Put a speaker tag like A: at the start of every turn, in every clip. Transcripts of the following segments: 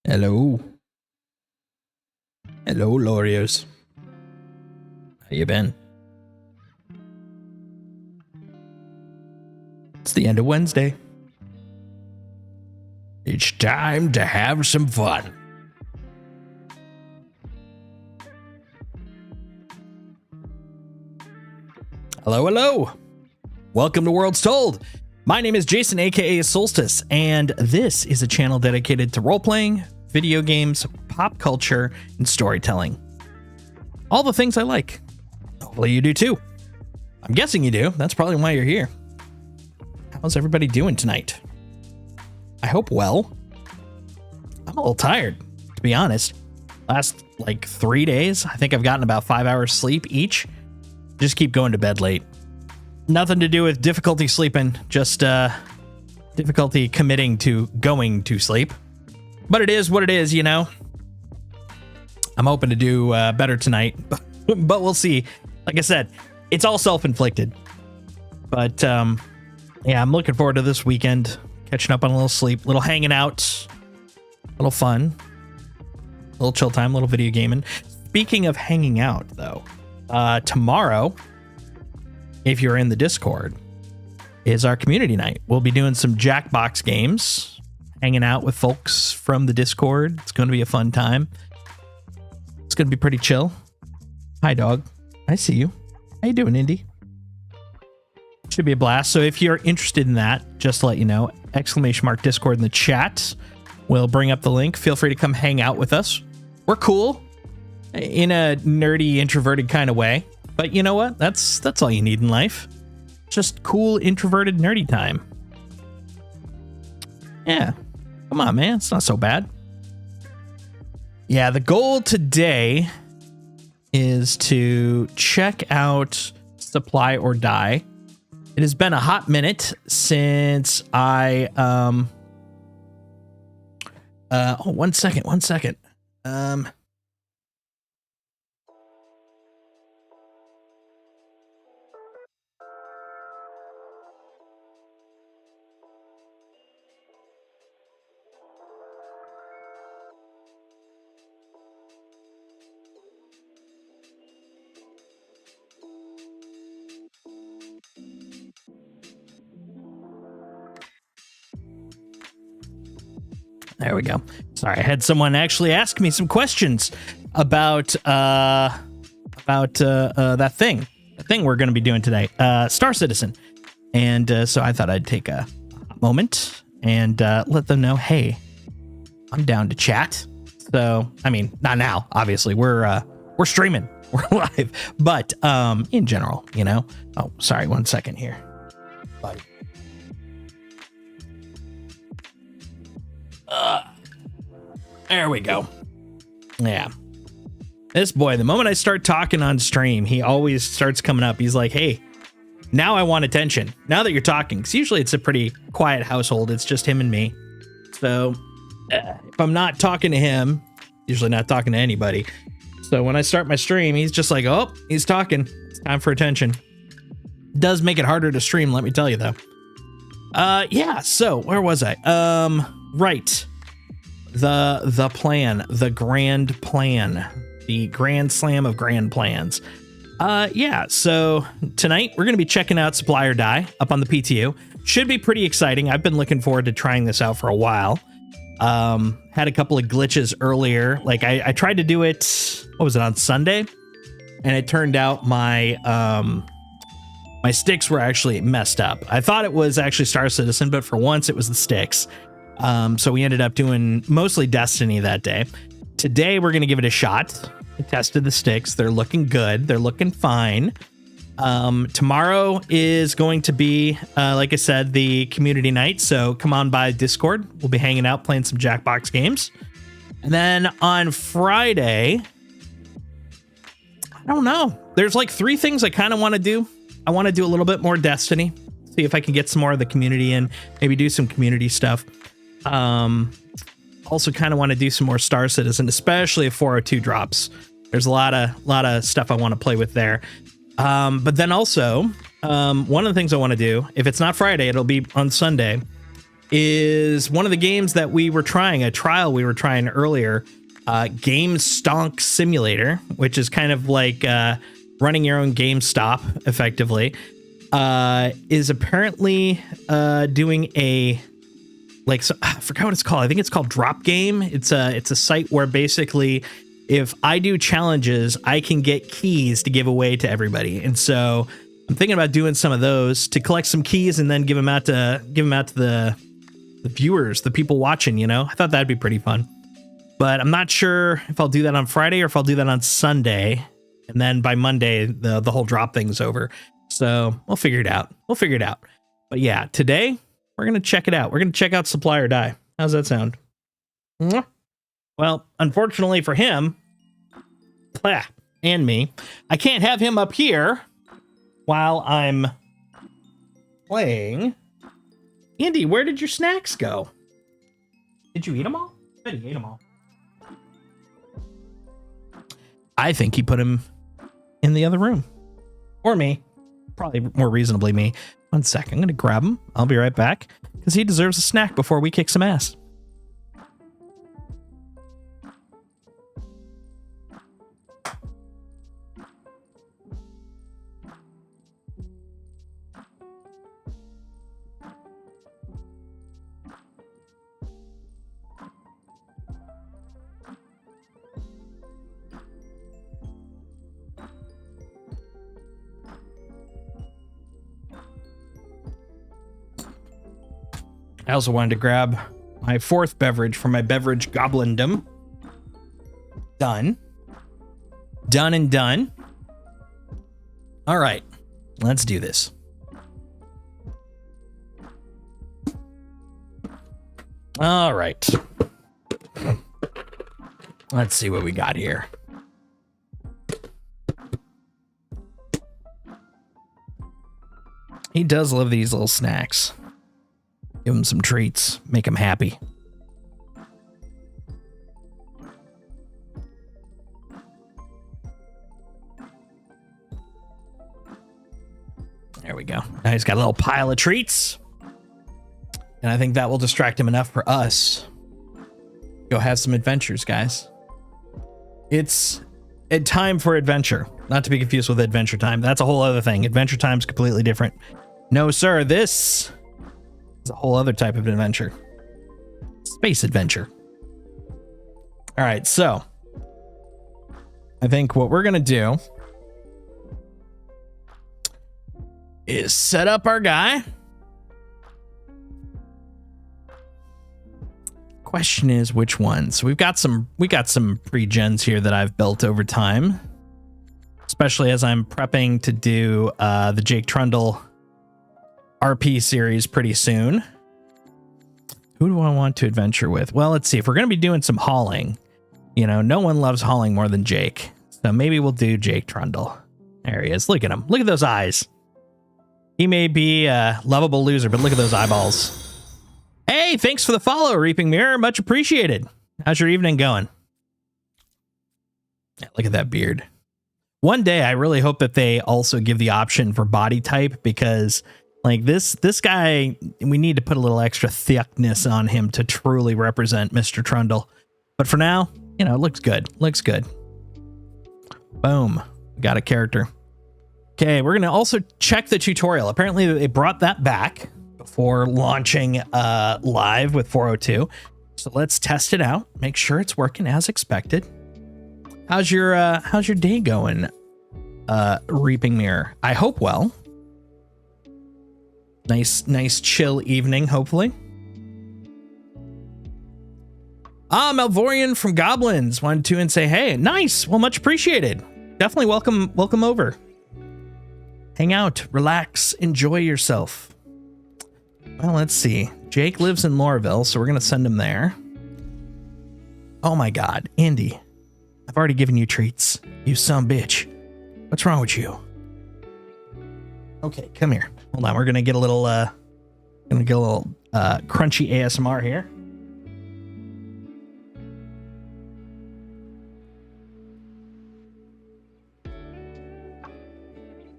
A: Hello. Hello, lawyers. How you been? It's the end of Wednesday. It's time to have some fun. Hello, hello. Welcome to Worlds Told. My name is Jason, aka Solstice, and this is a channel dedicated to role-playing, video games, pop culture, and storytelling. All the things I like. Hopefully you do too. I'm guessing you do. That's probably why you're here. How's everybody doing tonight? I hope well. I'm a little tired, to be honest. Last like 3 days, I think I've gotten about 5 hours sleep each. Just keep going to bed late. Nothing to do with difficulty sleeping, just difficulty committing to going to sleep. But it is what it is, you know. I'm hoping to do better tonight, but we'll see. Like I said, it's all self-inflicted. But yeah, I'm looking forward to this weekend. Catching up on a little sleep, little hanging out, a little fun, a little chill time, a little video gaming. Speaking of hanging out, though, tomorrow, if you're in the Discord, is our community night. We'll be doing some Jackbox games, hanging out with folks from the Discord. It's going to be a fun time. It's going to be pretty chill. Hi, dog. I see you. How you doing, Indy? Should be a blast. So if you're interested in that, just to let you know, !Discord in the chat. We'll bring up the link. Feel free to come hang out with us. We're cool in a nerdy, introverted kind of way. But you know what? That's all you need in life. Just cool, introverted, nerdy time. Yeah. Come on, man. It's not so bad. Yeah, the goal today is to check out Supply or Die. It has been a hot minute since I one second. There we go. Sorry, I had someone actually ask me some questions about that thing we're going to be doing today, Star Citizen, and so I thought I'd take a moment and let them know, hey, I'm down to chat. So, I mean, not now, obviously. We're streaming, we're live, but in general, you know. Oh, sorry, 1 second here. Bye. There we go. Yeah. This boy, the moment I start talking on stream, he always starts coming up. He's like, hey, now I want attention. Now that you're talking. Because usually it's a pretty quiet household. It's just him and me. So if I'm not talking to him, usually not talking to anybody. So when I start my stream, he's just like, oh, he's talking. It's time for attention. Does make it harder to stream, let me tell you, though. Yeah, so where was I? Right. The plan, the grand plan, the grand slam of grand plans. Yeah, so tonight we're going to be checking out Supply or Die up on the PTU. Should be pretty exciting. I've been looking forward to trying this out for a while. Had a couple of glitches earlier. Like I tried to do it, what was it, on Sunday? And it turned out my my sticks were actually messed up. I thought it was actually Star Citizen, but for once it was the sticks. So we ended up doing mostly Destiny that day. Today, we're going to give it a shot. I tested the sticks. They're looking good. They're looking fine. Tomorrow is going to be, like I said, the community night. So come on by Discord. We'll be hanging out, playing some Jackbox games. And then on Friday, I don't know. There's like 3 things I kind of want to do. I want to do a little bit more Destiny. See if I can get some more of the community in. Maybe do some community stuff. Also kind of want to do some more Star Citizen, especially if 402 drops. There's a lot of stuff I want to play with there. But then also, one of the things I want to do, if it's not Friday, it'll be on Sunday, is one of the games that we were trying, a trial we were trying earlier, Game Stonk Simulator, which is kind of like running your own GameStop, effectively, is apparently doing a, like, so, I forgot what it's called. I think it's called Drop Game. It's a site where basically if I do challenges, I can get keys to give away to everybody. And so I'm thinking about doing some of those to collect some keys and then give them out to the viewers, the people watching, you know. I thought that'd be pretty fun. But I'm not sure if I'll do that on Friday or if I'll do that on Sunday. And then by Monday, the whole drop thing's over. So we'll figure it out. But yeah, today we're going to check it out. We're going to check out Supply or Die. How's that sound? Well, unfortunately for him and me, I can't have him up here while I'm playing. Andy, where did your snacks go? Did you eat them all? I bet he ate them all. I think he put him in the other room. Or me. Probably more reasonably me. 1 second. I'm going to grab him. I'll be right back. Because he deserves a snack before we kick some ass. I also wanted to grab my fourth beverage from my beverage goblindom. Done and done. All right, let's do this. All right. Let's see what we got here. He does love these little snacks. Give him some treats. Make him happy. There we go. Now he's got a little pile of treats. And I think that will distract him enough for us. Go have some adventures, guys. It's a time for adventure. Not to be confused with Adventure Time. That's a whole other thing. Adventure Time's completely different. No, sir. This is a whole other type of adventure. Space adventure. All right, so I think what we're going to do is set up our guy. Question is which one. So we got some pre-gens here that I've built over time, especially as I'm prepping to do the Jake Trundle RP series pretty soon. Who do I want to adventure with? Well, let's see. If we're going to be doing some hauling, you know, no one loves hauling more than Jake. So maybe we'll do Jake Trundle. There he is. Look at him. Look at those eyes. He may be a lovable loser, but look at those eyeballs. Hey, thanks for the follow, Reaping Mirror. Much appreciated. How's your evening going? Yeah, look at that beard. One day, I really hope that they also give the option for body type, because like this guy, we need to put a little extra thickness on him to truly represent Mr. Trundle. But for now, you know, it looks good. Looks good. Boom. Got a character. Okay, we're going to also check the tutorial. Apparently, they brought that back before launching live with 402. So let's test it out. Make sure it's working as expected. How's your day going, Reaping Mirror? I hope well. Nice chill evening, hopefully. Malvorian from Goblins wanted to and say, hey, nice. Well, much appreciated. Definitely welcome over. Hang out, relax, enjoy yourself. Well, let's see. Jake lives in Lorville, so we're going to send him there. Oh my God, Andy. I've already given you treats. You son bitch. What's wrong with you? Okay, come here. Hold on, we're going to get a little crunchy ASMR here.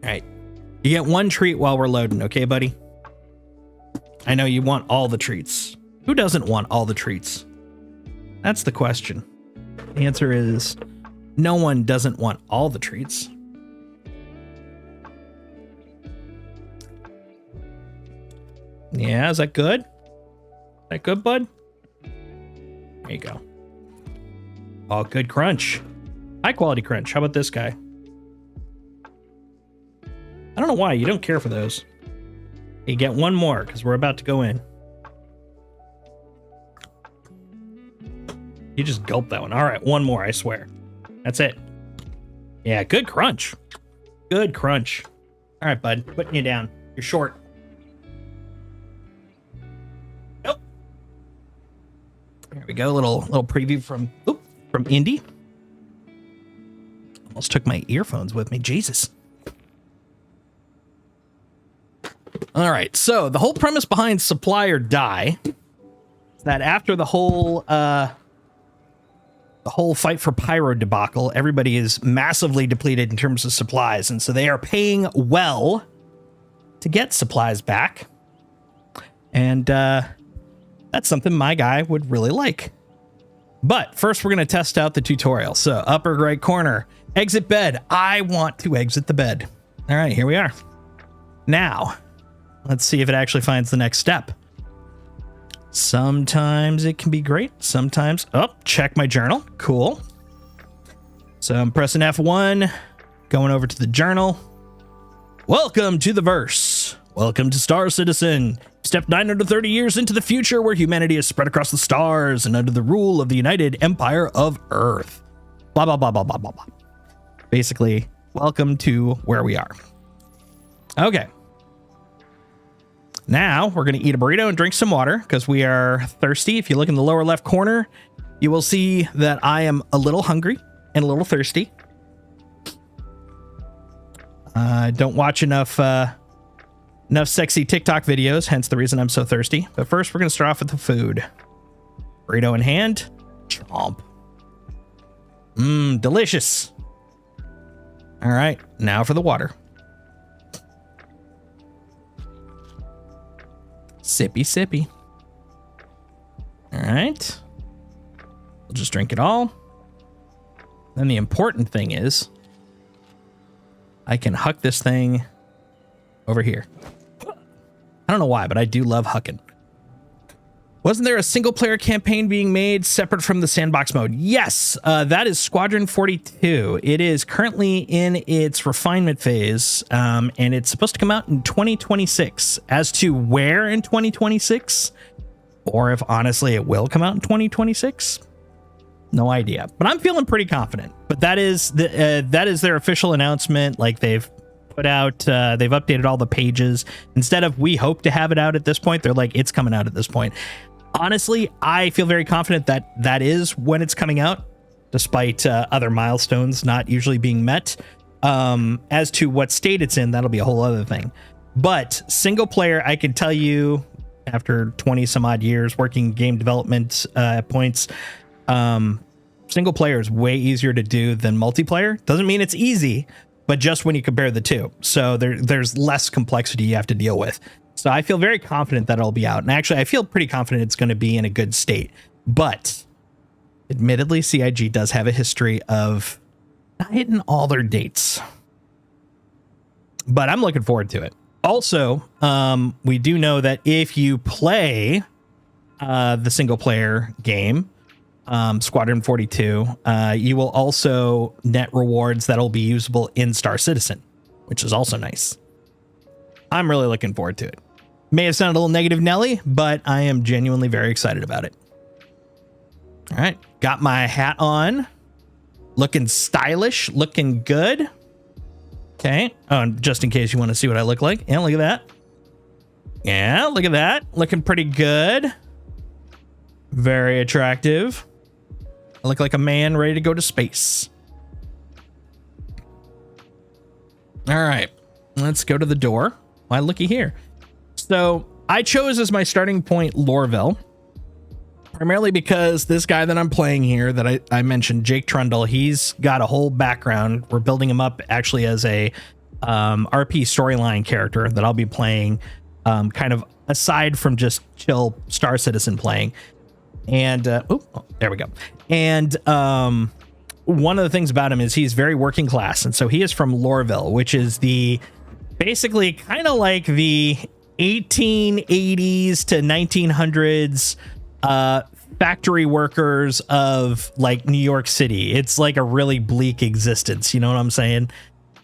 A: All right. You get one treat while we're loading, okay, buddy? I know you want all the treats. Who doesn't want all the treats? That's the question. The answer is no one doesn't want all the treats. Yeah, is that good? Is that good, bud? There you go. Oh, good crunch. High quality crunch. How about this guy? I don't know why you don't care for those. You get one more because we're about to go in. You just gulp that one. All right, one more, I swear. That's it. Yeah, good crunch. Good crunch. All right, bud, putting you down. You're short. Nope. There we go. Little preview from Indy. Almost took my earphones with me. Jesus. All right, so the whole premise behind Supply or Die is that after the whole fight for Pyro debacle, everybody is massively depleted in terms of supplies, and so they are paying well to get supplies back. And that's something my guy would really like. But first, we're going to test out the tutorial. So upper right corner, exit bed. I want to exit the bed. All right, here we are. Now, let's see if it actually finds the next step. Sometimes it can be great. Sometimes, check my journal. Cool. So I'm pressing F1, going over to the journal. Welcome to the verse. Welcome to Star Citizen. Step 930 years into the future where humanity is spread across the stars and under the rule of the United Empire of Earth. Blah, blah, blah, blah, blah, blah, blah. Basically, welcome to where we are. Okay. Now we're going to eat a burrito and drink some water because we are thirsty. If you look in the lower left corner, you will see that I am a little hungry and a little thirsty. Don't watch enough sexy TikTok videos, hence the reason I'm so thirsty. But first, we're going to start off with the food. Burrito in hand. Chomp. Delicious. All right, now for the water. Sippy, sippy. All right. We'll just drink it all. Then the important thing is I can huck this thing over here. I don't know why, but I do love hucking. Wasn't there a single player campaign being made separate from the sandbox mode? Yes, that is Squadron 42. It is currently in its refinement phase, and it's supposed to come out in 2026. As to where in 2026, or if honestly it will come out in 2026, no idea. But I'm feeling pretty confident. But that is their official announcement. Like they've put out, they've updated all the pages. Instead of we hope to have it out at this point, they're like it's coming out at this point. Honestly, I feel very confident that that is when it's coming out, despite other milestones not usually being met. As to what state it's in, that'll be a whole other thing. But single player, I can tell you, after 20 some odd years working game development points, single player is way easier to do than multiplayer. Doesn't mean it's easy, but just when you compare the two. So there's less complexity you have to deal with. So I feel very confident that it'll be out. And actually, I feel pretty confident it's going to be in a good state. But admittedly, CIG does have a history of not hitting all their dates. But I'm looking forward to it. Also, we do know that if you play the single player game, Squadron 42, you will also net rewards that'll be usable in Star Citizen, which is also nice. I'm really looking forward to it. May have sounded a little negative, Nelly, but I am genuinely very excited about it. All right, got my hat on, looking stylish, looking good. Okay, just in case you want to see what I look like. Yeah, look at that. Yeah, look at that. Looking pretty good. Very attractive. I look like a man ready to go to space. All right, let's go to the door. Why, looky here. So I chose as my starting point Lorville, primarily because this guy that I'm playing here that I mentioned, Jake Trundle, he's got a whole background. We're building him up actually as a RP storyline character that I'll be playing kind of aside from just chill Star Citizen playing. And there we go. And one of the things about him is he's very working class, and so he is from Lorville, which is the basically kind of like the 1880s to 1900s factory workers of like New York City. It's like a really bleak existence, you know what I'm saying?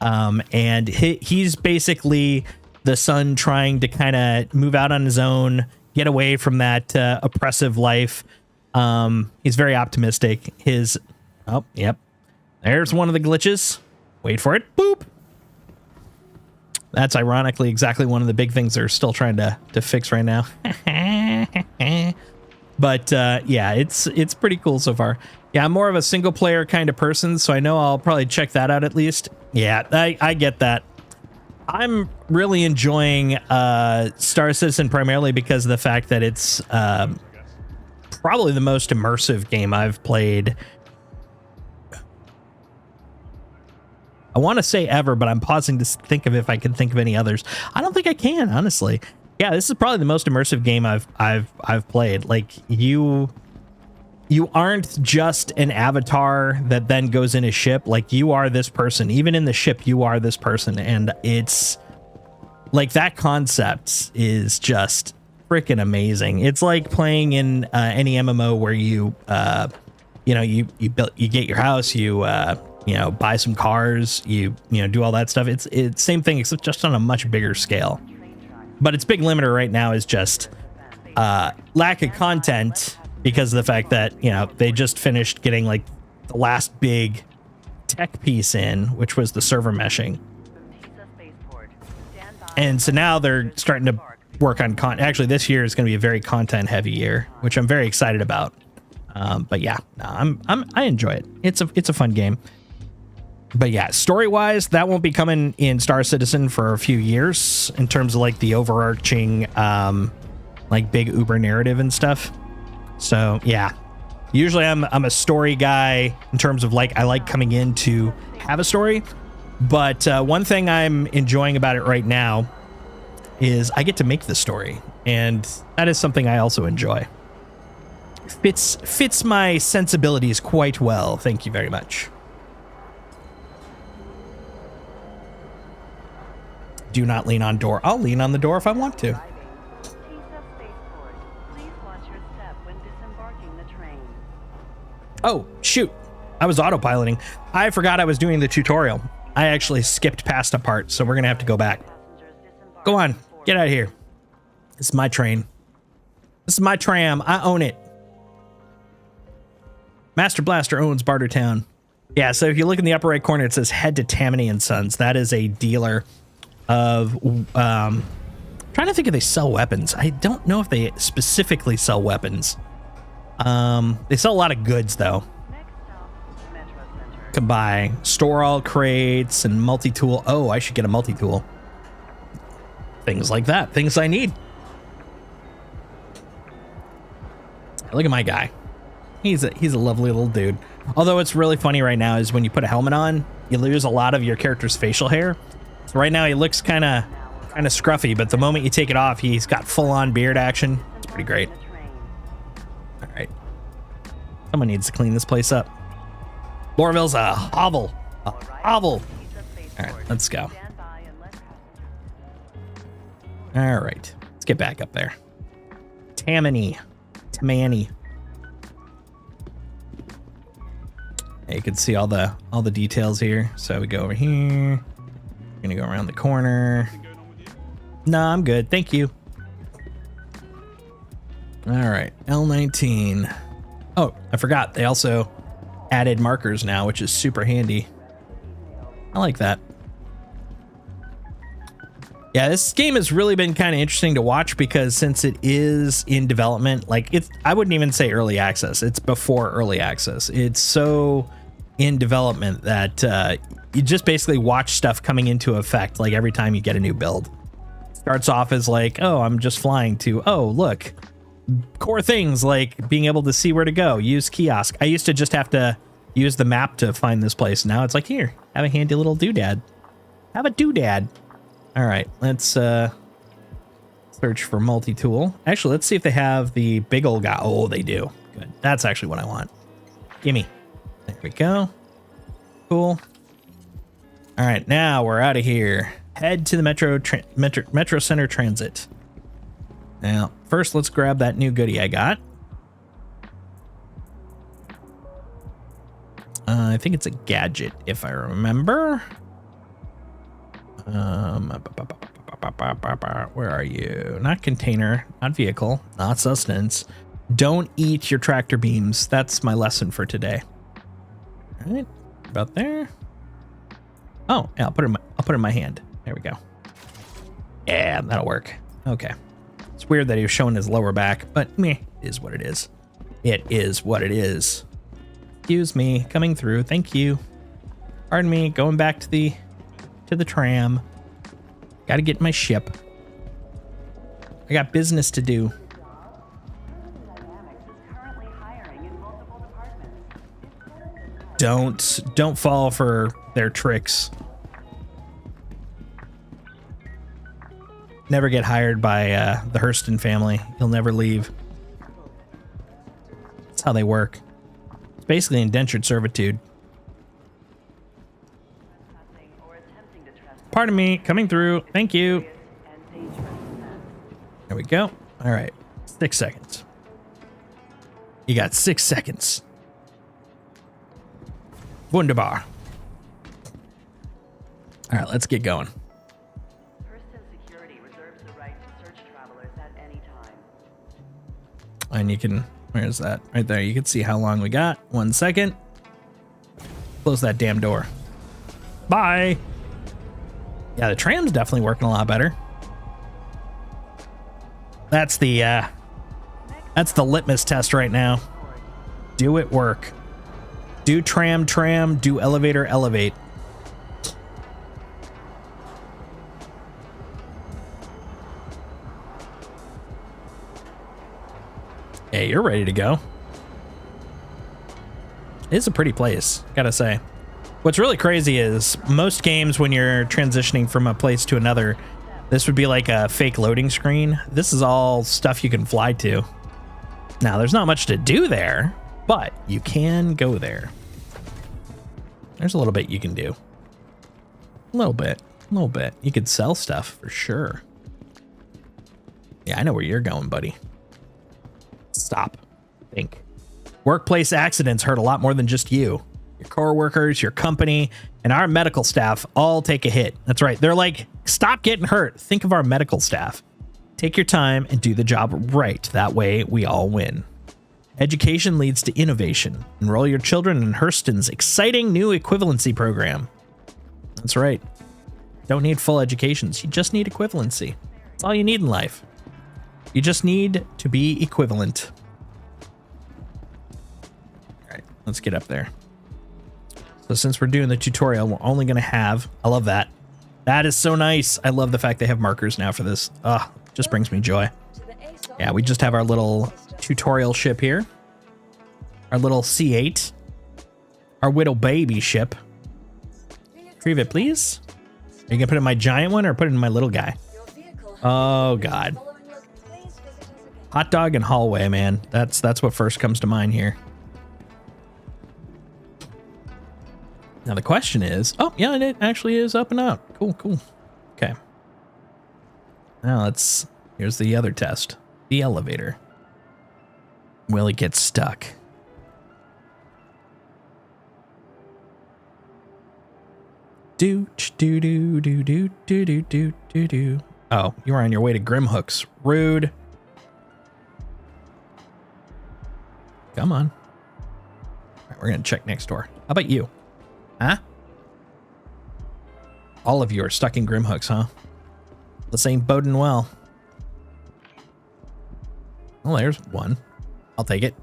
A: And he's basically the son trying to kind of move out on his own, get away from that oppressive life. He's very optimistic. Oh, yep. There's one of the glitches. Wait for it. Boop. That's ironically exactly one of the big things they're still trying to fix right now. But yeah, it's pretty cool so far. Yeah, I'm more of a single player kind of person, so I know I'll probably check that out at least. Yeah, I get that. I'm really enjoying Star Citizen primarily because of the fact that it's probably the most immersive game I've played. I want to say ever, but I'm pausing to think of if I can think of any others. I don't think I can, honestly. Yeah, this is probably the most immersive game I've played. Like you aren't just an avatar that then goes in a ship. Like you are this person. Even in the ship, you are this person, and it's like that concept is just freaking amazing. It's like playing in any MMO where you get your house, you buy some cars, you do all that stuff. It's same thing, except just on a much bigger scale. But its big limiter right now is just lack of content because of the fact that, they just finished getting like the last big tech piece in, which was the server meshing. And so now they're starting to work on actually this year is going to be a very content heavy year, which I'm very excited about. But yeah, no, I enjoy it. It's a fun game. But yeah, story-wise, that won't be coming in Star Citizen for a few years in terms of like the overarching, like big Uber narrative and stuff. So yeah, usually I'm a story guy in terms of like I like coming in to have a story. But one thing I'm enjoying about it right now is I get to make the story, and that is something I also enjoy. Fits my sensibilities quite well. Thank you very much. Do not lean on door. I'll lean on the door if I want to. Oh, shoot. I was autopiloting. I forgot I was doing the tutorial. I actually skipped past a part, so we're going to have to go back. Go on. Get out of here. This is my train. This is my tram. I own it. Master Blaster owns Bartertown. Yeah, so if you look in the upper right corner, it says head to Tammany and Sons. That is a dealer of trying to think if they sell weapons. I don't know if they specifically sell weapons. They sell a lot of goods though. Can buy store all crates and multi-tool. Oh, I should get a multi-tool. Things like that. Things I need. Look at my guy. He's a lovely little dude. Although what's really funny right now is when you put a helmet on, you lose a lot of your character's facial hair. So right now he looks kind of scruffy, but the moment you take it off, he's got full-on beard action. It's pretty great. All right. Someone needs to clean this place up. Lorville's a hovel. A hovel. All right, let's go. All right, let's get back up there. Tammany. You can see all the details here. So we go over here. We're gonna go around the corner. No, I'm good. Thank you. All right, L19. Oh, I forgot. They also added markers now, which is super handy. I like that. Yeah, this game has really been kind of interesting to watch because since it is in development, like I wouldn't even say early access. It's before early access. It's so in development that you just basically watch stuff coming into effect like every time you get a new build. Starts off as like, oh, I'm just flying to, oh, look, core things like being able to see where to go, use kiosk. I used to just have to use the map to find this place. Now it's like, here, have a handy little doodad. Have a doodad. All right, let's Search for multi-tool. Actually, let's see if they have the big old guy. Oh, they do. Good. That's actually what I want. Gimme. There we go. Cool. All right, now we're out of here. Head to the Metro Center Transit. Now, first, let's grab that new goodie I got. I think it's a gadget, if I remember. Where are you? Not container, not vehicle, not sustenance. Don't eat your tractor beams. That's my lesson for today. All right, about there. Oh, yeah, I'll put it in my hand. There we go. Yeah, that'll work. Okay. It's weird that he was showing his lower back, but meh, it is what it is. It is what it is. Excuse me, coming through. Thank you. Pardon me, going back to the tram. Got to get my ship. I got business to do. Don't fall for their tricks. Never get hired by the Hurston family. You'll never leave. That's how they work. It's basically indentured servitude. Pardon me, coming through. Thank you. There we go. All right, 6 seconds. You got 6 seconds. Wunderbar. All right, let's get going. And you can, where's that? Right there. You can see how long we got. 1 second. Close that damn door. Bye. Yeah, the tram's definitely working a lot better. That's the litmus test right now. Do it work. Do tram, do elevator, elevate. Hey, you're ready to go. It's a pretty place, gotta say. What's really crazy is most games when you're transitioning from a place to another, this would be like a fake loading screen. This is all stuff you can fly to. Now, there's not much to do there, but you can go there. There's a little bit you can do. A little bit. You could sell stuff for sure. Yeah, I know where you're going, buddy. Stop. Think. Workplace accidents hurt a lot more than just you. Your coworkers, your company, and our medical staff all take a hit. That's right. They're like, stop getting hurt. Think of our medical staff. Take your time and do the job right. That way we all win. Education leads to innovation. Enroll your children in Hurston's exciting new equivalency program. That's right. Don't need full educations. You just need equivalency. That's all you need in life. You just need to be equivalent. All right, let's get up there. So since we're doing the tutorial, we're only going to have, I love that. That is so nice. I love the fact they have markers now for this. Just brings me joy. Yeah, we just have our little tutorial ship here. Our little C8. Our little baby ship. Retrieve it, please. Are you gonna put it in my giant one or put it in my little guy? Oh, God. Hot dog and hallway, man. That's what first comes to mind here. Now the question is, oh yeah, it actually is up and out. Cool. Okay. Now here's the other test. The elevator. Will it get stuck? Do. Oh, you were on your way to Grimhook's. Rude. Come on. All right, we're gonna check next door. How about you? Huh? All of you are stuck in Grimhooks, huh? This ain't boding well. Well, there's one. I'll take it.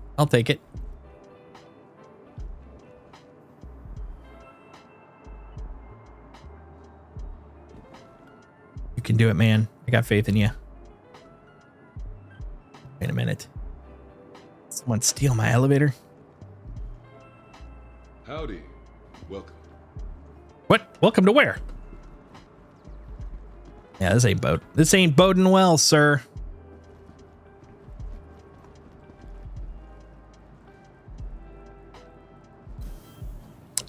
A: You can do it, man. I got faith in you. Wait a minute. Someone steal my elevator?
B: Howdy. Welcome.
A: What? Welcome to where? Yeah, this ain't boding well, sir.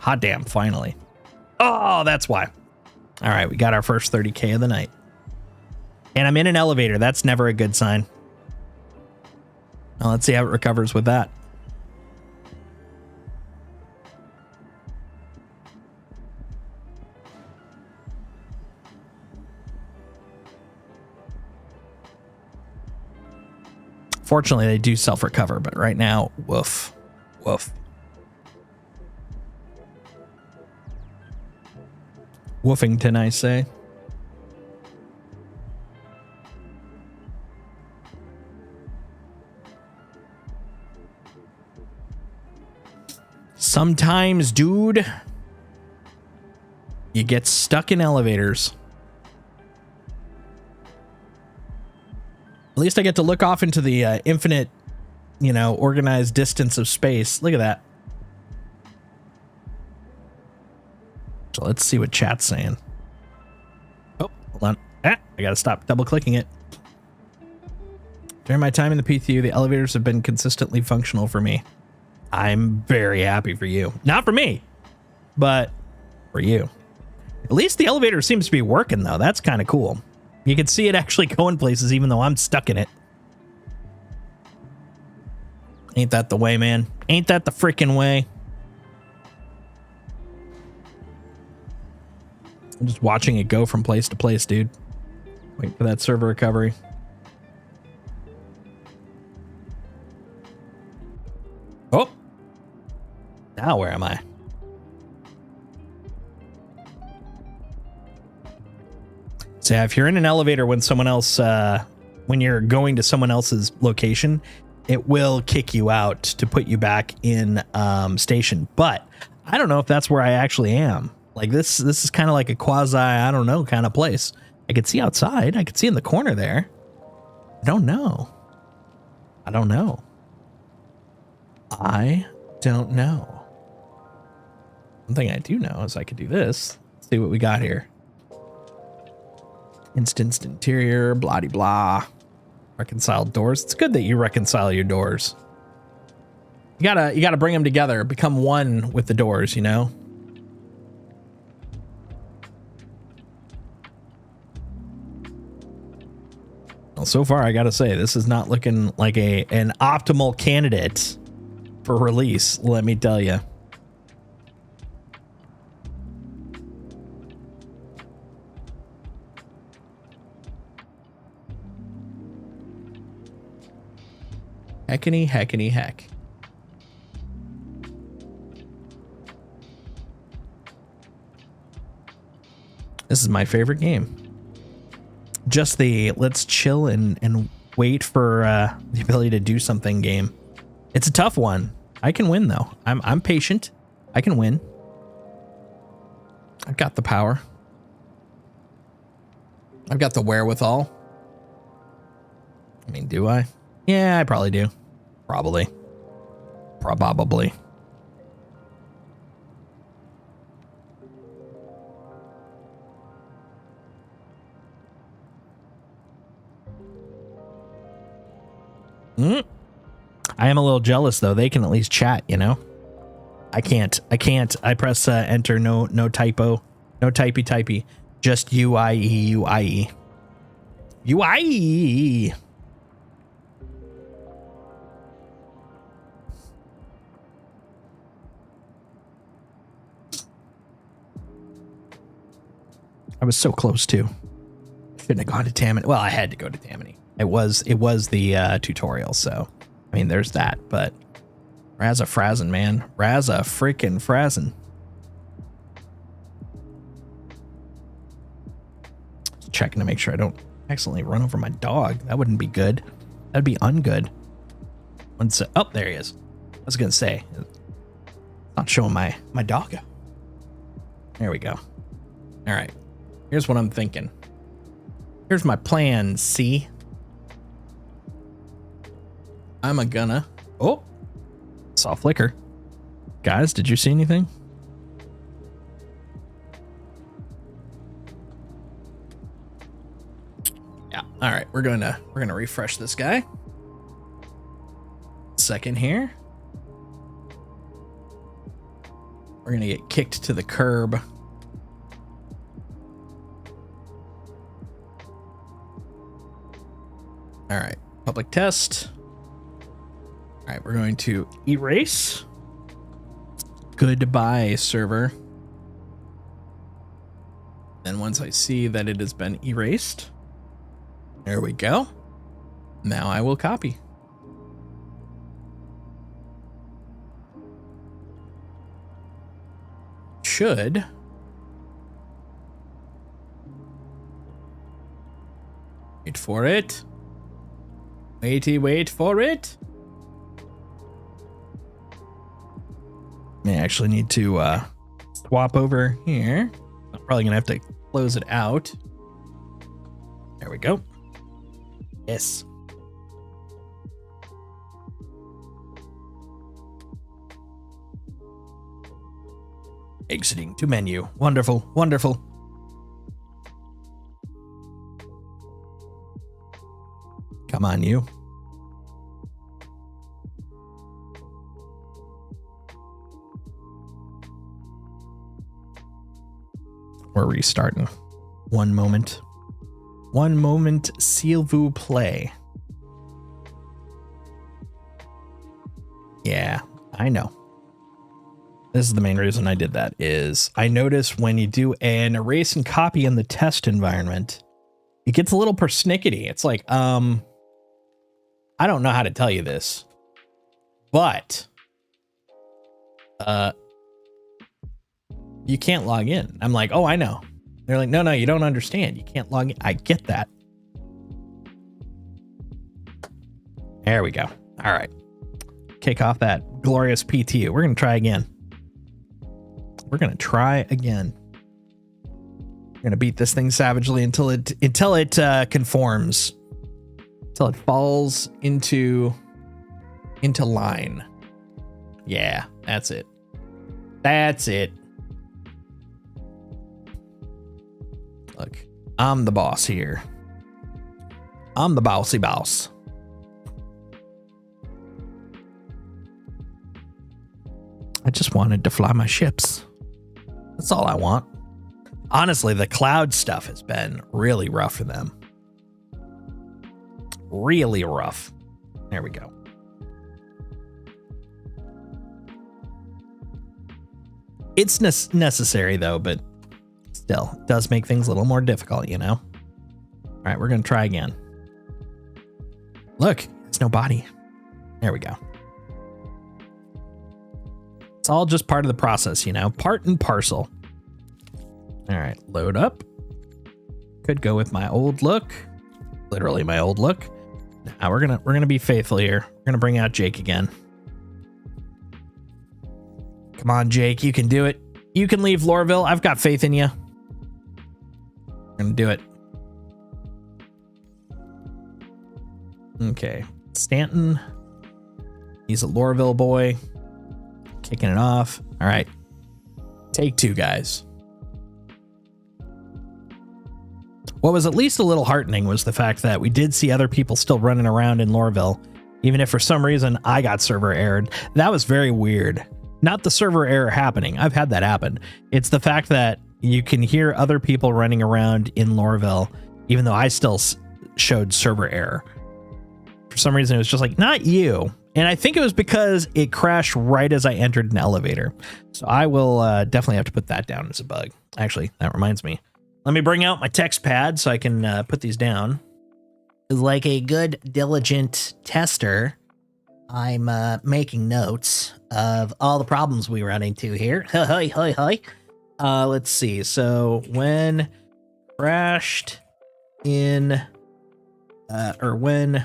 A: Hot damn, finally. Oh, that's why. All right, we got our first 30K of the night. And I'm in an elevator. That's never a good sign. Well, let's see how it recovers with that. Fortunately, they do self-recover, but right now, woof, woof. Woofington, I say. Sometimes, dude, you get stuck in elevators. At least I get to look off into the infinite, organized distance of space. Look at that. So let's see what chat's saying. Oh, hold on. I gotta stop double clicking it. During my time in the PTU, the elevators have been consistently functional for me. I'm very happy for you. Not for me, but for you. At least the elevator seems to be working, though. That's kind of cool. You can see it actually going places, even though I'm stuck in it. Ain't that the way, man? Ain't that the freaking way? I'm just watching it go from place to place, dude. Wait for that server recovery. Oh. Now where am I? So if you're in an elevator when someone else, when you're going to someone else's location, it will kick you out to put you back in station. But I don't know if that's where I actually am. Like this is kind of like a quasi, I don't know, kind of place. I could see outside. I could see in the corner there. I don't know. I don't know. I don't know. One thing I do know is I could do this. Let's see what we got here. Instance interior, blah de blah. Reconciled doors. It's good that you reconcile your doors. You gotta bring them together, become one with the doors, you know? Well, so far I gotta say, this is not looking like an optimal candidate for release, let me tell you. Heckany, heckany, heck. This is my favorite game. Just the let's chill and wait for the ability to do something game. It's a tough one. I can win though. I'm patient. I can win. I've got the power. I've got the wherewithal. I mean, do I? Yeah, I probably do. Probably. Probably. I am a little jealous though. They can at least chat, you know? I can't. I press enter, no typo. No typey. Just UIE. UIE. I was so close too. Shouldn't have gone to Tammany. Well, I had to go to Tammany. It was the tutorial, so I mean there's that, but Razza Frazzin, man. Razza freaking Frazzin. Just checking to make sure I don't accidentally run over my dog. That wouldn't be good. That'd be ungood. Oh, there he is. I was gonna say, not showing my dog. There we go. All right. Here's what I'm thinking. Here's my plan, see? I'm gonna... Oh! Saw a flicker. Guys, did you see anything? All right, we're gonna refresh this guy. Second here. We're gonna get kicked to the curb. All right, public test. All right, we're going to erase. Goodbye, server. And once I see that it has been erased, there we go. Now I will copy. Should wait for it. Wait for it. May actually need to swap over here. I'm probably gonna have to close it out. There we go. Yes. Exiting to menu. Wonderful, wonderful. Come on, you. We're restarting. One moment. One moment, s'il vous plaît. Yeah, I know. This is the main reason I did that, is I notice when you do an erase and copy in the test environment, it gets a little persnickety. It's like, I don't know how to tell you this, but you can't log in. I'm like, oh, I know. They're like, no, you don't understand. You can't log in. I get that. There we go. All right. Kick off that glorious PTU. We're going to try again. We're going to try again. We're going to beat this thing savagely until it conforms. Until it falls into line. Yeah, that's it. That's it. Look, I'm the boss here. I'm the bossy boss. I just wanted to fly my ships. That's all I want. Honestly, the cloud stuff has been really rough for them. Really rough. There we go. It's necessary though, but still, it does make things a little more difficult, you know? All right, we're going to try again. Look, it's no body. There we go. It's all just part of the process, you know, part and parcel. All right, load up. Could go with my old look, literally my old look. Now we're gonna be faithful here. We're gonna bring out Jake again. Come on, Jake, you can do it. You can leave Lorville. I've got faith in you. We're gonna do it. Okay, Stanton. He's a Lorville boy. Kicking it off. All right. Take two, guys. What was at least a little heartening was the fact that we did see other people still running around in Lorville, even if for some reason I got server errored. That was very weird. Not the server error happening. I've had that happen. It's the fact that you can hear other people running around in Lorville, even though I still showed server error. For some reason, it was just like, not you. And I think it was because it crashed right as I entered an elevator. So I will definitely have to put that down as a bug. Actually, that reminds me. Let me bring out my text pad so I can put these down. Like a good, diligent tester, I'm making notes of all the problems we run into here. Let's see. So when crashed in, or when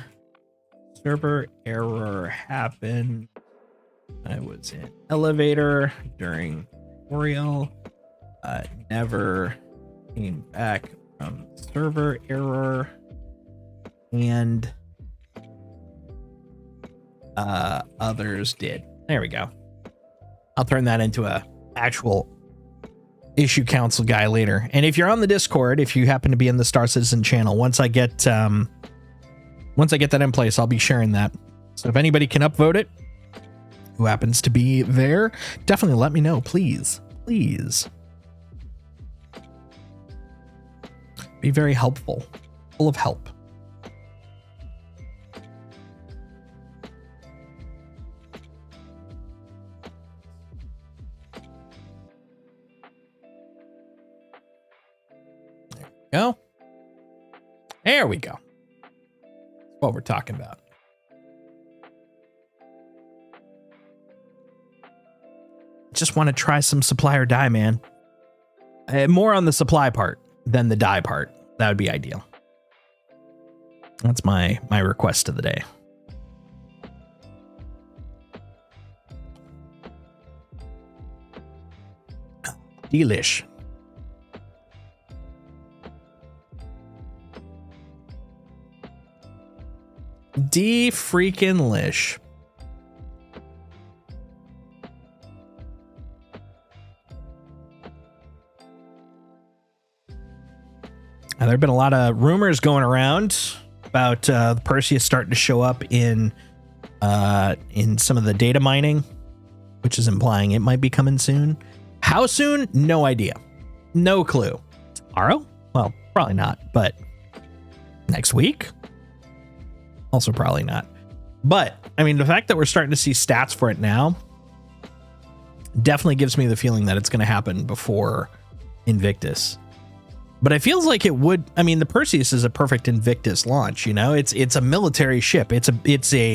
A: server error happened, I was in elevator during tutorial. Never came back from server error, and others did. There we go. I'll turn that into a actual issue council guy later. And if you're on the Discord, if you happen to be in the Star Citizen channel, once I get that in place, I'll be sharing that. So if anybody can upvote it, who happens to be there, definitely let me know, please. Please. Be very helpful. Full of help. Go. There we go. That's what we're talking about. Just want to try some supply or die, man. More on the supply part than the die part. That would be ideal. That's my request of the day. Delish. D-freaking-lish. There have been a lot of rumors going around about Perseus starting to show up in some of the data mining, which is implying it might be coming soon. How soon? No idea. No clue. Tomorrow? Well, probably not, but next week? Also probably not. But, I mean, the fact that we're starting to see stats for it now definitely gives me the feeling that it's going to happen before Invictus. But it feels like it would. I mean, the Perseus is a perfect Invictus launch. You know, it's a military ship. It's a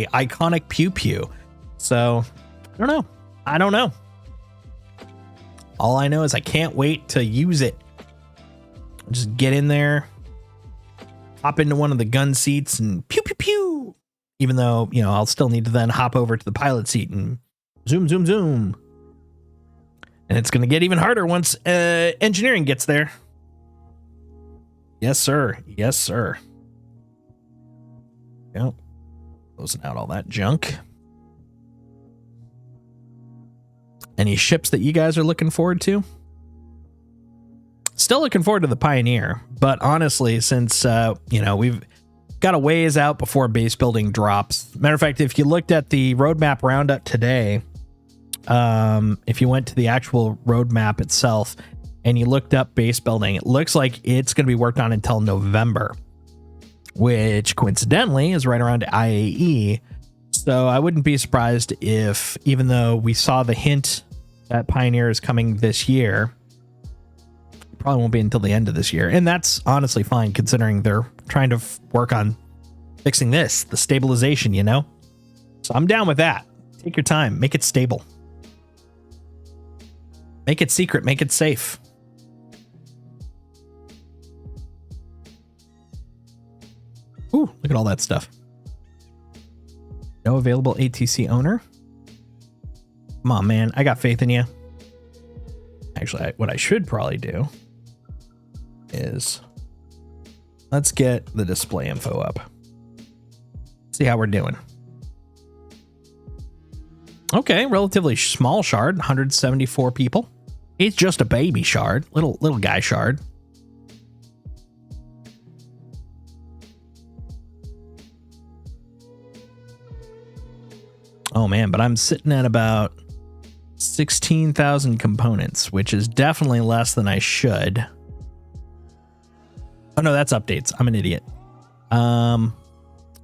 A: iconic pew pew. So I don't know. All I know is I can't wait to use it. Just get in there, hop into one of the gun seats, and pew pew pew. Even though, you know, I'll still need to then hop over to the pilot seat and zoom zoom zoom. And it's going to get even harder once engineering gets there. Yes, sir. Yes, sir. Yep. Closing out all that junk. Any ships that you guys are looking forward to? Still looking forward to the Pioneer, but honestly, since we've got a ways out before base building drops. Matter of fact, if you looked at the roadmap roundup today, if you went to the actual roadmap itself, and you looked up base building, it looks like it's going to be worked on until November, which coincidentally is right around IAE. So I wouldn't be surprised if, even though we saw the hint that Pioneer is coming this year, it probably won't be until the end of this year. And that's honestly fine, considering they're trying to work on fixing the stabilization, you know? So I'm down with that. Take your time, make it stable. Make it secret, make it safe. Ooh, look at all that stuff. No available ATC owner. Come on, man. I got faith in you. Actually, what I should probably do is let's get the display info up. See how we're doing. Okay, relatively small shard, 174 people. It's just a baby shard, little guy shard. Oh man, but I'm sitting at about 16,000 components, which is definitely less than I should. Oh no, that's updates. I'm an idiot.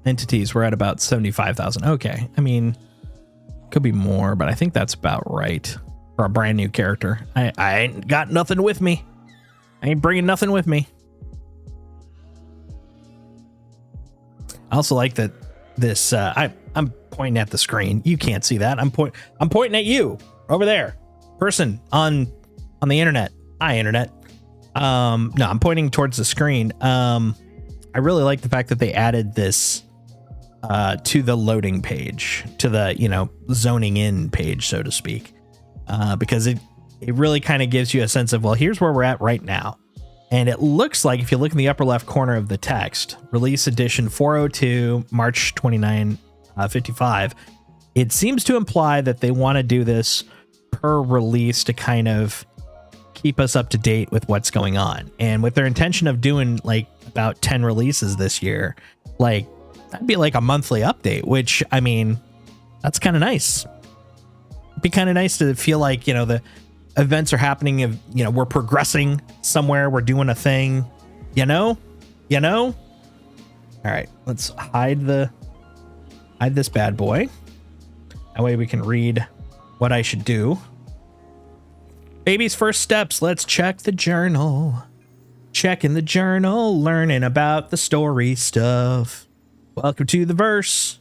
A: Entities, we're at about 75,000. Okay, I mean, could be more, but I think that's about right for a brand new character. I ain't got nothing with me. I ain't bringing nothing with me. I also like that this, I'm pointing at the screen. You can't see that. I'm pointing at you over there, person on the internet. Hi, internet. No, I'm pointing towards the screen. I really like the fact that they added this to the loading page, to the zoning in page, so to speak, because it really kind of gives you a sense of, well, here's where we're at right now. And it looks like, if you look in the upper left corner of the text, release edition 402 March 29 55, it seems to imply that they want to do this per release to kind of keep us up to date with what's going on. And with their intention of doing like about 10 releases this year, like that'd be like a monthly update, which I mean, that's kind of nice. It'd be kind of nice to feel like, you know, the events are happening, of, you know, we're progressing somewhere, we're doing a thing, you know. All right, let's hide this bad boy. That way we can read what I should do. Baby's first steps. Let's check the journal. Checking the journal, learning about the story stuff. Welcome to the verse.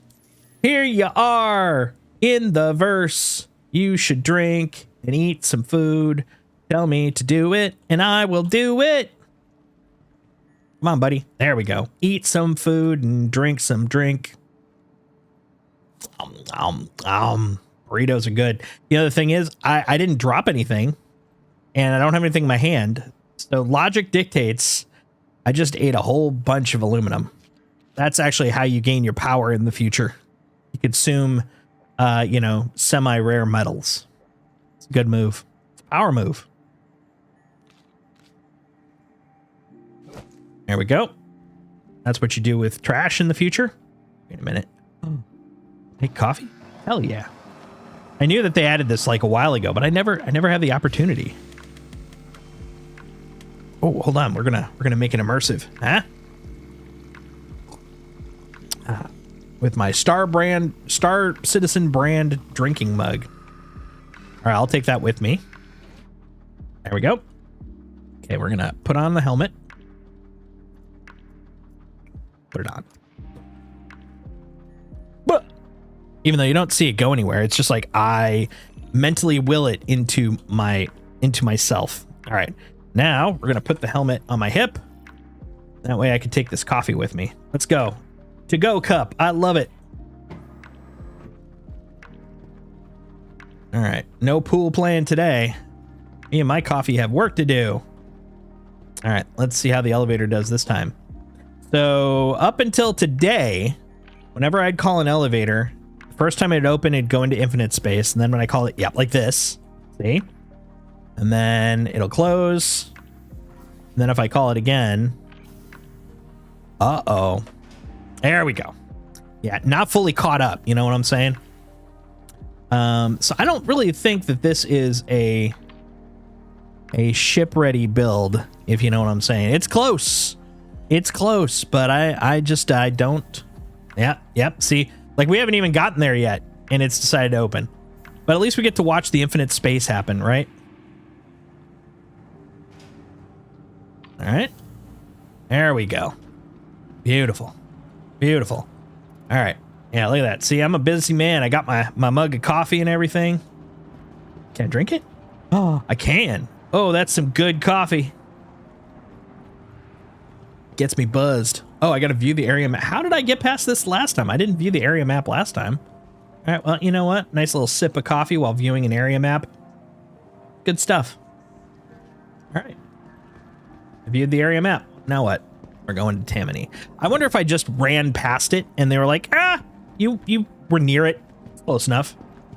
A: Here you are in the verse. You should drink and eat some food. Tell me to do it and I will do it. Come on, buddy. There we go. Eat some food and drink some drink. Burritos are good. The other thing is I didn't drop anything and I don't have anything in my hand. So logic dictates I just ate a whole bunch of aluminum. That's actually how you gain your power in the future. You consume, you know, semi-rare metals. It's a good move. It's a power move. There we go. That's what you do with trash in the future. Wait a minute. Make coffee? Hell yeah. I knew that they added this like a while ago, but I never had the opportunity. Oh, hold on. We're gonna make it immersive, huh? With my Star Citizen brand drinking mug. All right, I'll take that with me. There we go. Okay, we're gonna put on the helmet. Put it on. But even though you don't see it go anywhere, it's just like I mentally will it into myself. All right. Now we're going to put the helmet on my hip. That way I can take this coffee with me. Let's go. To go cup. I love it. All right. No pool playing today. Me and my coffee have work to do. All right. Let's see how the elevator does this time. So up until today, whenever I'd call an elevator, the first time it'd open, it'd go into infinite space. And then when I call it, like this. See? And then it'll close. And then if I call it again, there we go. Yeah, not fully caught up. You know what I'm saying? So I don't really think that this is a ship-ready build, if you know what I'm saying. It's close. It's close, but I don't. Yeah, yep. See, like we haven't even gotten there yet, and it's decided to open. But at least we get to watch the infinite space happen, right? All right. There we go. Beautiful. Beautiful. All right. Yeah, look at that. See, I'm a busy man. I got my mug of coffee and everything. Can I drink it? Oh, I can. Oh, that's some good coffee. Gets me buzzed. Oh, I got to view the area map. How did I get past this last time? I didn't view the area map last time. All right, well, you know what? Nice little sip of coffee while viewing an area map. Good stuff. All right. I viewed the area map. Now what? We're going to Tammany. I wonder if I just ran past it and they were like, you were near it. Close enough.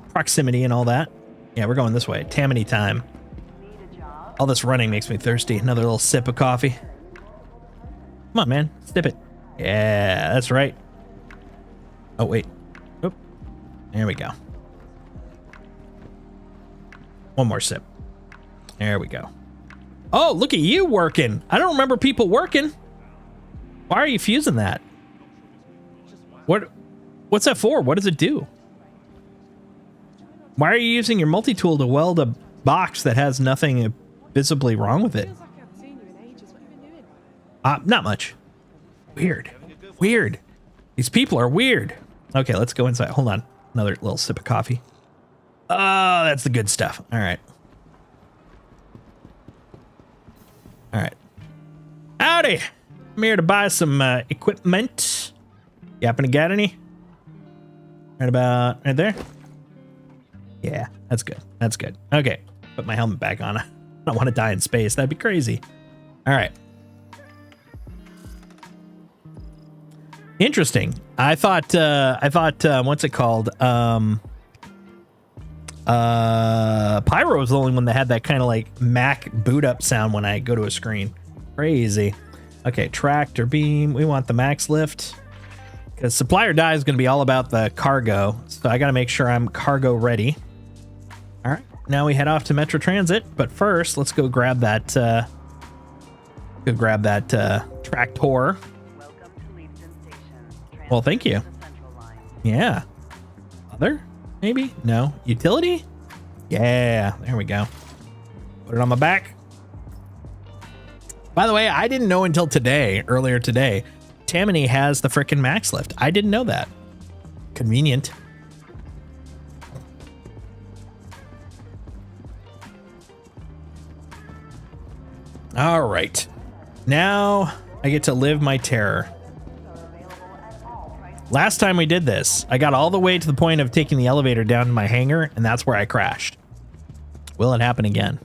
A: Proximity and all that. Yeah, we're going this way. Tammany time. All this running makes me thirsty. Another little sip of coffee. Come on, man. Sip it. Yeah, that's right. Oh, wait. Oop. There we go. One more sip. There we go. Oh, look at you working. I don't remember people working. Why are you fusing that? What's that for? What does it do? Why are you using your multi-tool to weld a box that has nothing visibly wrong with it? Not much. Weird. Weird. These people are weird. Okay, let's go inside. Hold on. Another little sip of coffee. Oh, that's the good stuff. All right. All right. Howdy. I'm here to buy some equipment. You happen to get any? Right about right there? Yeah, that's good. That's good. Okay. Put my helmet back on. I don't want to die in space. That'd be crazy. All right. Interesting. I thought what's it called? Pyro was the only one that had that kind of like Mac boot up sound when I go to a screen. Crazy. Okay, tractor beam. We want the max lift. Because supply or die is going to be all about the cargo. So I got to make sure I'm cargo ready. All right, now we head off to Metro Transit. But first, let's go grab that, tractor. Well, thank you. Yeah. Other? Maybe? No. Utility? Yeah, there we go. Put it on my back. By the way, I didn't know until today, earlier today, Tammany has the frickin' max lift. I didn't know that. Convenient. All right. Now I get to live my terror. Last time we did this, I got all the way to the point of taking the elevator down to my hangar, and that's where I crashed. Will it happen again?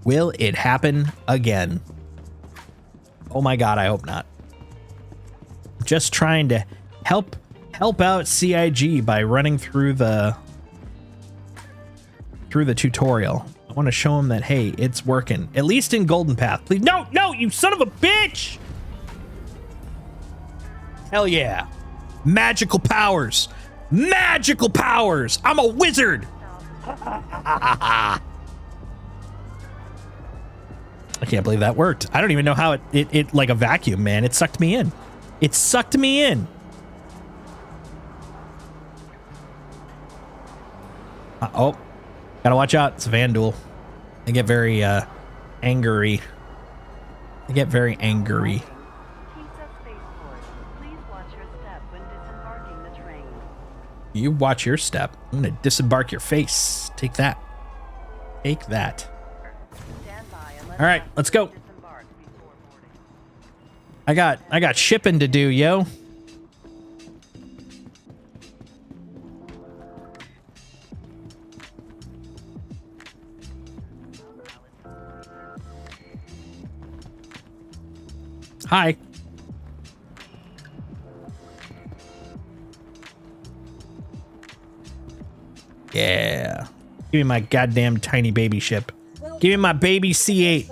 A: Will it happen again? Oh my God, I hope not. Just trying to help out CIG by running through the tutorial. I want to show him that, hey, it's working. At least in Golden Path. Please. No, you son of a bitch! Hell yeah. Magical powers. Magical powers. I'm a wizard. I can't believe that worked. I don't even know how it like a vacuum, man. It sucked me in. It sucked me in. Oh, gotta watch out. It's a van duel. They get very angry. They get very angry. You watch your step. I'm gonna disembark your face. Take that. Take that. All right, let's go. I got shipping to do, yo. Hi. Yeah. Give me my goddamn tiny baby ship. Give me my baby C8.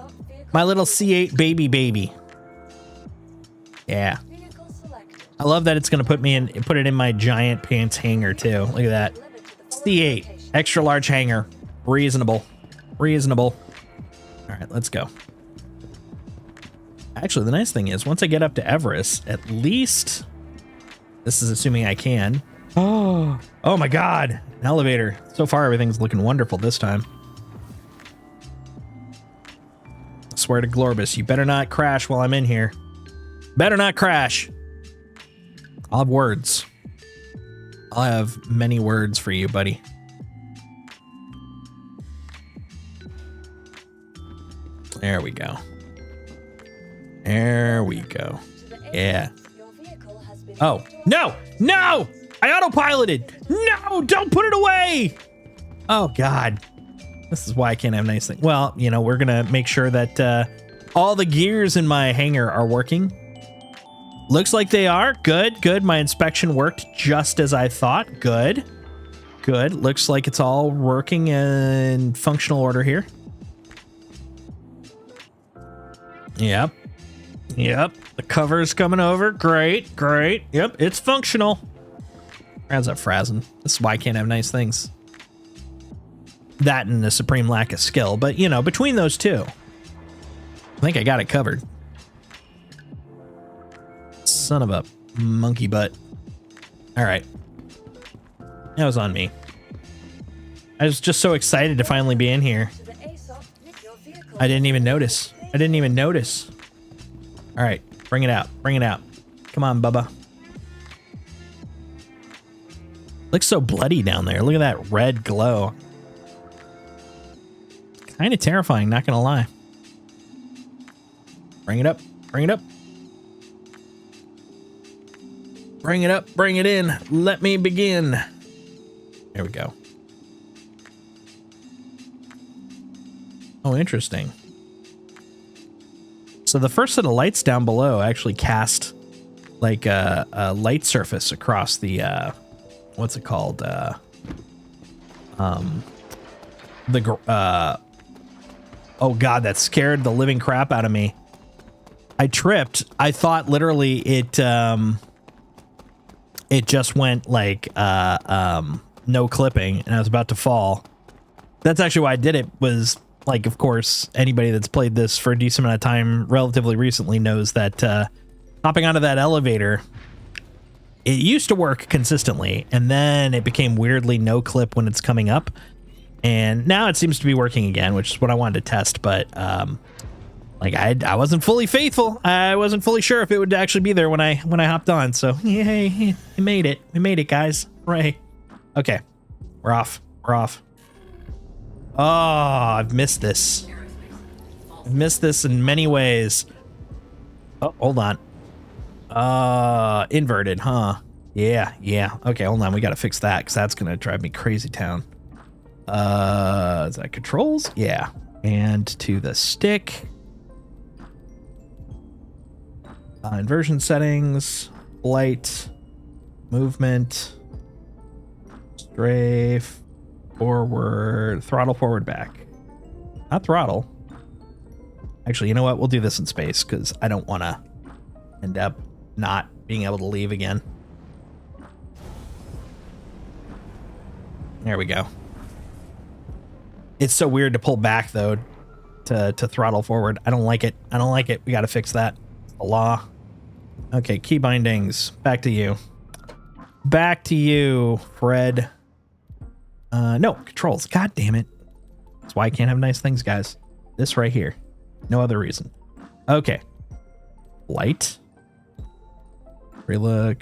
A: My little C8 baby. Yeah. I love that it's going to put it in my giant pants hanger too. Look at that. C8. Extra large hanger. Reasonable. All right, let's go. Actually, the nice thing is once I get up to Everest, at least, this is assuming I can. Oh my God. An elevator. So far, everything's looking wonderful this time. I swear to Glorbus, you better not crash while I'm in here. Better not crash. I'll have words. I'll have many words for you, buddy. There we go. There we go. Yeah. Oh, no! I autopiloted! No, don't put it away! Oh, God. This is why I can't have nice things. Well, you know, we're going to make sure that all the gears in my hangar are working. Looks like they are. Good. My inspection worked just as I thought. Good. Looks like it's all working in functional order here. Yep. The cover's coming over. Great. Yep, it's functional. How's that frazzing? This is why I can't have nice things. That and the supreme lack of skill. But, you know, between those two, I think I got it covered. Son of a monkey butt. All right. That was on me. I was just so excited to finally be in here. I didn't even notice. All right. Bring it out. Come on, Bubba. Looks so bloody down there. Look at that red glow. Kind of terrifying, not gonna lie. Bring it up. Bring it in. Let me begin. There we go. Oh, interesting. So the first set of lights down below actually cast like a light surface across the, what's it called? Oh god, that scared the living crap out of me. I tripped. I thought literally it just went like no clipping and I was about to fall. That's actually why I did it. Was like, of course, anybody that's played this for a decent amount of time relatively recently knows that hopping onto that elevator, it used to work consistently and then it became weirdly no clip when it's coming up, and now it seems to be working again, which is what I wanted to test. But like I wasn't fully faithful. I wasn't fully sure if it would actually be there when I hopped on. So yay, we made it. We made it, guys. Hooray. Okay, we're off. We're off. Oh, I've missed this. I've missed this in many ways. Oh, hold on. Inverted, huh? Yeah. Okay, hold on. We gotta fix that because that's gonna drive me crazy town. Is that controls? Yeah. And to the stick. Inversion settings, light, movement, strafe, forward, throttle forward back. Not throttle. Actually, you know what? We'll do this in space because I don't want to end up not being able to leave again. There we go. It's so weird to pull back though, to throttle forward. I don't like it. I don't like it. We got to fix that. It's a law. Okay, key bindings. Back to you. Back to you, Fred. No, controls. God damn it. That's why I can't have nice things, guys. This right here. No other reason. Okay. Light. Relook.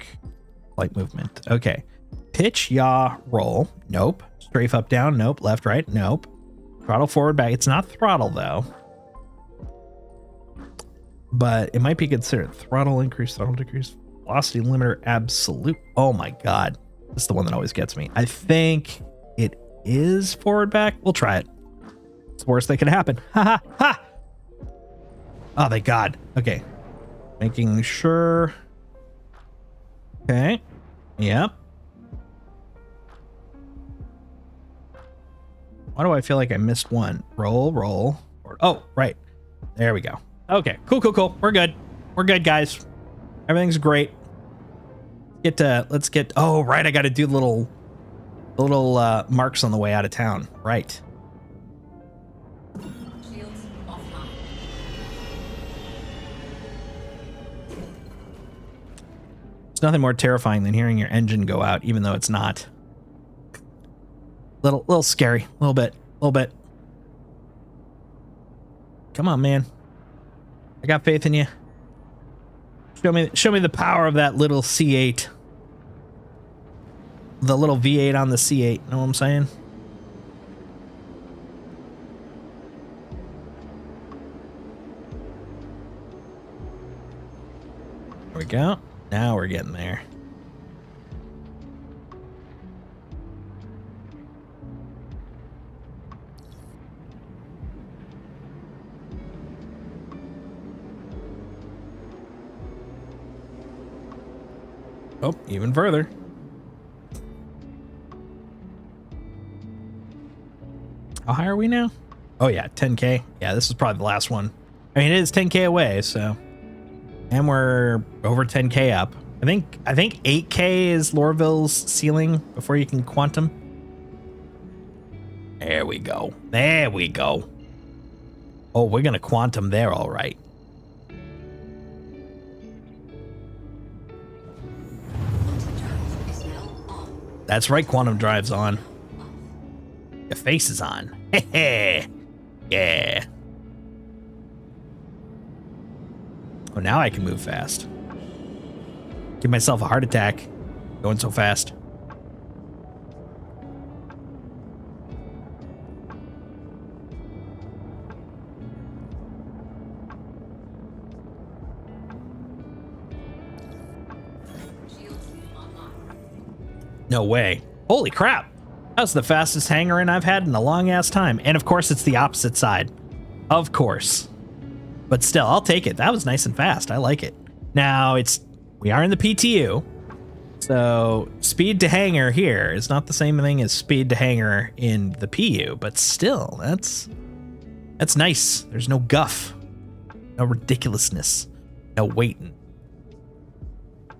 A: Light movement. Okay. Pitch, yaw, roll. Nope. Strafe up, down. Nope. Left, right. Nope. Throttle forward, back. It's not throttle, though. But it might be considered throttle increase, throttle decrease, velocity limiter, absolute. Oh my god. This is the one that always gets me. I think it is forward back. We'll try it. It's the worst that could happen. Ha ha ha. Oh, thank god. Okay. Making sure. Okay. Yep. Why do I feel like I missed one? Roll, roll. Oh, right. There we go. Okay, cool. We're good. We're good, guys. Everything's great. Let's get. Oh, right. I got to do little marks on the way out of town. Right.
B: Shields offline.
A: It's nothing more terrifying than hearing your engine go out, even though it's not. Little scary. A little bit. Come on, man. I got faith in you. Show me the power of that little C8. The little V8 on the C8. Know what I'm saying? There we go. Now we're getting there. Oh, even further. How high are we now? Oh yeah, 10K. Yeah, this is probably the last one. I mean, it is 10K away, so. And we're over 10K up. I think 8K is Lorville's ceiling before you can quantum. There we go. There we go. Oh, we're gonna quantum there, all right. That's right, quantum drive's on. Your face is on. Yeah. Oh, now I can move fast. Give myself a heart attack. Going so fast. No way. Holy crap. That was the fastest hanger in I've had in a long ass time. And of course it's the opposite side. Of course. But still, I'll take it. That was nice and fast. I like it. Now we are in the PTU. So speed to hangar here is not the same thing as speed to hangar in the PU, but still, that's nice. There's no guff, no ridiculousness, no waiting,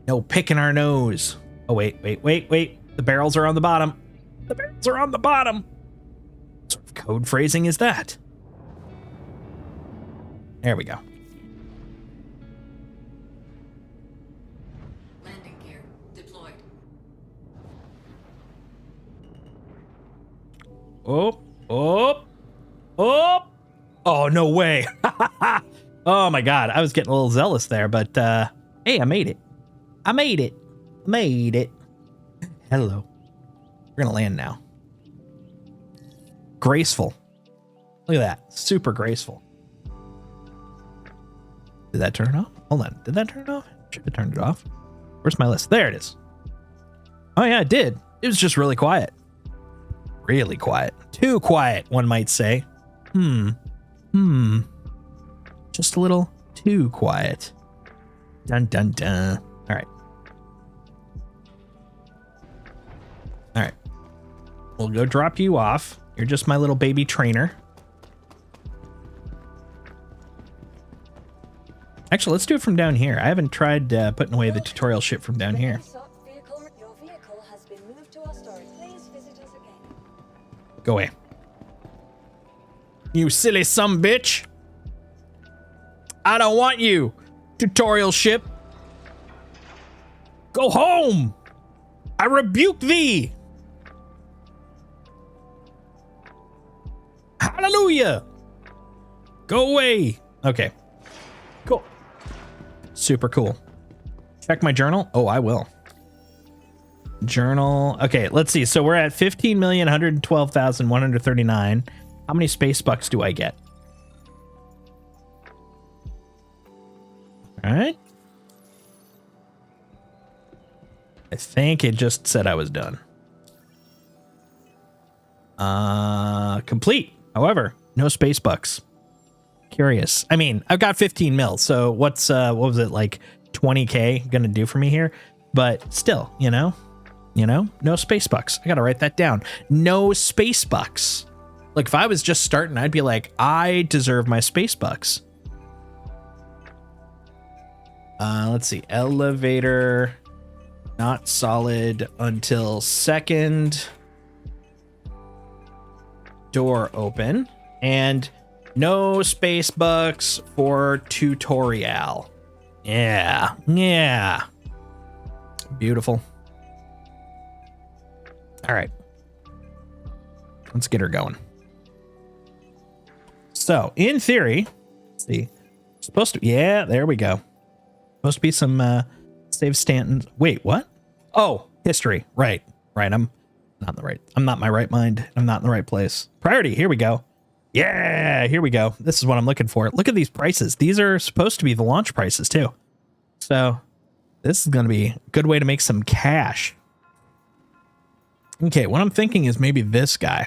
A: no picking our nose. Oh, wait. The barrels are on the bottom. The barrels are on the bottom. What sort of code phrasing is that? There we go.
B: Landing gear deployed.
A: Oh, no way. Oh my God. I was getting a little zealous there, but hey, I made it. Hello. We're gonna land now. Graceful. Look at that. Super graceful. Did that turn it off? Hold on. Did that turn it off? Should have turned it off. Where's my list? There it is. Oh yeah, it did. It was just really quiet. Really quiet. Too quiet, one might say. Just a little too quiet. Dun dun dun. All right. We'll go drop you off. You're just my little baby trainer. Actually, let's do it from down here. I haven't tried putting away the tutorial shit from down here.
C: Your vehicle has been moved to our storage. Please visit us again.
A: Go away. You silly sumbitch. I don't want you, tutorial ship. Go home. I rebuke thee. Hallelujah. Go away. Okay. Cool. Super cool. Check my journal. Oh, I will. Journal. Okay, let's see. So we're at 15,112,139. How many space bucks do I get? All right. I think it just said I was done. Complete. However, no space bucks. Curious. I mean, I've got 15 mil, so what was it, like 20K gonna do for me here? But still, you know, no space bucks. I gotta write that down. No space bucks. Like if I was just starting, I'd be like, I deserve my space bucks. Let's see. Elevator, not solid until second door open, and no space bucks for tutorial. Yeah. Beautiful. All right. Let's get her going. So, in theory, let's see. Supposed to, yeah, there we go. Supposed to be some save Stanton. Wait, what? Oh, history. Right. I'm not my right mind. I'm not in the right place. Priority. Here we go. Yeah, here we go. This is what I'm looking for. Look at these prices. These are supposed to be the launch prices too. So this is going to be a good way to make some cash. Okay, what I'm thinking is maybe this guy.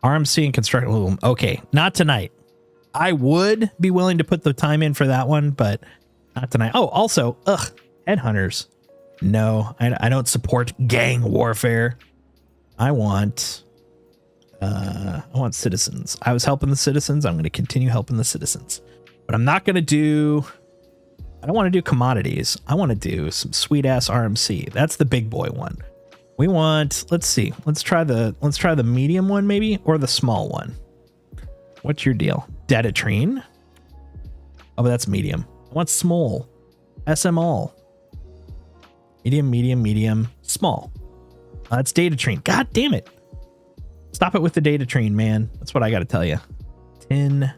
A: RMC and construct. Okay, not tonight. I would be willing to put the time in for that one, but not tonight. Oh, also, headhunters. No, I don't support gang warfare. I want citizens. I was helping the citizens. I'm going to continue helping the citizens, but I'm not going to do. I don't want to do commodities. I want to do some sweet ass RMC. That's the big boy one. We want. Let's see. Let's try the medium one maybe, or the small one. What's your deal? Datatrine. Oh, but that's medium. I want small. SM all. Medium, small. That's Datatrine. God damn it. Stop it with the Datatrine, man. That's what I got to tell you. Tin.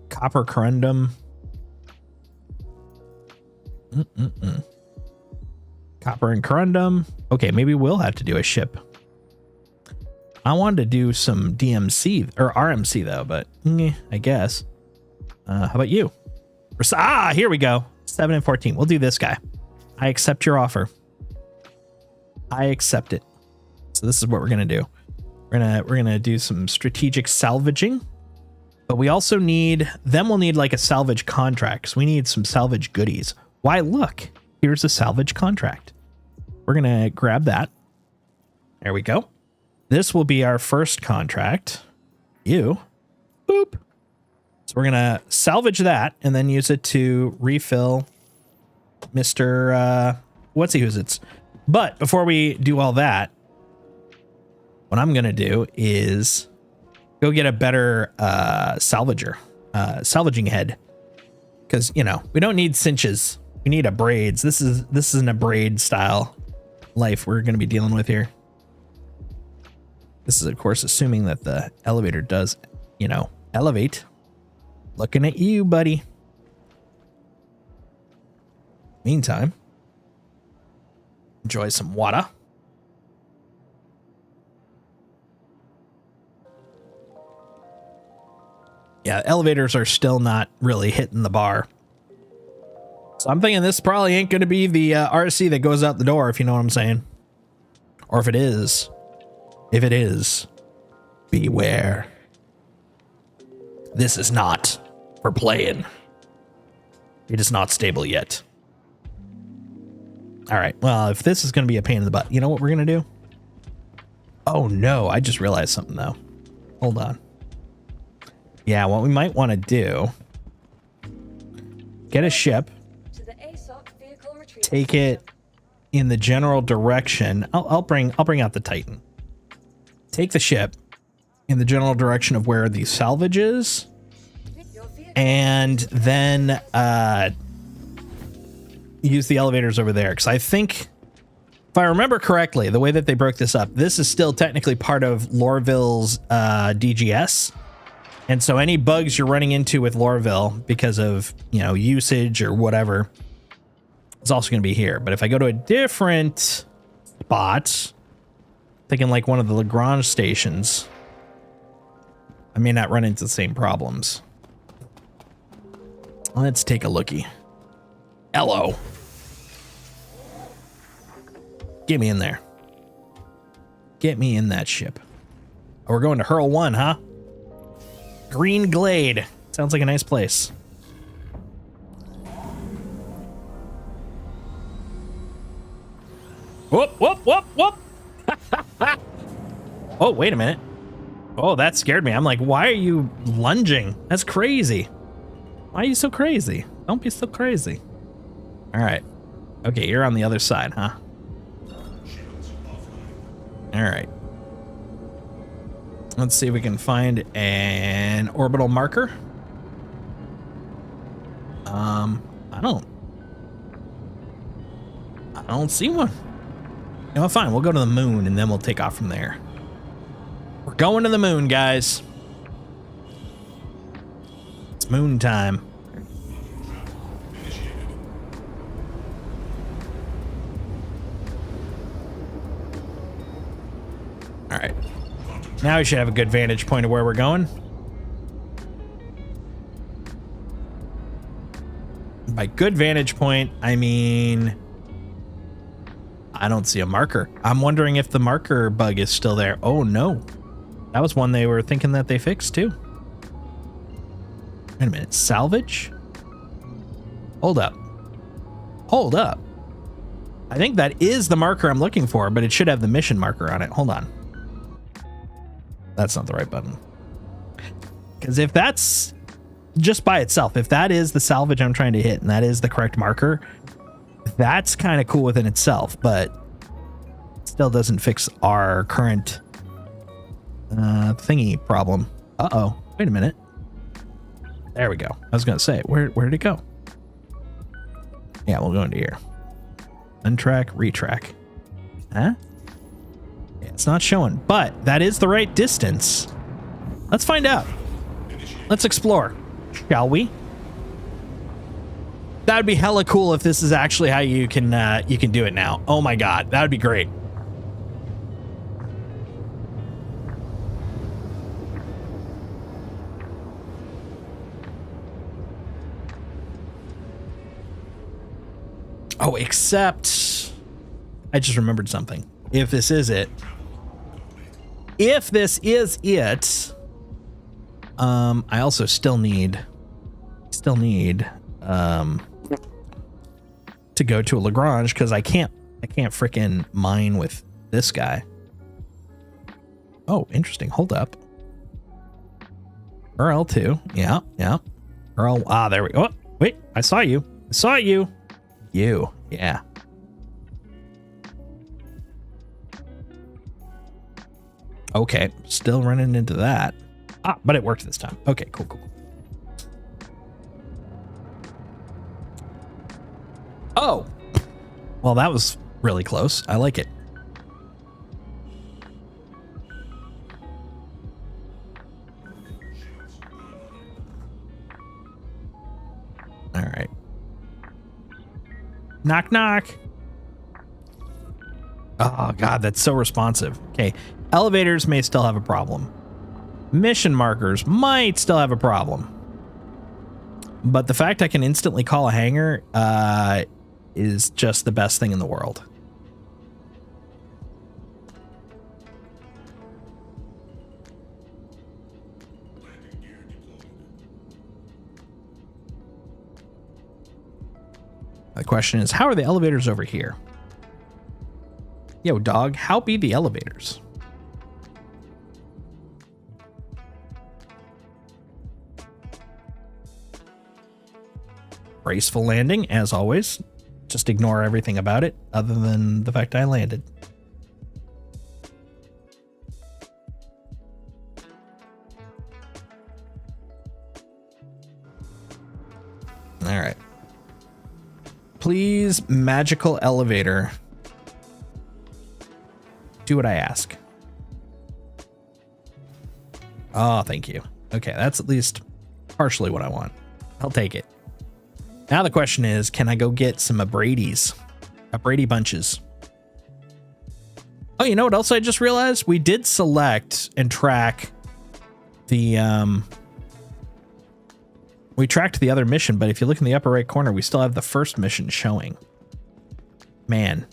A: Copper corundum. Copper and corundum. Okay, maybe we'll have to do a ship. I wanted to do some DMC or RMC though, but I guess. How about you? Here we go. 7 and 14. We'll do this guy. I accept your offer. I accept it. So this is what we're gonna do. We're gonna do some strategic salvaging, but we also need. We'll need like a salvage contract. So we need some salvage goodies. Why? Look, here's a salvage contract. We're going to grab that. There we go. This will be our first contract. You. Boop. So we're going to salvage that and then use it to refill Mr. What's he who's it's. But before we do all that, what I'm going to do is go get a better salvaging head. Because, you know, we don't need cinches. We need a braids. This isn't a braid style life we're going to be dealing with here. This is, of course, assuming that the elevator does, you know, elevate. Looking at you, buddy. Meantime, enjoy some water. Yeah, elevators are still not really hitting the bar. So I'm thinking this probably ain't going to be the RC that goes out the door, if you know what I'm saying. Or if it is, beware. This is not for playing. It is not stable yet. All right, well, if this is going to be a pain in the butt, you know what we're going to do? Oh no, I just realized something though. Hold on. Yeah, what we might want to do, get a ship, take it in the general direction. I'll bring out the Titan. Take the ship in the general direction of where the salvage is, and then use the elevators over there. Because I think, if I remember correctly, the way that they broke this up, this is still technically part of Lorville's DGS. And so any bugs you're running into with Lorville because of, you know, usage or whatever, it's also going to be here. But if I go to a different spot, thinking like one of the Lagrange stations, I may not run into the same problems. Let's take a lookie. Hello. Get me in there. Get me in that ship. Oh, we're going to Hurl 1, huh? Green Glade. Sounds like a nice place. Whoop, whoop, whoop, whoop. Oh, wait a minute. Oh, that scared me. I'm like, why are you lunging? That's crazy. Why are you so crazy? Don't be so crazy. All right. Okay, you're on the other side, huh? All right. Let's see if we can find an orbital marker. I don't see one. No, fine. We'll go to the moon and then we'll take off from there. We're going to the moon, guys. It's moon time. All right. Now we should have a good vantage point of where we're going. By good vantage point, I mean, I don't see a marker. I'm wondering if the marker bug is still there. Oh no. That was one they were thinking that they fixed too. Wait a minute, salvage? Hold up. Hold up. I think that is the marker I'm looking for, but it should have the mission marker on it. Hold on. That's not the right button. Because if that's just by itself, if that is the salvage I'm trying to hit and that is the correct marker, that's kind of cool within itself, but still doesn't fix our current thingy problem. Uh-oh. Wait a minute. There we go. I was going to say, where did it go? Yeah, we'll go into here. Untrack, retrack. Huh? It's not showing, but that is the right distance. Let's find out. Let's explore, shall we? That would be hella cool if this is actually how you can do it now. Oh my god, that would be great. Oh, except I just remembered something. If this is it, I also still need to go to a Lagrange because I can't freaking mine with this guy. Oh, interesting. Hold up. L2. Yeah, yeah. There we go. Oh, wait, I saw you. I saw you. You. Yeah. Okay, still running into that. But it worked this time. Okay, cool. Oh, well, that was really close. I like it. All right. Knock, knock. Oh, God, that's so responsive. Okay. Elevators may still have a problem. Mission markers might still have a problem. But the fact I can instantly call a hangar is just the best thing in the world. The question is, how are the elevators over here? Yo, dog, how be the elevators? Graceful landing, as always. Just ignore everything about it, other than the fact I landed. All right. Please, magical elevator. Do what I ask. Oh, thank you. Okay, that's at least partially what I want. I'll take it. Now the question is, can I go get some Abrades? Abrade bunches. Oh, you know what else I just realized? We did select and track the we tracked the other mission, but if you look in the upper right corner, we still have the first mission showing. Man.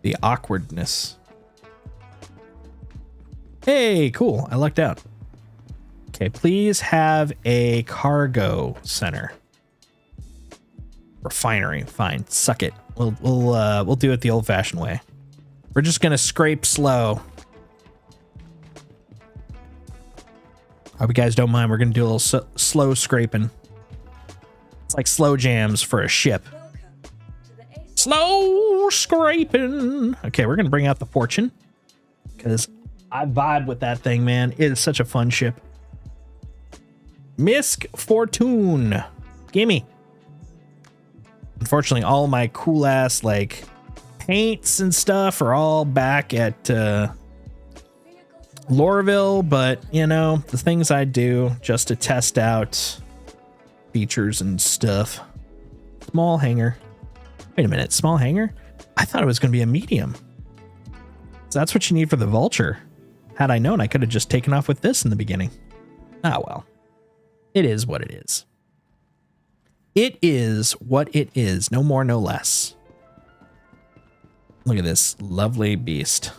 A: The awkwardness. Hey, cool. I lucked out. Okay, please have a cargo center. Refinery. Fine. Suck it. We'll do it the old-fashioned way. We're just gonna scrape slow. Hope you guys don't mind. We're gonna do a little slow scraping. It's like slow jams for a ship. Slow scraping. Okay, we're gonna bring out the Fortune because I vibe with that thing, man. It is such a fun ship. Misk Fortune. Gimme. Unfortunately, all my cool ass like paints and stuff are all back at Lorville, but you know, the things I do just to test out features and stuff. Small hangar. Wait a minute, small hangar? I thought it was going to be a medium. So that's what you need for the Vulture. Had I known, I could have just taken off with this in the beginning. Ah, well. It is what it is. It is what it is. No more, no less. Look at this lovely beast.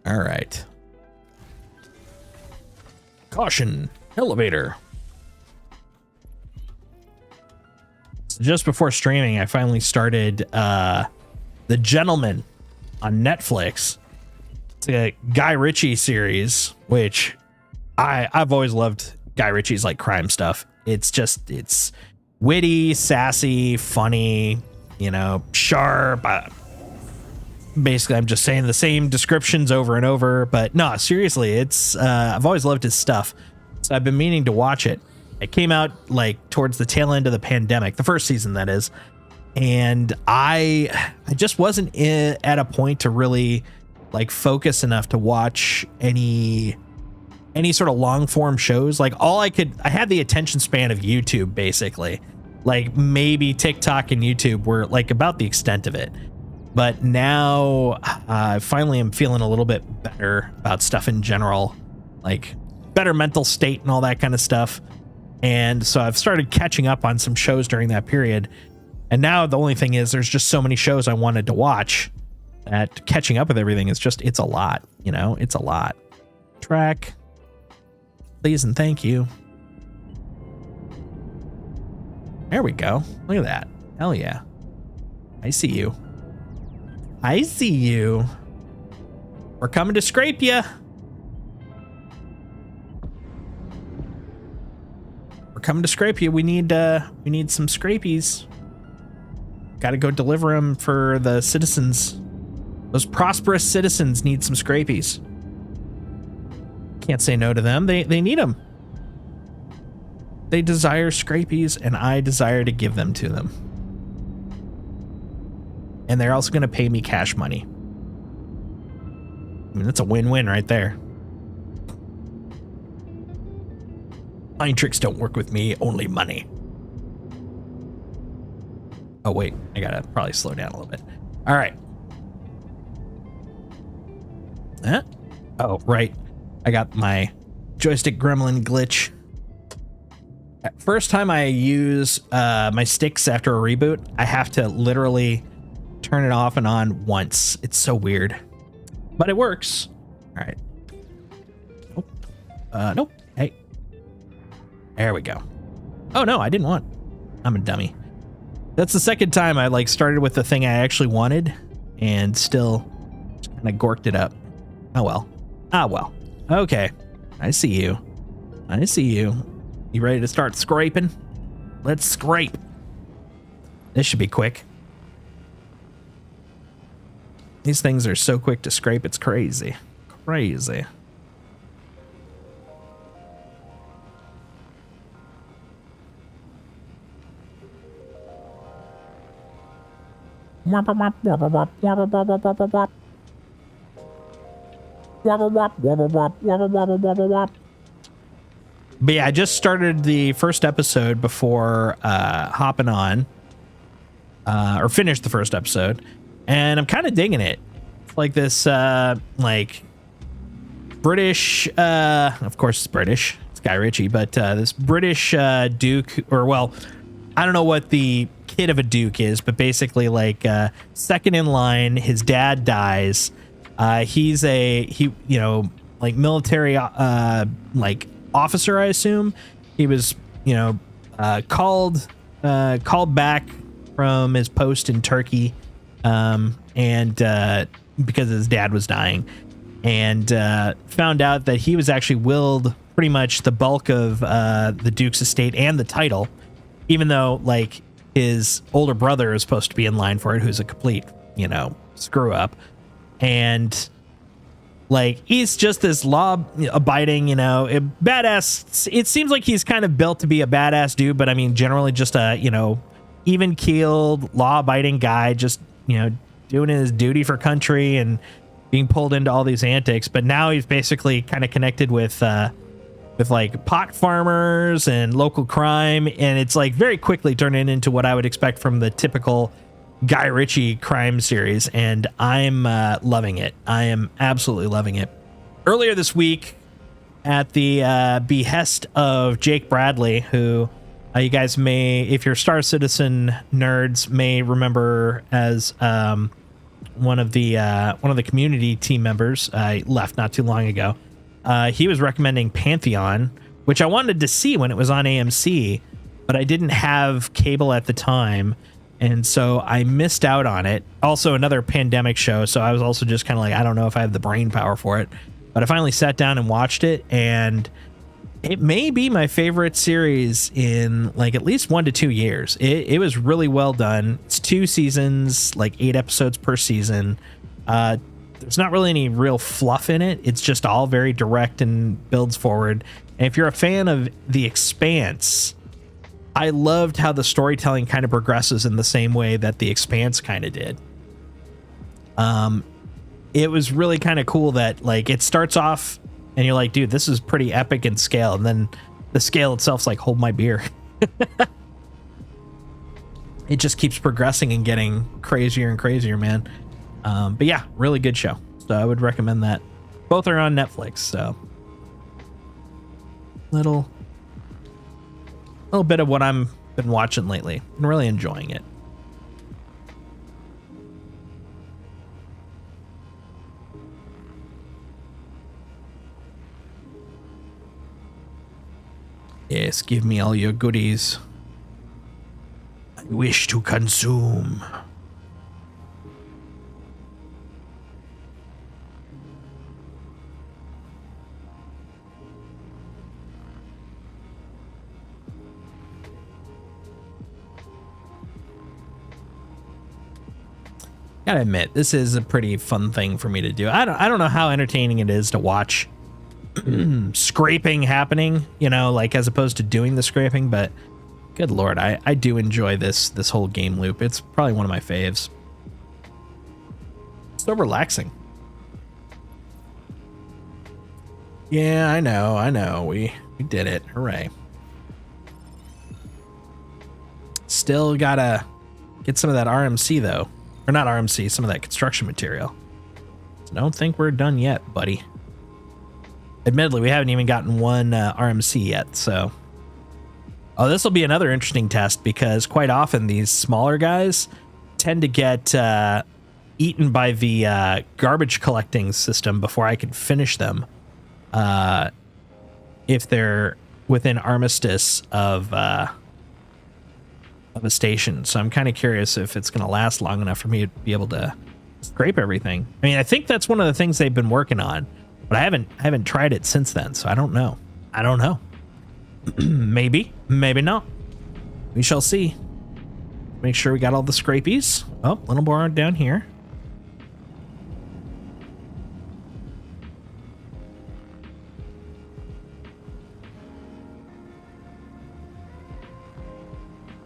A: All right. Caution, elevator. So just before streaming, I finally started The Gentleman on Netflix. It's a Guy Ritchie series, which I've always loved Guy Ritchie's like crime stuff. It's witty, sassy, funny, you know, sharp. Basically, I'm just saying the same descriptions over and over, but no, seriously, it's I've always loved his stuff. So I've been meaning to watch it. It came out like towards the tail end of the pandemic, the first season that is. And I just wasn't at a point to really like focus enough to watch any sort of long form shows. Like I had the attention span of YouTube basically. Like maybe TikTok and YouTube were like about the extent of it. But now I finally am feeling a little bit better about stuff in general, like better mental state and all that kind of stuff. And so I've started catching up on some shows during that period. And now the only thing is there's just so many shows I wanted to watch that catching up with everything is just, it's a lot, you know, it's a lot. Track. Please and thank you. There we go. Look at that. Hell yeah. I see you. I see you. We're coming to scrape ya. We're coming to scrape you. We need some scrapies. Got to go deliver them for the citizens. Those prosperous citizens need some scrapies. Can't say no to them. They need them. They desire scrapies, and I desire to give them to them. And they're also going to pay me cash money. I mean, that's a win-win right there. Mind tricks don't work with me, only money. Oh, wait. I gotta probably slow down a little bit. All right. Huh? Oh, right. I got my joystick gremlin glitch. First time I use my sticks after a reboot, I have to literally turn it off and on once. It's so weird. But it works. All right. Nope. Nope. Hey. There we go. Oh, no, I didn't want. I'm a dummy. That's the second time I like started with the thing I actually wanted and still kind of gorked it up. Oh, well. Ah, well. Okay. I see you. I see you. You ready to start scraping? Let's scrape. This should be quick. These things are so quick to scrape, it's crazy. Crazy. But yeah, I just started the first episode before hopping on, or finished the first episode, and I'm kind of digging it. It's like this, like British, of course it's British, it's Guy Ritchie, but this British Duke, or well, I don't know what the kid of a Duke is, but basically like second in line, his dad dies. He's you know, like military, like officer, I assume. He was, you know, called back from his post in Turkey, and because his dad was dying, and found out that he was actually willed pretty much the bulk of the Duke's estate and the title, even though like his older brother is supposed to be in line for it, who's a complete, you know, screw up. And like, he's just this law-abiding, you know, badass. It seems like he's kind of built to be a badass dude, but I mean, generally just a, you know, even-keeled, law-abiding guy, just, you know, doing his duty for country and being pulled into all these antics. But now he's basically kind of connected with like pot farmers and local crime, and it's like very quickly turning into what I would expect from the typical Guy Ritchie crime series, and I'm loving it. I am absolutely loving it. Earlier this week, at the behest of Jake Bradley, who you guys may, if you're Star Citizen nerds, may remember as one of the community team members, left not too long ago. He was recommending Pantheon, which I wanted to see when it was on AMC, but I didn't have cable at the time. And so I missed out on it. Also, another pandemic show. So I was also just kind of like, I don't know if I have the brain power for it. But I finally sat down and watched it. And it may be my favorite series in like at least 1 to 2 years. It was really well done. It's 2 seasons, like 8 episodes per season. There's not really any real fluff in it. It's just all very direct and builds forward. And if you're a fan of The Expanse, I loved how the storytelling kind of progresses in the same way that The Expanse kind of did. It was really kind of cool that like it starts off and you're like, dude, this is pretty epic in scale. And then the scale itself's like, hold my beer. It just keeps progressing and getting crazier and crazier, man. But yeah, really good show. So I would recommend that. Both are on Netflix. So little bit of what I'm been watching lately and really enjoying it. Yes, give me all your goodies. I wish to consume. Gotta admit, this is a pretty fun thing for me to do. I don't know how entertaining it is to watch scraping happening, you know, like as opposed to doing the scraping, but good lord, I do enjoy this whole game loop. It's probably one of my faves. So relaxing. Yeah, I know. We did it. Hooray. Still gotta get some of that RMC though. Or not RMC, some of that construction material. So don't think we're done yet, buddy. Admittedly, we haven't even gotten one RMC yet, so. Oh, this will be another interesting test because quite often these smaller guys tend to get eaten by the garbage collecting system before I can finish them. If they're within armistice of a station. So I'm kind of curious if it's going to last long enough for me to be able to scrape everything. I mean, I think that's one of the things they've been working on, but I haven't tried it since then, so I don't know. Maybe not. We shall see. Make sure we got all the scrapies. Oh, a little more down here.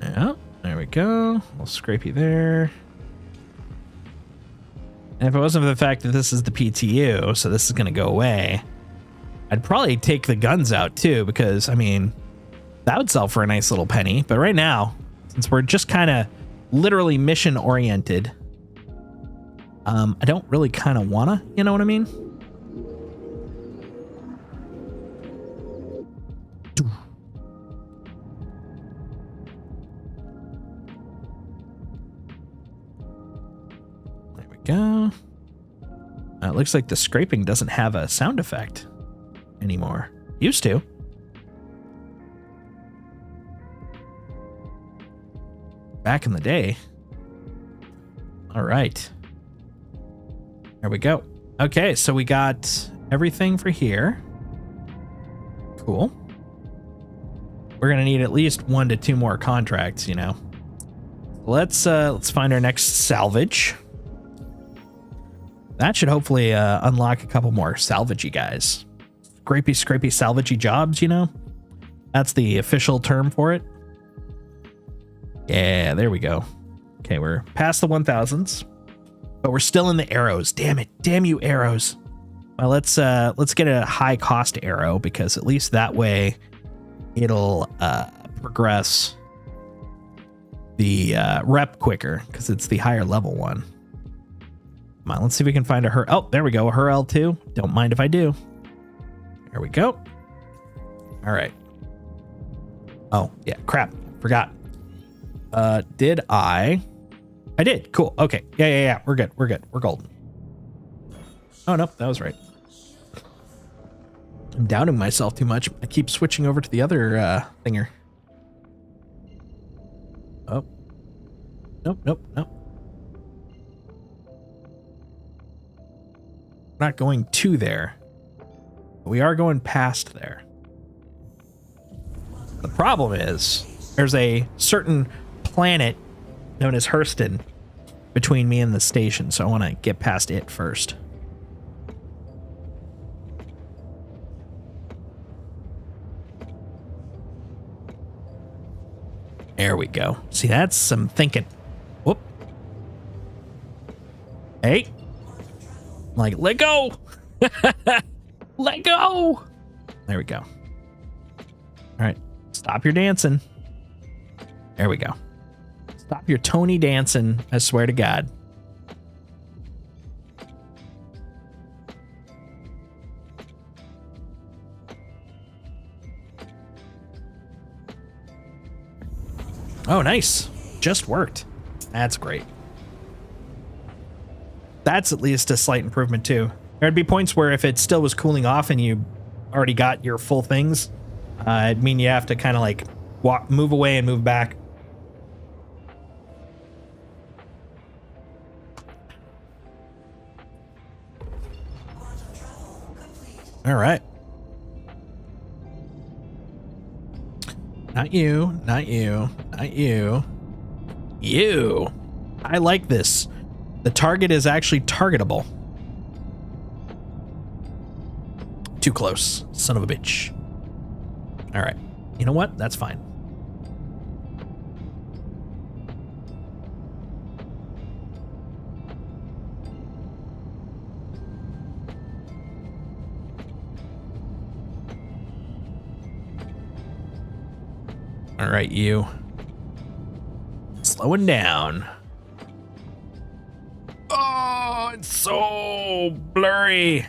A: Yeah, there we go. We'll scrape you there. And if it wasn't for the fact that this is the PTU, so this is going to go away, I'd probably take the guns out too, because, I mean, that would sell for a nice little penny. But right now, since we're just kind of literally mission oriented, I don't really kind of want to, you know what I mean? Go. It looks like the scraping doesn't have a sound effect anymore. Used to. Back in the day. All right. There we go. Okay, so we got everything for here. Cool. We're gonna need at least 1 to 2 more contracts, you know. Let's find our next salvage. That should hopefully unlock a couple more salvagey guys. Scrapey salvagey jobs, you know? That's the official term for it. Yeah, there we go. Okay, we're past the 1000s, but we're still in the arrows. Damn it. Damn you, arrows. Well, let's get a high cost arrow, because at least that way it'll progress the rep quicker, because it's the higher level one. Come on, let's see if we can find a her. Oh, there we go. A her L2. Don't mind if I do. There we go. All right. Oh, yeah. Crap. Forgot. Did I did. Cool. Okay. Yeah. We're good. We're golden. Oh, no. That was right. I'm doubting myself too much. I keep switching over to the other thinger. Oh. Nope. Not going to there. But we are going past there. The problem is there's a certain planet known as Hurston between me and the station, so I want to get past it first. There we go. See, that's some thinking. Whoop. Hey. Like, let go. Let go. There we go. All right. Stop your dancing. There we go. Stop your Tony dancing. I swear to God. Oh, nice. Just worked. That's great. That's at least a slight improvement too. There'd be points where if it still was cooling off and you already got your full things, I mean, you have to kind of like move away and move back. All right. Not you, not you, not you. You. I like this. The target is actually targetable. Too close. Son of a bitch. All right. You know what? That's fine. All right, you. Slowing down. Oh, it's so blurry.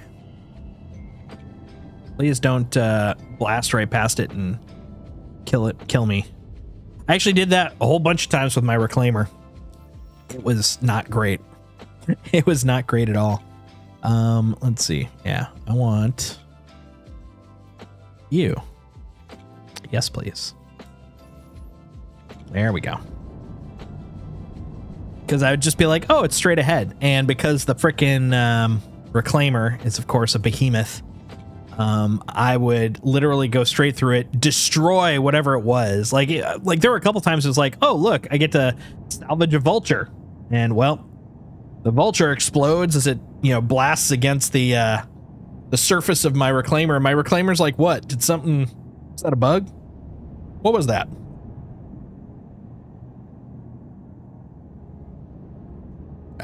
A: Please don't blast right past it and kill me. I actually did that a whole bunch of times with my reclaimer. It was not great. It was not great at all. Let's see. Yeah, I want you. Yes, please. There we go. Because I would just be like, oh, it's straight ahead. And because the frickin' reclaimer is, of course, a behemoth, I would literally go straight through it, destroy whatever it was. Like there were a couple times it was like, oh, look, I get to salvage a vulture. And, well, the vulture explodes as it, blasts against the surface of my reclaimer. My reclaimer's like, what? Is that a bug? What was that?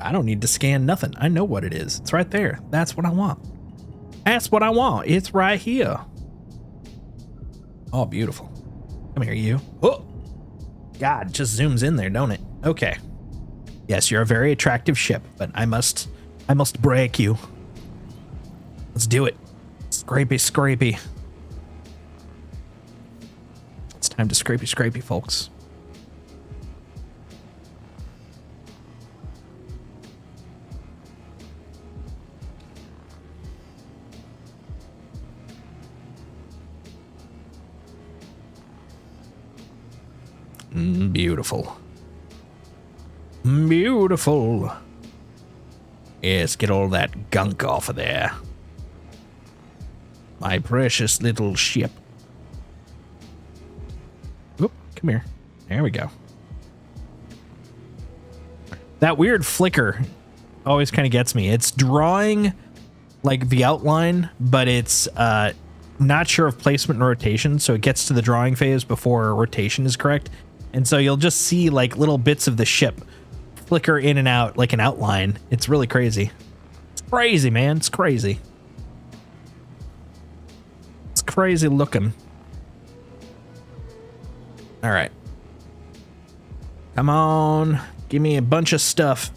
A: I don't need to scan nothing. I know what it is. It's right there. That's what I want. That's what I want. It's right here. Oh, beautiful. Come here, you. Oh, God, it just zooms in there, don't it? Okay. Yes, you're a very attractive ship, but I must break you. Let's do it. Scrapey, scrapey. It's time to scrapey, scrapey, folks. Beautiful. Beautiful. Yes, get all that gunk off of there. My precious little ship. Oop, come here. There we go. That weird flicker always kind of gets me. It's drawing like the outline, but it's not sure of placement and rotation, so it gets to the drawing phase before rotation is correct. And so you'll just see like little bits of the ship flicker in and out like an outline. It's really crazy. It's crazy, man. It's crazy. It's crazy looking. All right. Come on. Give me a bunch of stuff.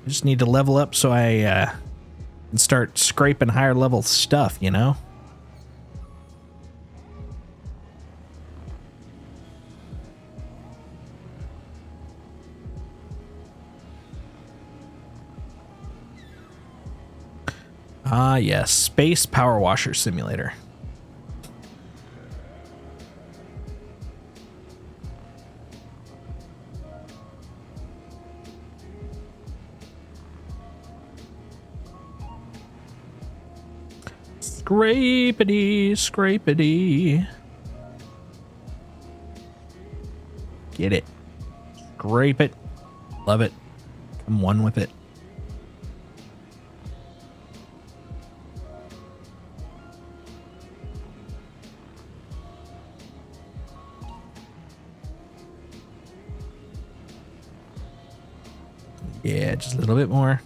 A: I just need to level up so I can start scraping higher level stuff, you know? Ah, yes. Space Power Washer Simulator. Scrapity, scrapity. Get it. Scrape it. Love it. I'm one with it. Yeah, just a little bit more.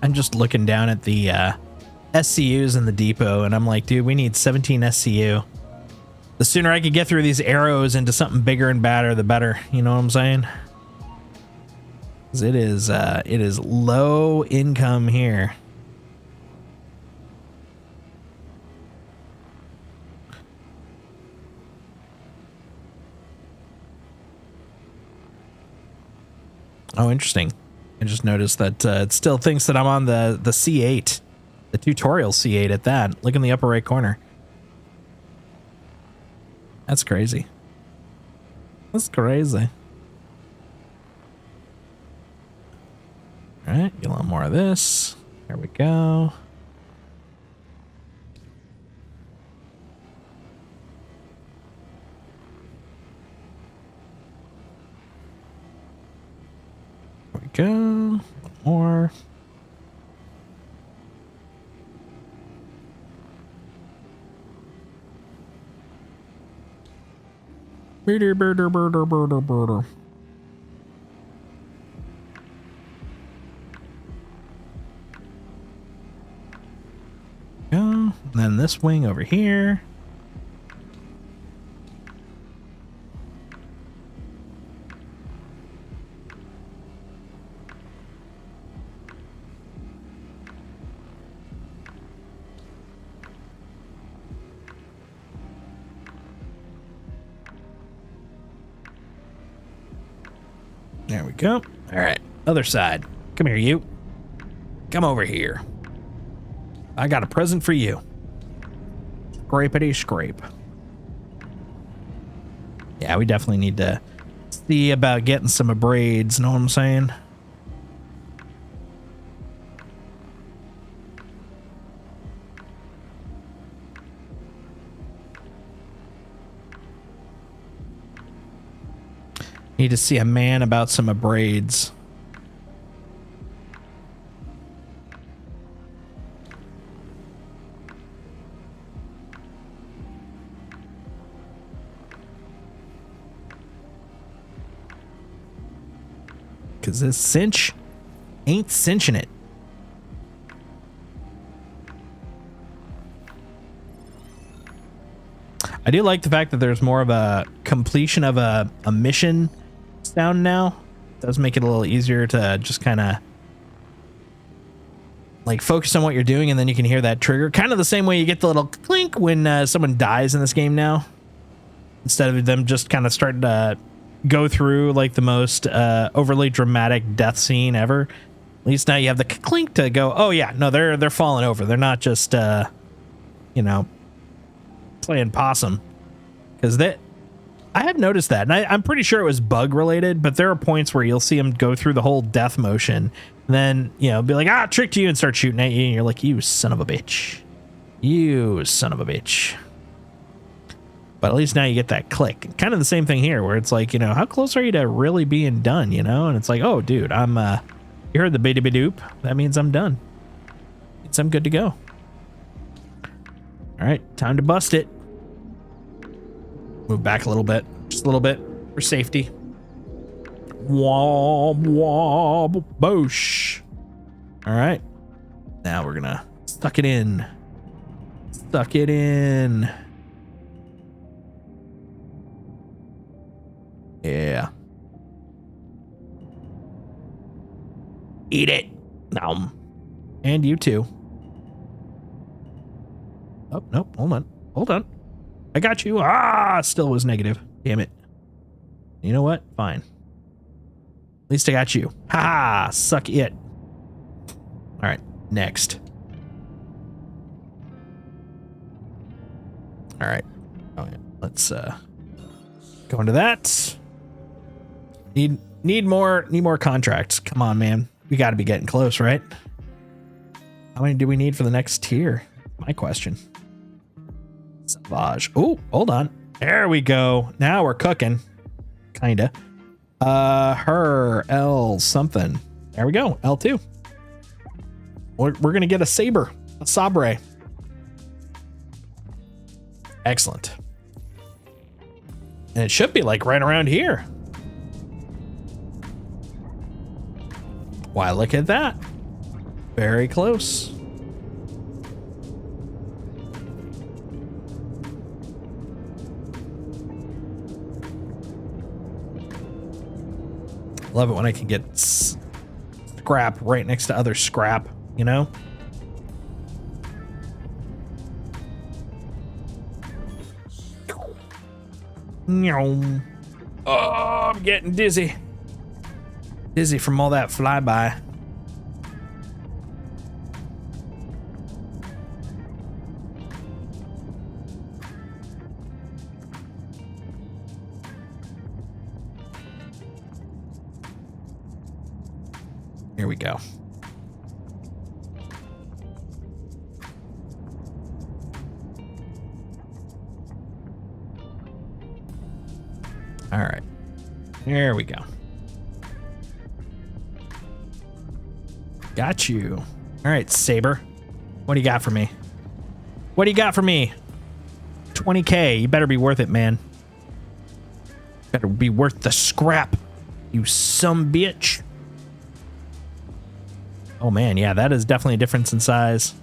A: I'm just looking down at the SCUs in the depot, and I'm like, dude, we need 17 SCU. The sooner I can get through these arrows into something bigger and badder, the better. You know what I'm saying? It is low income here. Oh, interesting. I just noticed that it still thinks that I'm on the C8, the tutorial C8 at that. Look in the upper right corner. That's crazy. That's crazy. All right, get a little more of this. There we go. There we go. A little more. Birder, birder, birder, birder, birder. Go. And then this wing over here. There we go. All right, other side. Come here, you. Come over here. I got a present for you. Scrapity scrape. Yeah, we definitely need to see about getting some braids, know what I'm saying? Need to see a man about some braids. Cause this cinch ain't cinching it. I do like the fact that there's more of a completion of a mission sound now. It does make it a little easier to just kind of like focus on what you're doing, and then you can hear that trigger. Kind of the same way you get the little clink when someone dies in this game now. Instead of them just kind of starting to go through like the most overly dramatic death scene ever. At least now you have the clink to go, oh yeah, no, they're falling over. They're not just you know, playing possum. Because I have noticed that, and I'm pretty sure it was bug related, but there are points where you'll see them go through the whole death motion, and then, you know, be like, ah, tricked you, and start shooting at you, and you're like, you son of a bitch. You son of a bitch. But at least now you get that click. Kind of the same thing here, where it's like, you know, how close are you to really being done, you know? And it's like, oh, dude, I'm, you heard the biddy-bidoop. That means I'm done. Means I'm good to go. All right, time to bust it. Move back a little bit, just a little bit for safety. Wob, wob, boosh. All right, now we're gonna suck it in. Suck it in. Yeah. Eat it. Nom. And you too. Oh, nope. Hold on. Hold on. I got you. Ah, still was negative. Damn it. You know what? Fine. At least I got you. Ha ha. Suck it. All right. Next. All right. Oh, yeah. Let's go into that. Need more contracts. Come on, man. We got to be getting close, right? How many do we need for the next tier? My question. Savage. Oh, hold on. There we go. Now we're cooking. Kinda. Her L something. There we go. L2. We're gonna get a saber, a sabre. Excellent. And it should be like right around here. Why, look at that. Very close. Love it when I can get scrap right next to other scrap, you know? Oh, I'm getting dizzy. Dizzy from all that flyby. Here we go. All right. There we go. Got you. All right, Saber. What do you got for me? What do you got for me? 20K. You better be worth it, man. Better be worth the scrap, you some bitch. Oh, man. Yeah, that is definitely a difference in size.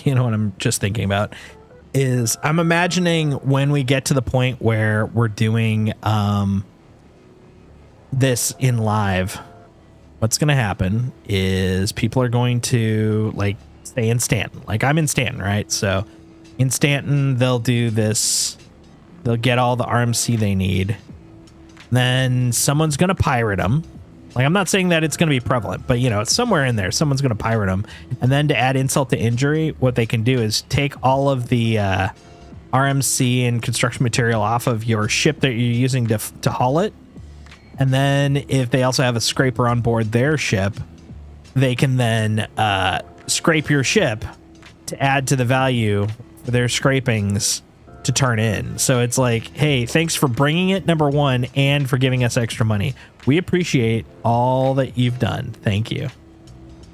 A: You know what I'm just thinking about is I'm imagining when we get to the point where we're doing this in live, what's going to happen is people are going to like stay in Stanton. Like I'm in Stanton, right? So in Stanton, they'll do this. They'll get all the RMC they need. Then someone's going to pirate them. Like, I'm not saying that it's going to be prevalent, but, you know, it's somewhere in there. Someone's going to pirate them. And then to add insult to injury, what they can do is take all of the RMC and construction material off of your ship that you're using to haul it. And then if they also have a scraper on board their ship, they can then scrape your ship to add to the value for their scrapings to turn in. So it's like, hey, thanks for bringing it, number one, and for giving us extra money. We appreciate all that you've done. Thank you.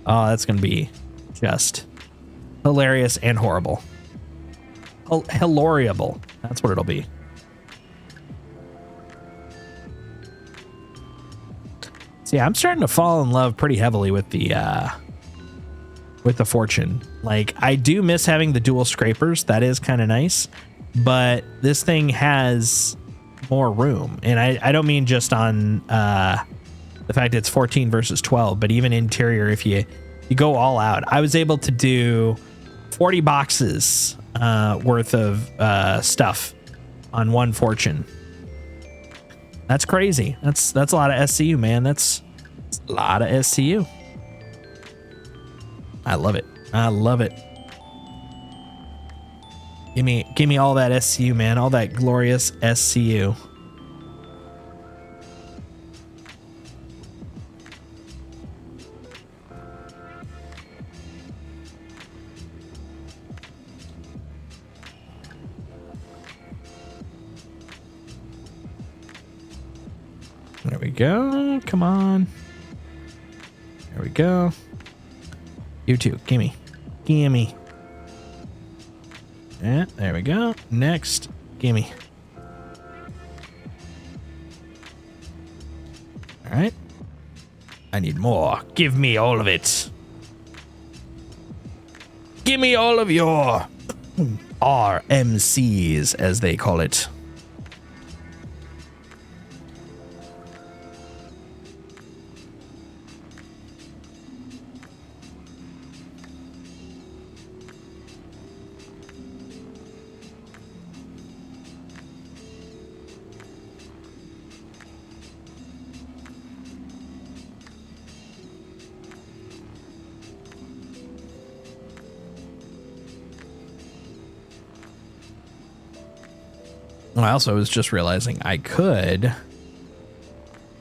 A: Oh, that's going to be just hilarious and horrible. Hilariable. That's what it'll be. So yeah, I'm starting to fall in love pretty heavily with the Fortune. Like, I do miss having the dual scrapers. That is kind of nice. But this thing has more room. And I don't mean just on the fact it's 14 versus 12, but even interior, if you go all out. I was able to do 40 boxes worth of stuff on one Fortune. That's crazy. That's a lot of SCU, man. That's a lot of SCU. I love it. I love it. Give me all that SCU, man. All that glorious SCU. There we go. Come on. There we go. You too. Gimme. Gimme. Yeah, there we go. Next. Gimme. All right. I need more. Give me all of it. Give me all of your RMCs, as they call it. I also was just realizing I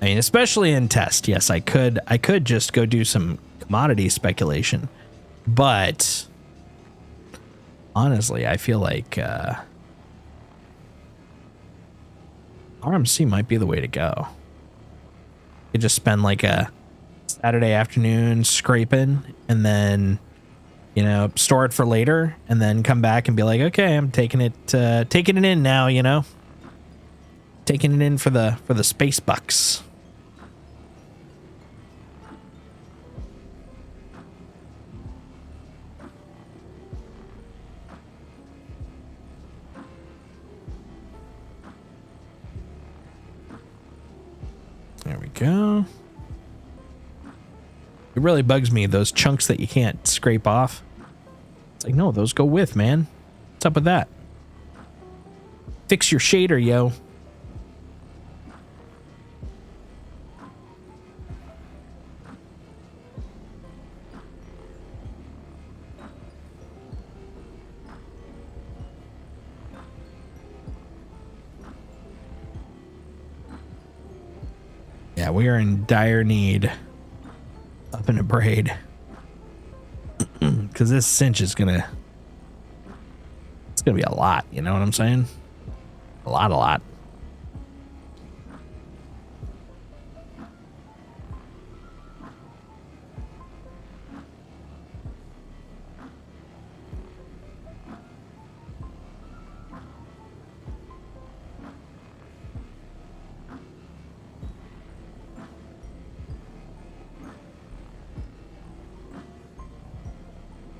A: mean, especially in test, yes, I could just go do some commodity speculation, but honestly, I feel like RMC might be the way to go. You just spend like a Saturday afternoon scraping and then, you know, store it for later and then come back and be like, okay, I'm taking it in now, you know, taking it in for the space bucks. go. It really bugs me, those chunks that you can't scrape off. It's like, no, those go with, man. What's up with that? Fix your shader, yo. Yeah, we are in dire need. Up in a braid. Because this cinch is gonna... It's gonna be a lot, you know what I'm saying? A lot.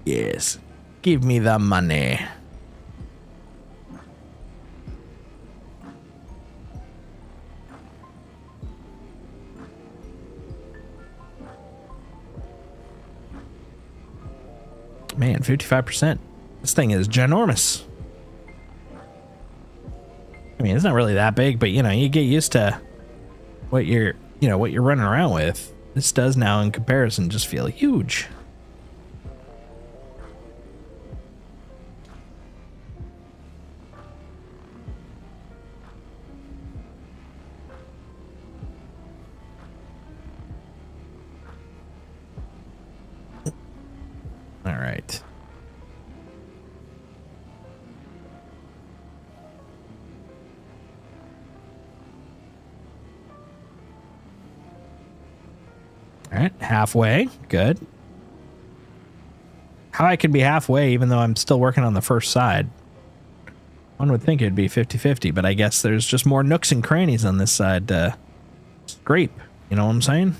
A: Yes. Give me the money. Man, 55%. This thing is ginormous. I mean, it's not really that big, but you know, you get used to what you're running around with. This does now in comparison just feel huge. All right. All right, halfway. Good. How I can be halfway even though I'm still working on the first side. One would think it'd be 50-50, but I guess there's just more nooks and crannies on this side to scrape. You know what I'm saying?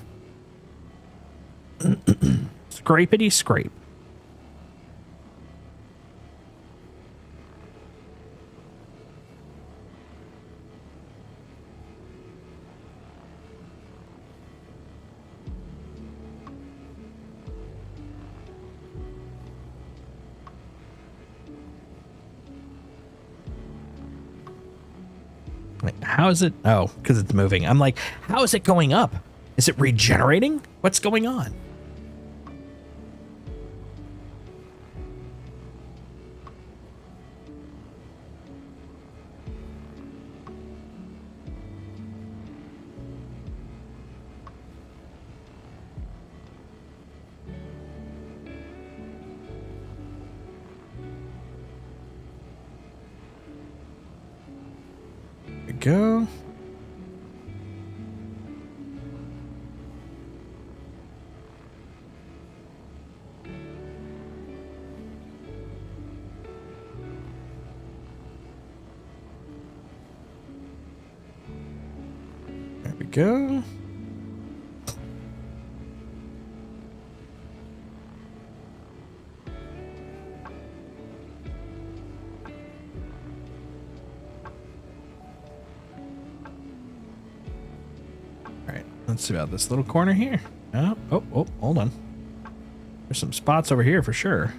A: Scrapity scrape. Wait, how is it? Oh, because it's moving. I'm like, how is it going up? Is it regenerating? What's going on? There we go. There we go. Let's see about this little corner here. Oh, hold on. There's some spots over here for sure.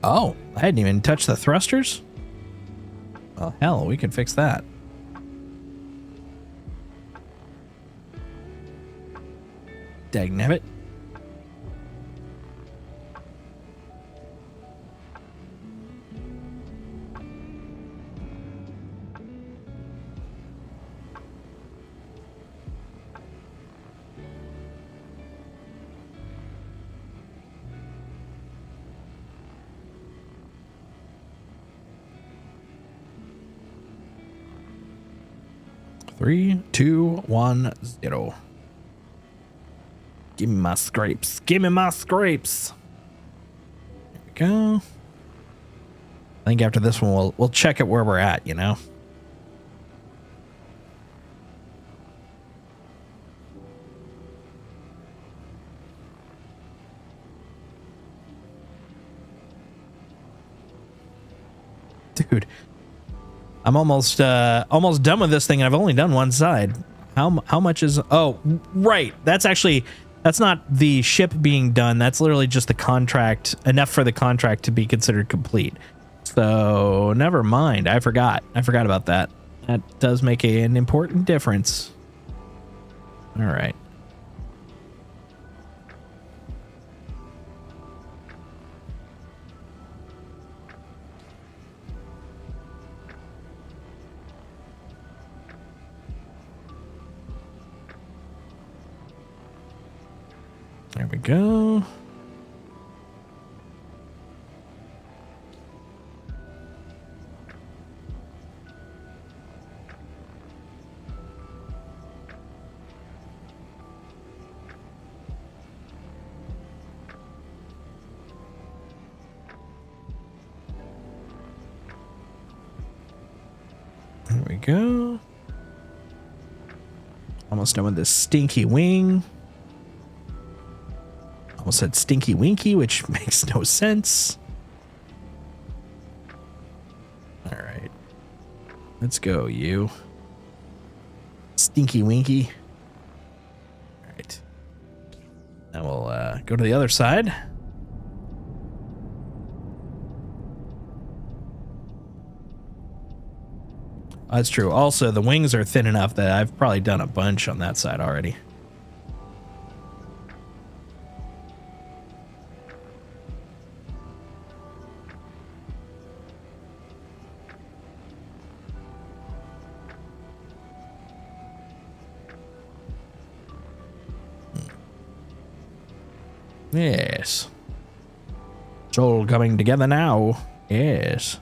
A: Oh, I hadn't even touched the thrusters? Well, hell, we can fix that. Dagnabbit. Three, two, 1, 0. Give me my scrapes. Give me my scrapes. There we go. I think after this one, we'll check it where we're at, you know? Dude, I'm almost done with this thing, and I've only done one side. How much is? Oh, right. That's not the ship being done. That's literally just the contract, enough for the contract to be considered complete. So never mind. I forgot about that. That does make an important difference. All right. There we go. There we go. Almost done with this stinky wing. Almost said stinky winky, which makes no sense. All right. Let's go, you. Stinky winky. All right. Now we'll go to the other side. That's true. Also, the wings are thin enough that I've probably done a bunch on that side already. Yes. It's all coming together now. Yes.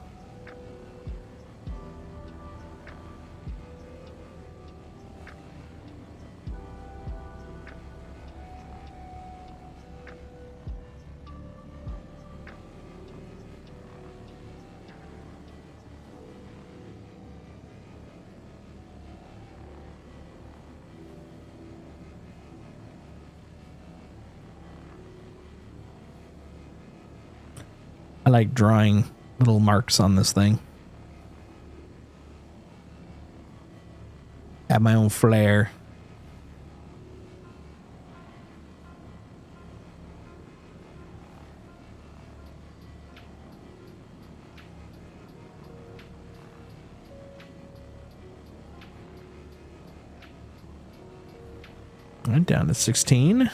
A: I like drawing little marks on this thing. Have my own flair. I'm down to 16.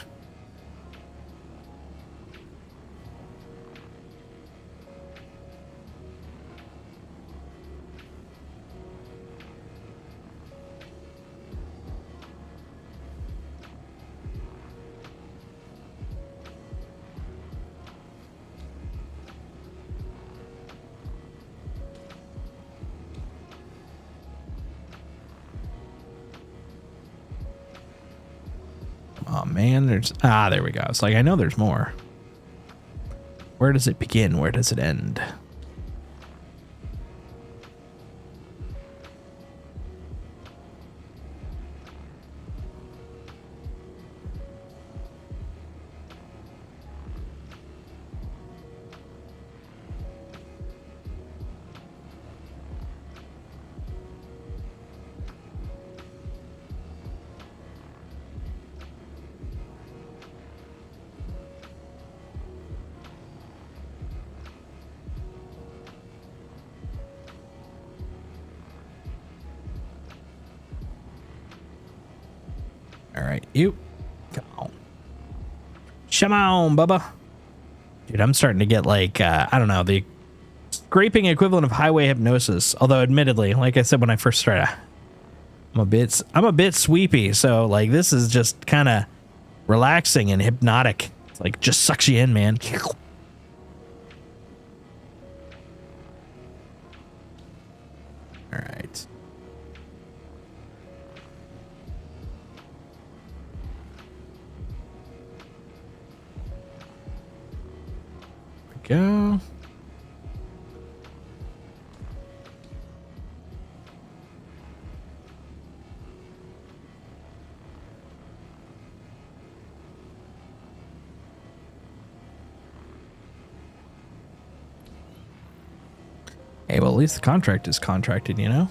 A: Oh man, there we go. It's like, I know there's more. Where does it begin? Where does it end? All right, you. Come on. Come on, Bubba. Dude, I'm starting to get like, I don't know, the scraping equivalent of highway hypnosis. Although, admittedly, like I said when I first started, I'm a bit sweepy. So, like, this is just kind of relaxing and hypnotic. It's like, just sucks you in, man. All right. Go. Hey, well, at least the contract is contracted, you know?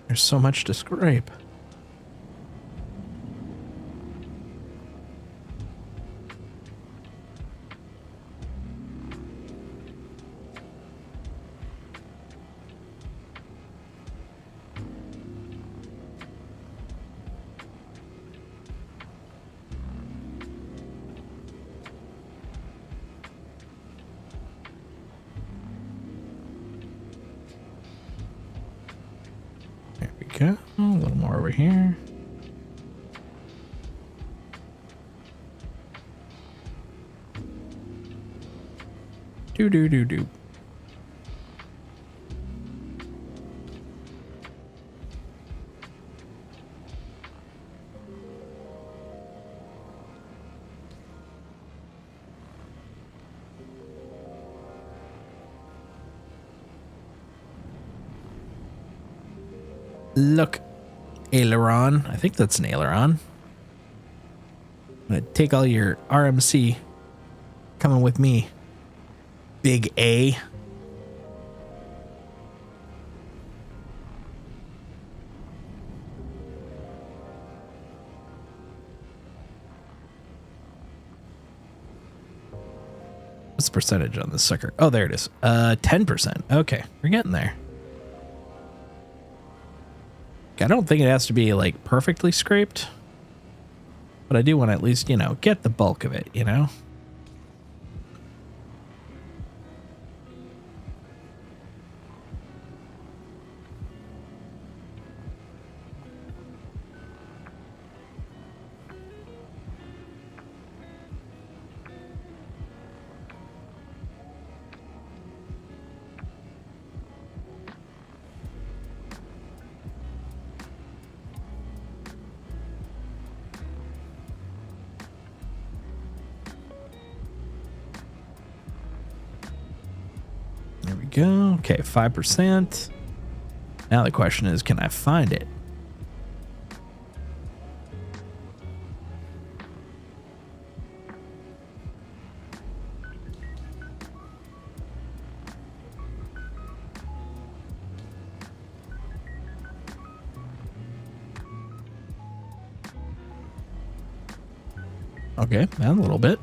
A: There's so much to scrape. There we go. A little more over here. Do do do do. Look, aileron. I think that's an aileron. I'm gonna take all your RMC coming with me. Big A. What's the percentage on this sucker? Oh, there it is. 10%. Okay, we're getting there. I don't think it has to be like perfectly scraped, but I do want to at least, you know, get the bulk of it, you know? There we go. Okay, 5%. Now the question is, can I find it? Okay, a little bit.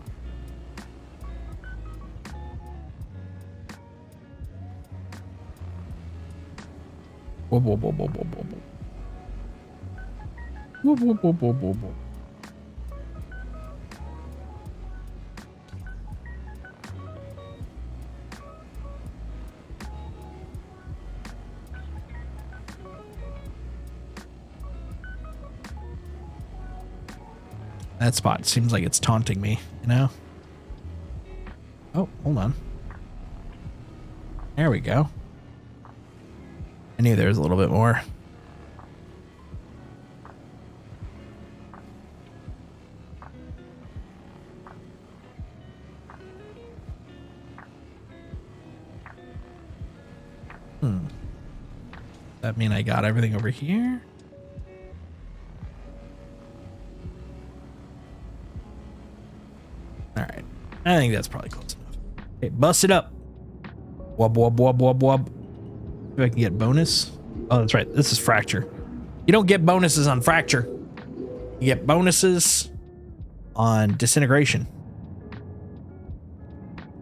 A: Whoa, whoa, whoa, whoa, whoa, whoa, whoa. Whoa, whoa, whoa, whoa, whoa, whoa. That spot seems like it's taunting me, you know? Oh, hold on. There we go. I knew there was a little bit more. That mean I got everything over here? All right. I think that's probably close enough. Okay, bust it up. Wub, wub, wub, wub, wub. If I can get bonus. Oh, that's right. This is fracture. You don't get bonuses on fracture. You get bonuses on disintegration.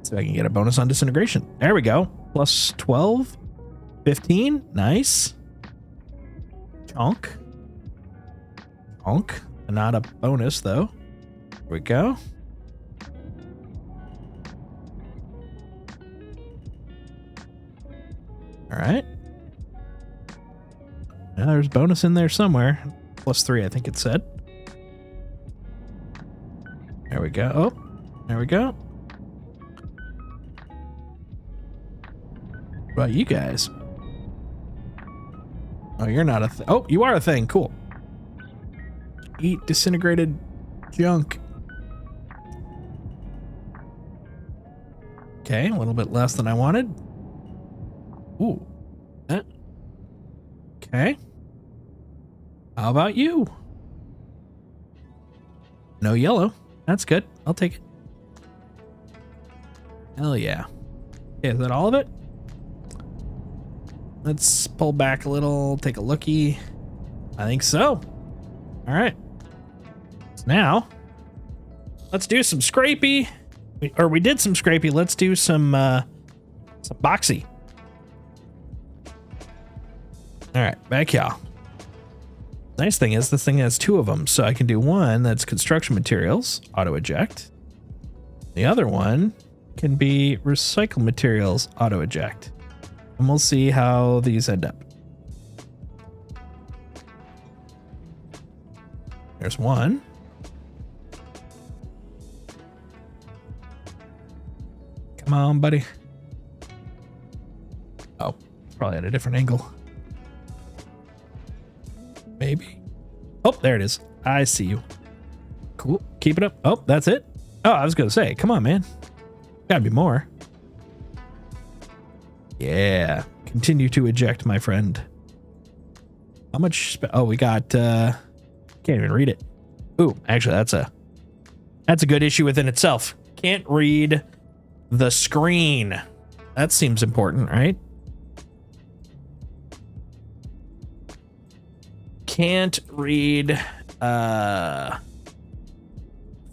A: So I can get a bonus on disintegration. There we go. Plus 12. 15. Nice. Chunk. Chunk. Not a bonus, though. There we go. All right. Now there's bonus in there somewhere. Plus 3, I think it said. There we go. Oh, there we go. What about you guys? Oh, you're not a thing. Oh, you are a thing. Cool. Eat disintegrated junk. Okay, a little bit less than I wanted. Ooh. Okay. How about you? No yellow. That's good. I'll take it. Hell yeah. Okay, is that all of it? Let's pull back a little, take a looky. I think so. All right. So now, let's do some scrapey. We did some scrapey. Let's do some boxy. All right, back here. Nice thing is this thing has two of them, so I can do one that's construction materials, auto eject. The other one can be recycled materials, auto eject. And we'll see how these end up. There's one. Come on, buddy. Oh, probably at a different angle. Maybe. Oh, there it is. I see you. Cool. Keep it up. Oh, that's it. Oh, I was going to say, come on, man. Gotta be more. Yeah. Continue to eject, my friend. How much? Oh, we got, can't even read it. Ooh, actually, that's a good issue within itself. Can't read the screen. That seems important, right? Can't read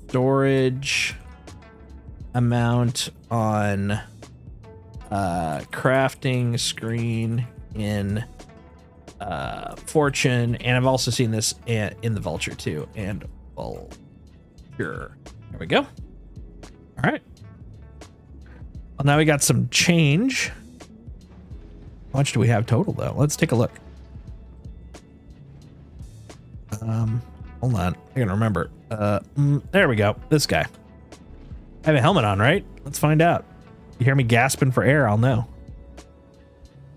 A: storage amount on crafting screen in Fortune, and I've also seen this in the Vulture too. And Vulture, there we go. All right. Well, now we got some change. How much do we have total though? Let's take a look. Hold on. I can remember. There we go. This guy. I have a helmet on, right? Let's find out. You hear me gasping for air, I'll know.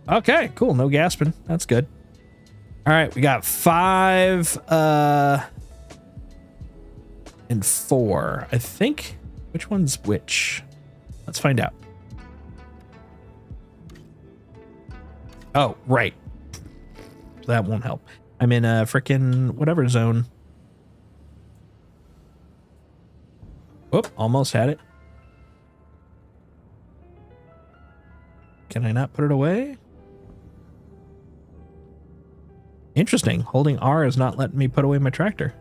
A: Okay, cool. No gasping. That's good. All right, we got 5 and 4. I think. Which one's which? Let's find out. Oh, right. That won't help. I'm in a frickin' whatever zone. Whoop, almost had it. Can I not put it away? Interesting. Holding R is not letting me put away my tractor.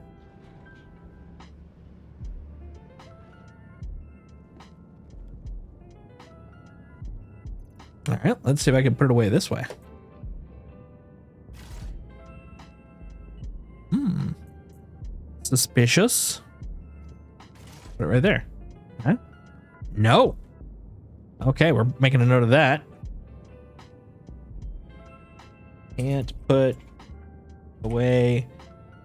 A: All right, let's see if I can put it away this way. Suspicious. Put it right there. Huh? No. Okay, we're making a note of that. Can't put away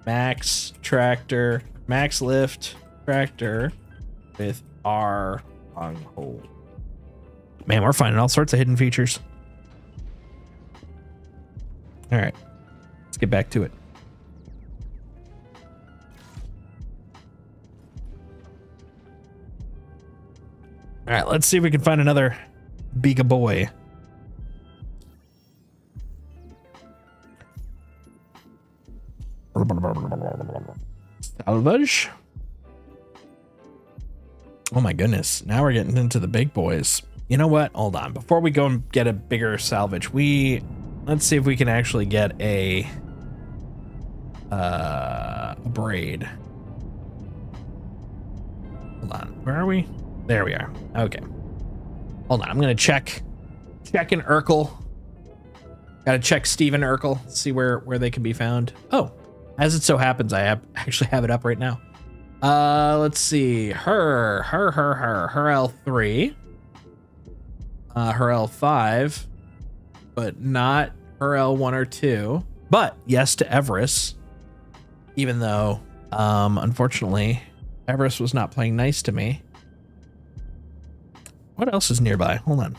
A: max tractor, max lift tractor with R on hold. Man, we're finding all sorts of hidden features. All right, let's get back to it. All right, let's see if we can find another Beaga boy. Salvage. Oh my goodness. Now we're getting into the big boys. You know what? Hold on. Before we go and get a bigger salvage, let's see if we can actually get a braid. Hold on. Where are we? There we are. Okay. Hold on. I'm going to check in Urkel. Got to check Steven Urkel, see where they can be found. Oh, as it so happens, I actually have it up right now. Let's see. Her L3. Her L5, but not her L1 or 2. But yes to Everest, even though, unfortunately, Everest was not playing nice to me. What else is nearby? Hold on.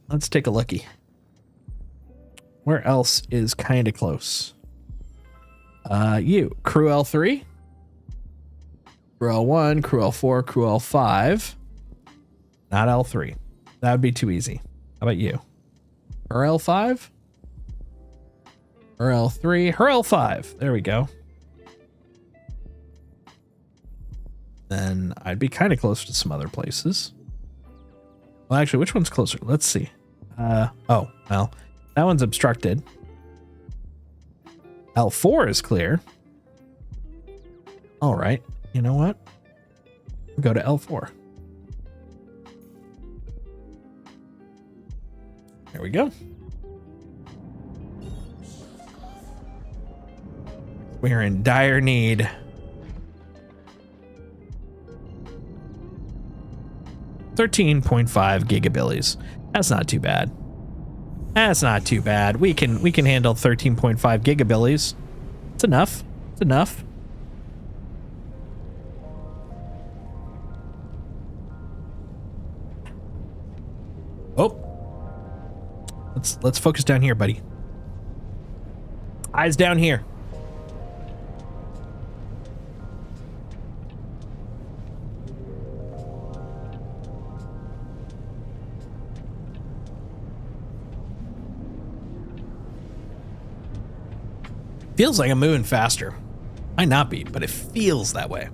A: Let's take a looky. Where else is kind of close? Crew L3, Crew L1, Crew L4, Crew L5, not L3. That would be too easy. How about you? Her L5? Her L3? Her L5. There we go. Then I'd be kind of close to some other places. Well, actually, which one's closer? Let's see. Oh, well, that one's obstructed. L4 is clear. All right. You know what? We'll go to L4. There we go. We're in dire need. 13.5 gigabillies. That's not too bad. That's not too bad. We can handle 13.5 gigabillies. It's enough. It's enough. Oh. Let's focus down here, buddy. Eyes down here. Feels like I'm moving faster. Might not be, but it feels that way.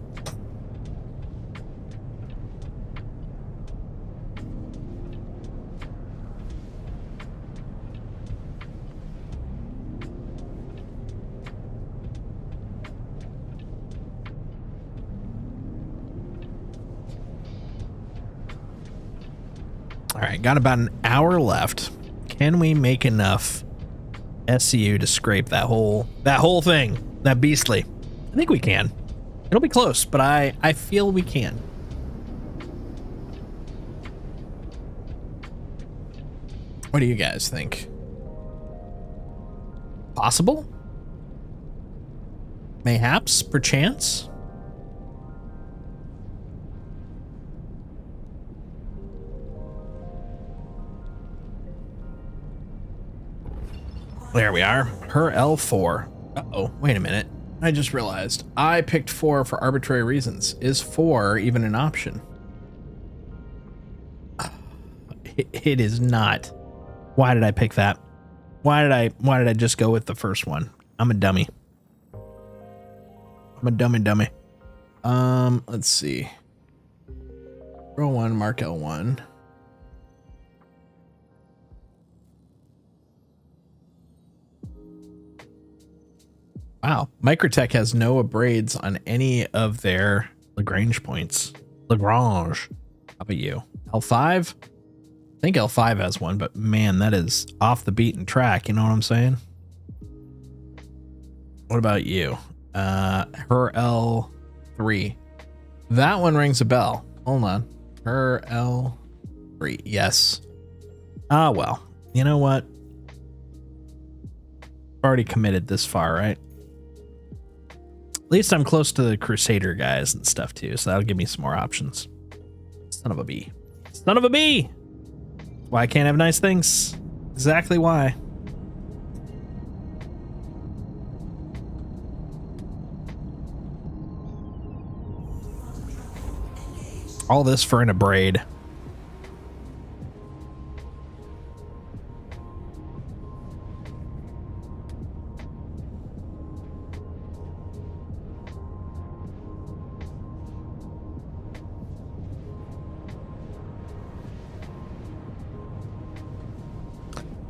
A: All right, got about an hour left. Can we make enough SCU to scrape that whole thing, that beastly? I think we can. It'll be close, but I feel we can. What do you guys think? Possible? Mayhaps, perchance? There we are. Her L4. Uh-oh, wait a minute. I just realized I picked 4 for arbitrary reasons. Is 4 even an option? It is not. Why did I pick that? Why did I just go with the first one? I'm a dummy. I'm a dummy. Let's see. Row 1, mark L1. Wow, Microtech has no abrades on any of their Lagrange points. Lagrange. How about you? L5? I think L5 has one, but man, that is off the beaten track. You know what I'm saying? What about you? Her L3. That one rings a bell. Hold on. Her L3. Yes. Ah, well, you know what? Already committed this far, right? At least I'm close to the Crusader guys and stuff too, so that'll give me some more options. Son of a bee. Son of a bee! Why I can't have nice things. Exactly why. All this for an abrade.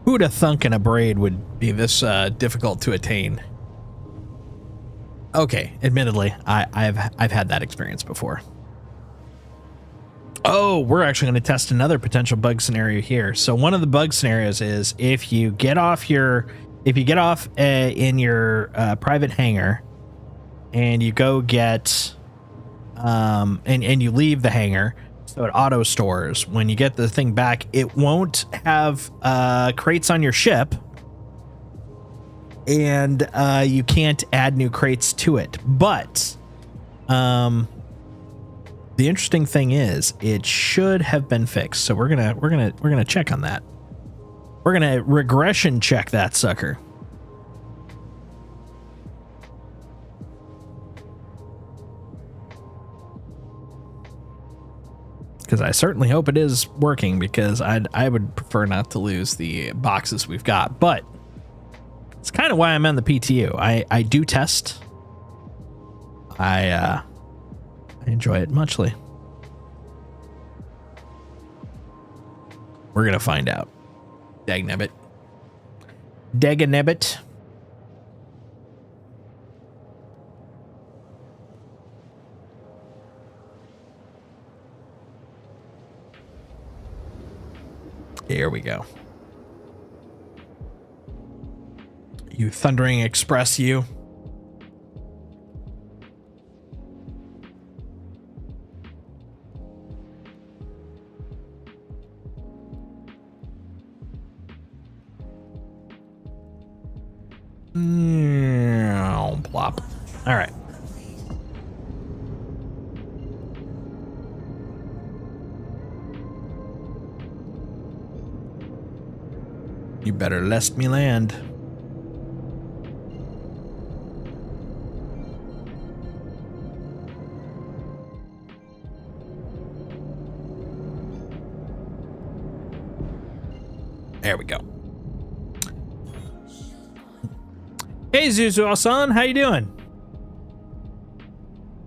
A: Who'd have thunk an abrade would be this difficult to attain? Okay, admittedly, I've had that experience before. Oh, we're actually going to test another potential bug scenario here. So one of the bug scenarios is if you get off in your private hangar and you go get and you leave the hangar. So it auto stores. When you get the thing back, it won't have crates on your ship, and you can't add new crates to it. But the interesting thing is, it should have been fixed. So we're gonna check on that. We're gonna regression check that sucker. because I certainly hope it is working, because I would prefer not to lose the boxes we've got. But it's kind of why I'm on the PTU. I do test. I enjoy it muchly. We're gonna find out. Dagnabbit. Dagnabbit. Here we go. You thundering express, you. Plop. All right. You better lest me land. There we go. Hey, Zuzu-san, how you doing?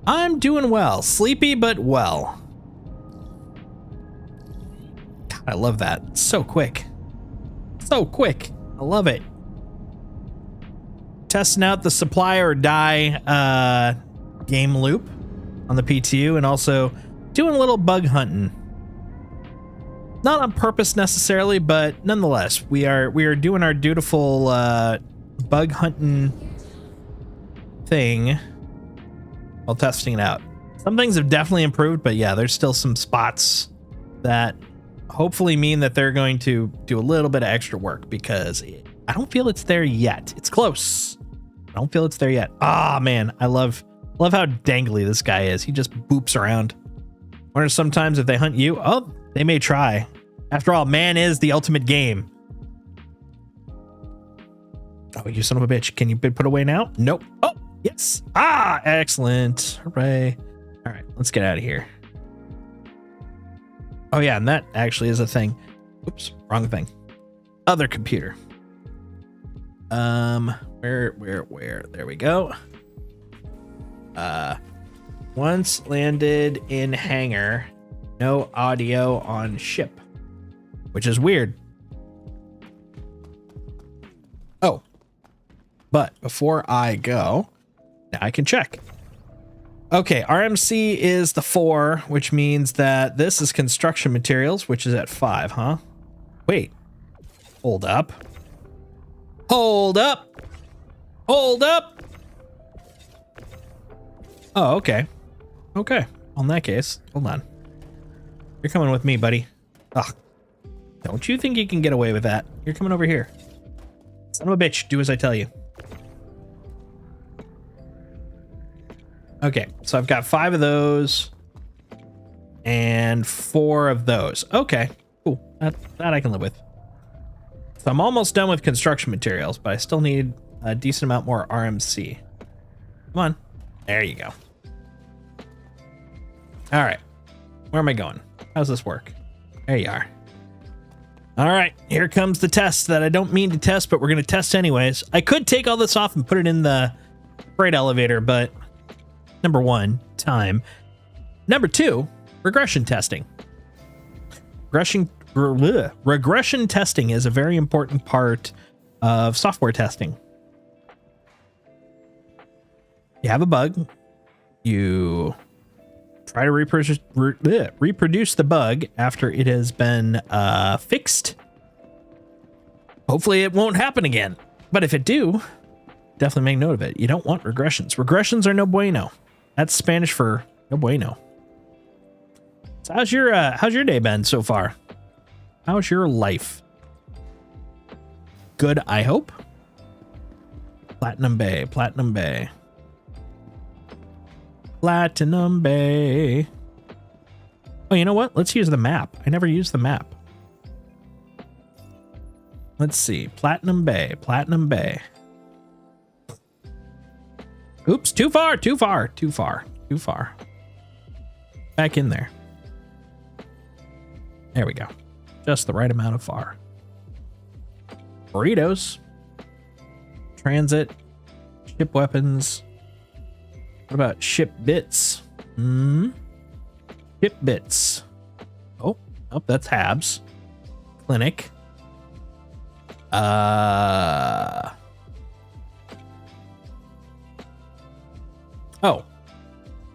A: I'm doing well. Sleepy, but well. God, I love that. It's so quick. So quick. I love it. Testing out the supply or die game loop on the PTU, and also doing a little bug hunting. Not on purpose necessarily, but nonetheless, we are doing our dutiful bug hunting thing while testing it out. Some things have definitely improved, but yeah, there's still some spots that hopefully mean that they're going to do a little bit of extra work, because I don't feel it's there yet. It's close. I don't feel it's there yet. Ah, man, I love how dangly this guy is. He just boops around. Wonder sometimes if they hunt you. Oh, they may try. After all, man is the ultimate game. Oh, you son of a bitch. Can you be put away now? Nope. Oh, yes. Ah, excellent. Hooray. All right, let's get out of here. Oh, yeah, and that actually is a thing. Oops, wrong thing. Other computer. Where? There we go. Once landed in hangar, no audio on ship, which is weird. Oh, but before I go, now I can check. Okay, RMC is the 4, which means that this is construction materials, which is at 5, huh? Wait, hold up. Hold up. Hold up. Oh, okay. Okay. Well, in that case, hold on. You're coming with me, buddy. Ugh. Don't you think you can get away with that? You're coming over here. Son of a bitch, do as I tell you. Okay, so I've got 5 of those and 4 of those. Okay, cool. That I can live with. So I'm almost done with construction materials, but I still need a decent amount more RMC. Come on. There you go. All right. Where am I going? How's this work? There you are. All right, here comes the test that I don't mean to test, but we're going to test anyways. I could take all this off and put it in the freight elevator, but number 1, time. Number 2, regression testing. Regression testing is a very important part of software testing. You have a bug, you try to reproduce the bug after it has been fixed. Hopefully it won't happen again, but if it do, definitely make note of it. You don't want regressions. Regressions are no bueno. That's Spanish for no bueno. So how's your day been so far? How's your life? Good, I hope. Platinum Bay, Platinum Bay. Platinum Bay. Oh, you know what? Let's use the map. I never used the map. Let's see. Platinum Bay, Platinum Bay. Oops, too far, too far, too far, too far. Back in there. There we go. Just the right amount of far. Burritos. Transit. Ship weapons. What about ship bits? Ship bits. Oh, that's Habs. Clinic. Oh,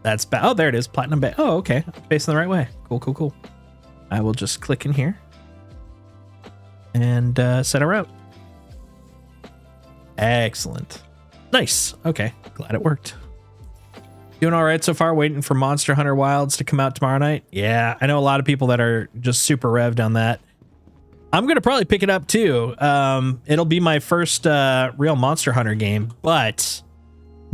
A: that's bad. Oh, there it is. Platinum Bay. Oh, okay. Facing the right way. Cool. I will just click in here and set a route. Excellent. Nice. Okay. Glad it worked. Doing all right so far. Waiting for Monster Hunter Wilds to come out tomorrow night. Yeah, I know a lot of people that are just super revved on that. I'm going to probably pick it up too. It'll be my first real Monster Hunter game, but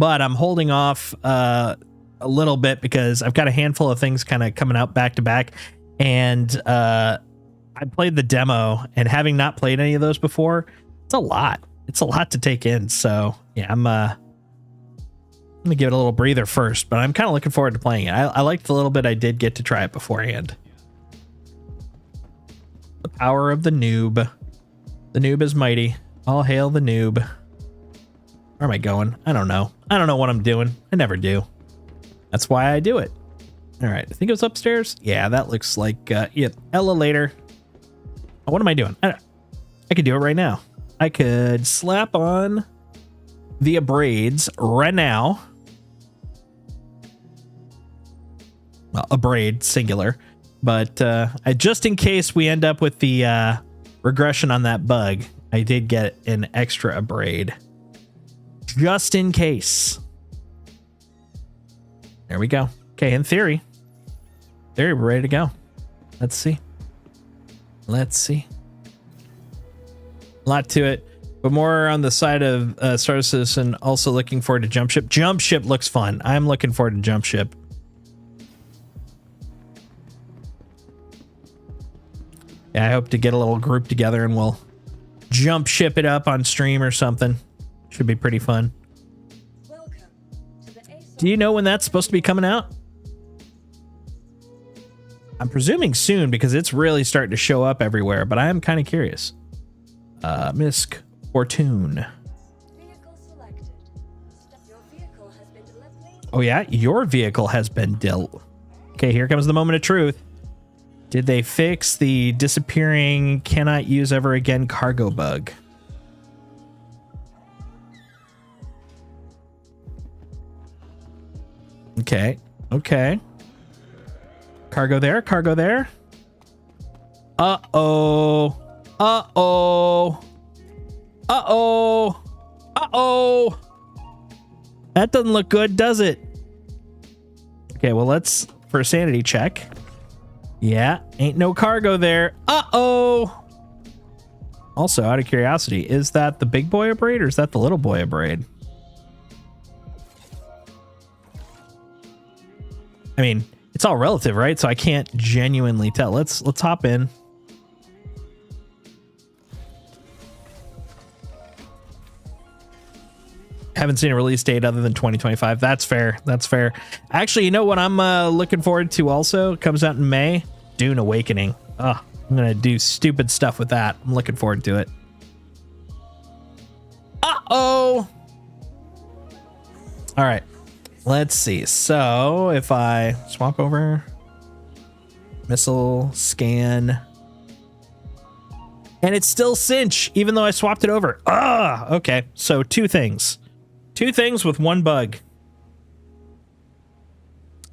A: I'm holding off a little bit because I've got a handful of things kind of coming out back to back. And I played the demo, and having not played any of those before, it's a lot. It's a lot to take in. So yeah, I'm gonna give it a little breather first, but I'm kind of looking forward to playing it. I liked the little bit I did get to try it beforehand. The power of the noob. The noob is mighty. All hail the noob. Where am I going? I don't know. I don't know what I'm doing. I never do. That's why I do it. All right. I think it was upstairs. Yeah, that looks like, yeah, Ella later. Oh, what am I doing? I could do it right now. I could slap on the abrades right now. Well, abrade, singular. But just in case we end up with the regression on that bug, I did get an extra abrade. Just in case. There we go. Okay, in theory. There, we're ready to go. Let's see. A lot to it, but more on the side of Star Citizen. Also looking forward to Jump Ship. Jump Ship looks fun. I'm looking forward to Jump Ship. Yeah, I hope to get a little group together and we'll jump ship it up on stream or something. Should be pretty fun. Do you know when that's supposed to be coming out? I'm presuming soon because it's really starting to show up everywhere, but I am kind of curious. Misk Fortune. Oh yeah, your vehicle has been dealt. Okay, here comes the moment of truth. Did they fix the disappearing cannot use ever again cargo bug? Okay. Cargo there. Uh-oh. That doesn't look good, does it? Okay, well, let's, for a sanity check. Yeah, ain't no cargo there. Uh-oh. Also, out of curiosity, is that the big boy abrade or is that the little boy abrade? I mean, it's all relative, right? So I can't genuinely tell. Let's hop in. Haven't seen a release date other than 2025. That's fair. Actually, you know what I'm looking forward to also? It comes out in May. Dune Awakening. Oh, I'm going to do stupid stuff with that. I'm looking forward to it. Uh-oh. All right. Let's see. So if I swap over, missile, scan, and it's still cinch, even though I swapped it over. Okay. So two things with one bug.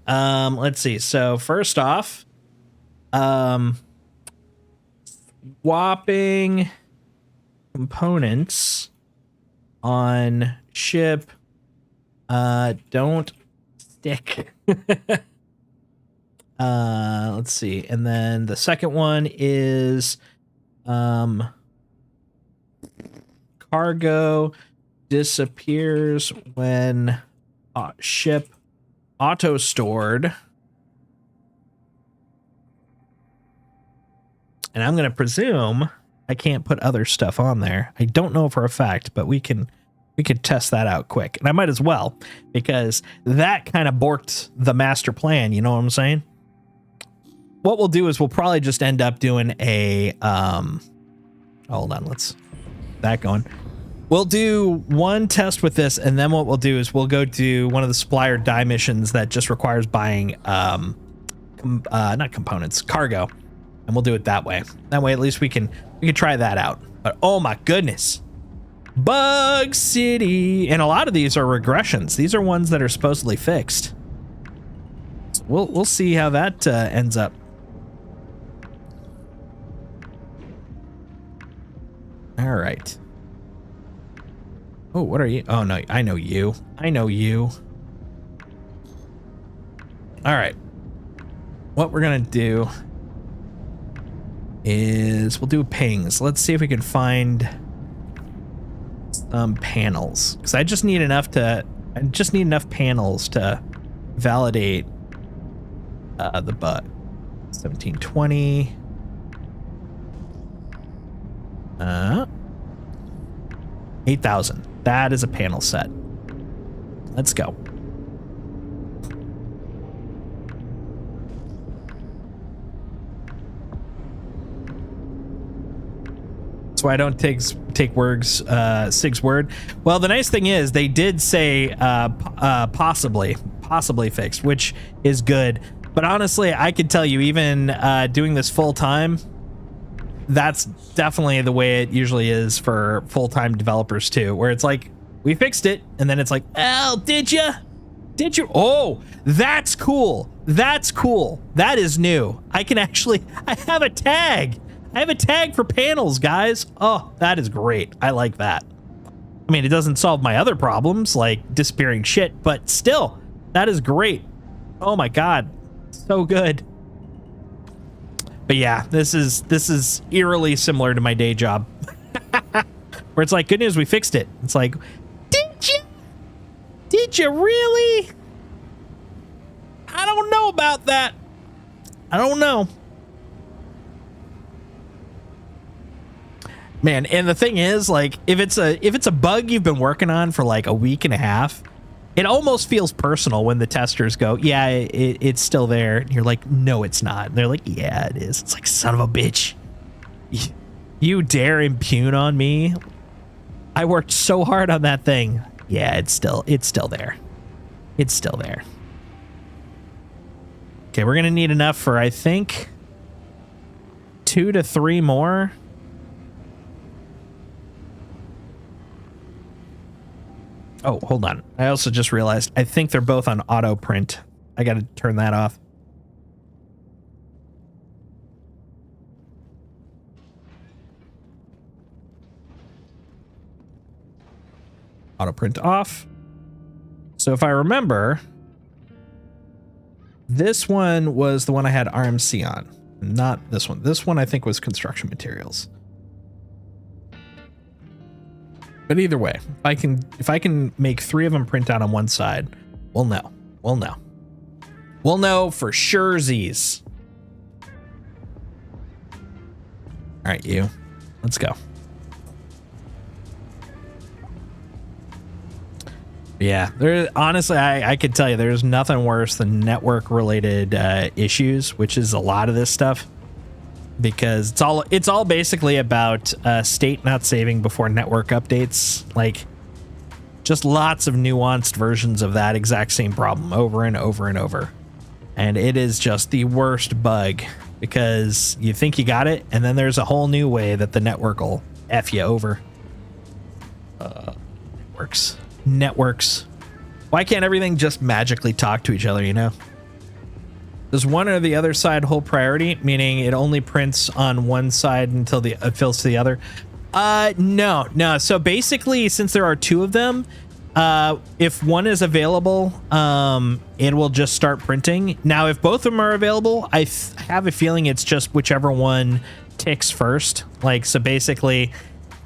A: Let's see. So first off, swapping components on ship don't stick. Let's see. And then the second one is cargo disappears when ship auto stored. And I'm going to presume I can't put other stuff on there. I don't know for a fact, but we could test that out quick. And I might as well, because that kind of borked the master plan. You know what I'm saying? what we'll do is we'll probably just end up doing a hold on, let's that going. We'll do one test with this, and then what we'll do is we'll go do one of the supplier die missions that just requires buying not components, cargo, and we'll do it that way. That way at least we can try that out. But oh my goodness, Bug City, and a lot of these are regressions. These are ones that are supposedly fixed. So we'll see how that ends up. All right. Oh, what are you? Oh, no, I know you. I know you. All right. What we're going to do is we'll do pings. Let's see if we can find some panels. Because I just need enough panels to validate the bug. 1720. 8,000. That is a panel set. Let's go. That's why I don't take Sig's word. Well, the nice thing is they did say possibly fixed, which is good. But honestly, I could tell you, even doing this full time, that's definitely the way it usually is for full-time developers too, where it's like, we fixed it, and then it's like, oh, did you? Oh, that's cool. That's cool. That is new. I have a tag. I have a tag for panels, guys. Oh, that is great. I like that. I mean, it doesn't solve my other problems like disappearing shit, but still, that is great. Oh my God, so good. But yeah, this is eerily similar to my day job, where it's like, good news, we fixed it. It's like, did you really? I don't know about that. I don't know, man. And the thing is, like, if it's a bug you've been working on for like a week and a half, it almost feels personal when the testers go, yeah, it's still there. And you're like, no, it's not. And they're like, yeah, it is. It's like, son of a bitch. You dare impugn on me? I worked so hard on that thing. Yeah, it's still there. It's still there. Okay, we're going to need enough for, I think, 2 to 3 more. Oh, hold on. I also just realized I think they're both on auto print. I got to turn that off. Auto print off. So if I remember, this one was the one I had RMC on, not this one. This one I think was construction materials. But either way, if I can make 3 of them print out on one side, we'll know. We'll know for sure. Z's. All right, you. Let's go. Yeah, honestly, I could tell you there's nothing worse than network related issues, which is a lot of this stuff. Because it's all basically about state not saving before network updates. Like, just lots of nuanced versions of that exact same problem over and over and over. And it is just the worst bug, because you think you got it, and then there's a whole new way that the network will F you over. Networks. Why can't everything just magically talk to each other, you know? Does one or the other side hold priority, meaning it only prints on one side until it fills to the other? No. So basically, since there are 2 of them, if one is available, it will just start printing. Now, if both of them are available, I have a feeling it's just whichever one ticks first. Like, so basically,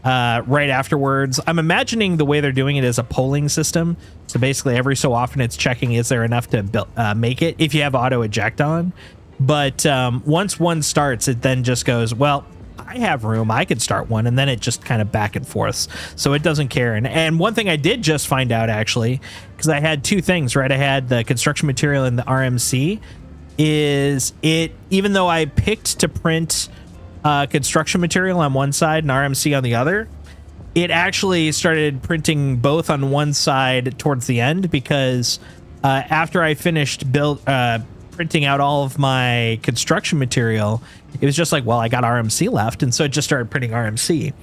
A: right afterwards, I'm imagining the way they're doing it is a polling system. So basically every so often it's checking, is there enough to make it if you have auto eject on. But once one starts, it then just goes, well, I have room, I could start one, and then it just kind of back and forth. So it doesn't care. And one thing I did just find out, actually, because I had 2 things, right? I had the construction material and the RMC. is even though I picked to print construction material on one side and RMC on the other, it actually started printing both on one side towards the end, because after I finished printing out all of my construction material, it was just like, well, I got RMC left, and so it just started printing RMC,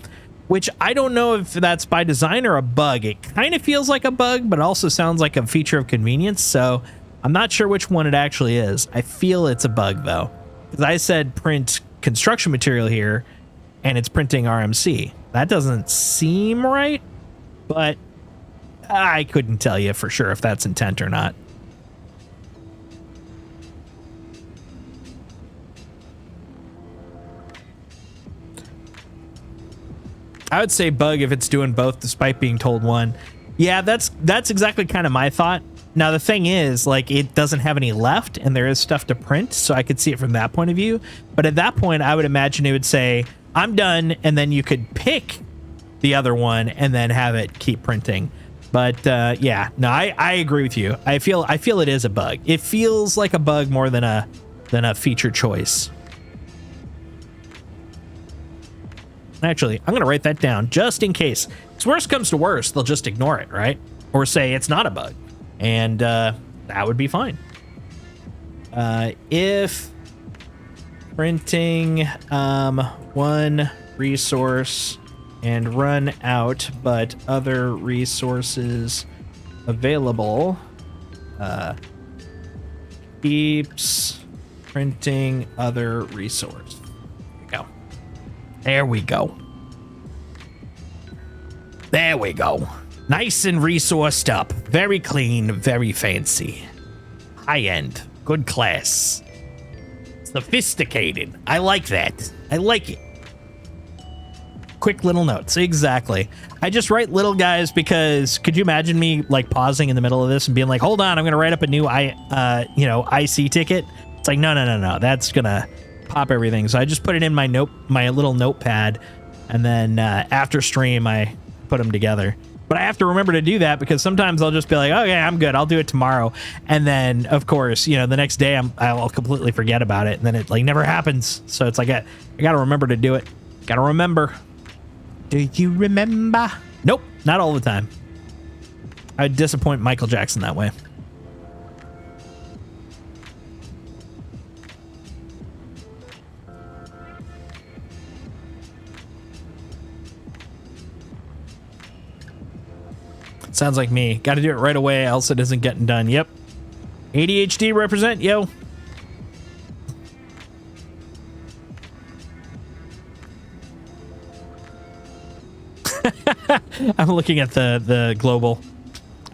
A: which I don't know if that's by design or a bug. It kind of feels like a bug, but it also sounds like a feature of convenience, so I'm not sure which one it actually is. I feel it's a bug, though, because I said print construction material here, and it's printing RMC. That doesn't seem right, but I couldn't tell you for sure if that's intent or not. I would say bug if it's doing both despite being told one. Yeah, that's exactly kind of my thought. Now, the thing is, like, it doesn't have any left and there is stuff to print, so I could see it from that point of view. But at that point, I would imagine it would say, I'm done, and then you could pick the other one and then have it keep printing. But yeah, no, I agree with you. I feel it is a bug. It feels like a bug more than a feature choice. Actually, I'm gonna write that down just in case. If worst comes to worst, they'll just ignore it, right? Or say it's not a bug, and that would be fine. If printing one resource and run out, but other resources available, keeps printing other resource. There we go. There we go. Nice and resourced up. Very clean, very fancy. High end. Good class. Sophisticated. I like that. I like it. Quick little notes. Exactly. I just write little guys because could you imagine me like pausing in the middle of this and being like, hold on, I'm going to write up a new IC ticket. It's like, no. That's going to pop everything. So I just put it in my little notepad, and then after stream I put them together. But I have to remember to do that because sometimes I'll just be like, okay, I'm good, I'll do it tomorrow, and then of course, you know, the next day I'll completely forget about it, and then it like never happens. So it's like I gotta remember to do it. Gotta remember. Do you remember? Nope, not all the time. I'd disappoint Michael Jackson that way. Sounds like me. Got to do it right away, else it isn't getting done. Yep. ADHD represent, yo. I'm looking at the global.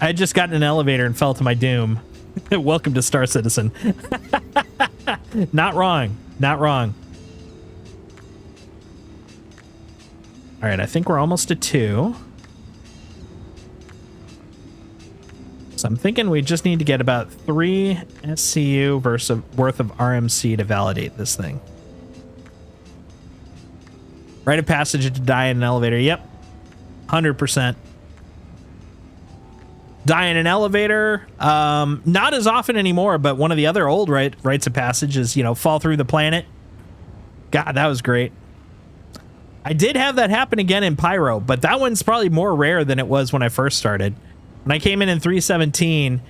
A: I had just gotten an elevator and fell to my doom. Welcome to Star Citizen. Not wrong. Not wrong. All right, I think we're almost to 2. So I'm thinking we just need to get about 3 SCU worth of RMC to validate this thing. Rite of passage to die in an elevator. Yep. 100%. Die in an elevator. Not as often anymore, but one of the other old rites of passage is, you know, fall through the planet. God, that was great. I did have that happen again in Pyro, but that one's probably more rare than it was when I first started. When I came in 317,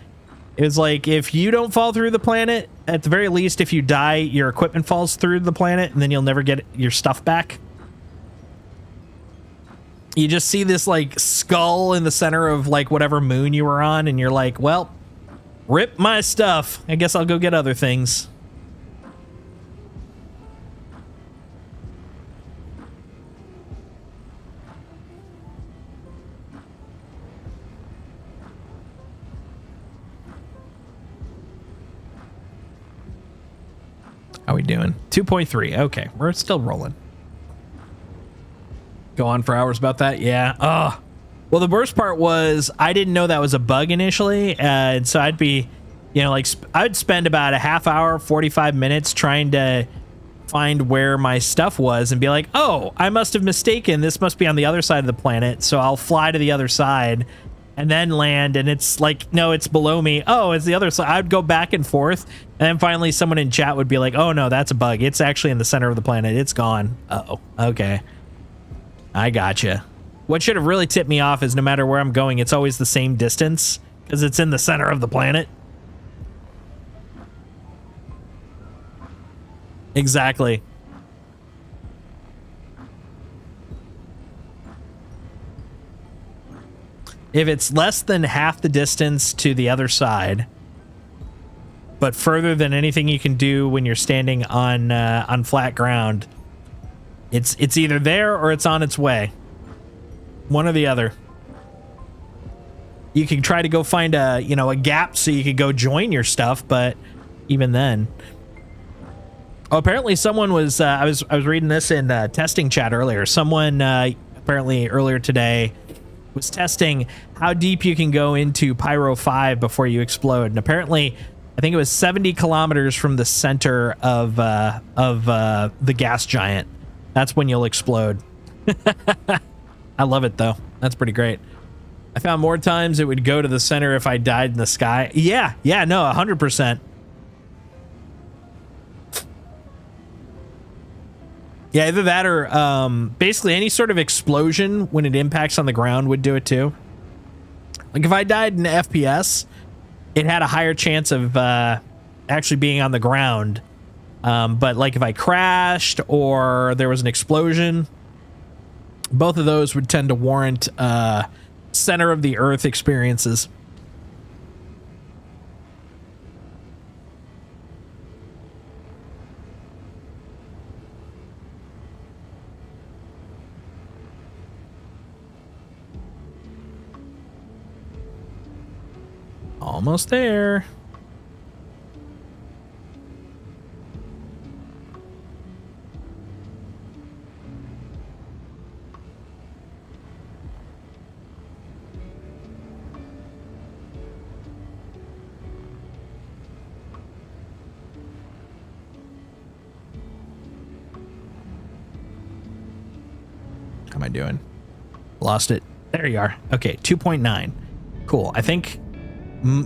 A: it was like, if you don't fall through the planet, at the very least, if you die, your equipment falls through the planet, and then you'll never get your stuff back. You just see this, like, skull in the center of, like, whatever moon you were on, and you're like, well, rip my stuff. I guess I'll go get other things. How we doing? 2.3. Okay, we're still rolling. Go on for hours about that? Yeah. Oh. Well, the worst part was I didn't know that was a bug initially, and so I'd be, you know, like I'd spend about a half hour, 45 minutes trying to find where my stuff was and be like, oh, I must have mistaken. This must be on the other side of the planet, so I'll fly to the other side and then land, and it's like, no, it's below me. Oh, it's the other side. I'd go back and forth, and then finally someone in chat would be like, oh no, that's a bug. It's actually in the center of the planet. It's gone. Uh-oh. Okay. I gotcha. What should have really tipped me off is no matter where I'm going, it's always the same distance because it's in the center of the planet. Exactly. If it's less than half the distance to the other side, but further than anything you can do when you're standing on flat ground, it's either there or it's on its way. One or the other. You can try to go find a gap so you could go join your stuff, but even then. Oh, apparently someone was I was reading this in testing chat earlier. Someone apparently earlier today was testing how deep you can go into Pyro 5 before you explode. And apparently, I think it was 70 kilometers from the center of the gas giant. That's when you'll explode. I love it, though. That's pretty great. I found more times it would go to the center if I died in the sky. Yeah, no, 100%. Yeah, either that or basically any sort of explosion when it impacts on the ground would do it too. Like if I died in FPS, it had a higher chance of actually being on the ground. But like if I crashed or there was an explosion, both of those would tend to warrant center of the earth experiences. Almost there. How am I doing? Lost it. There you are. Okay, 2.9. Cool. I think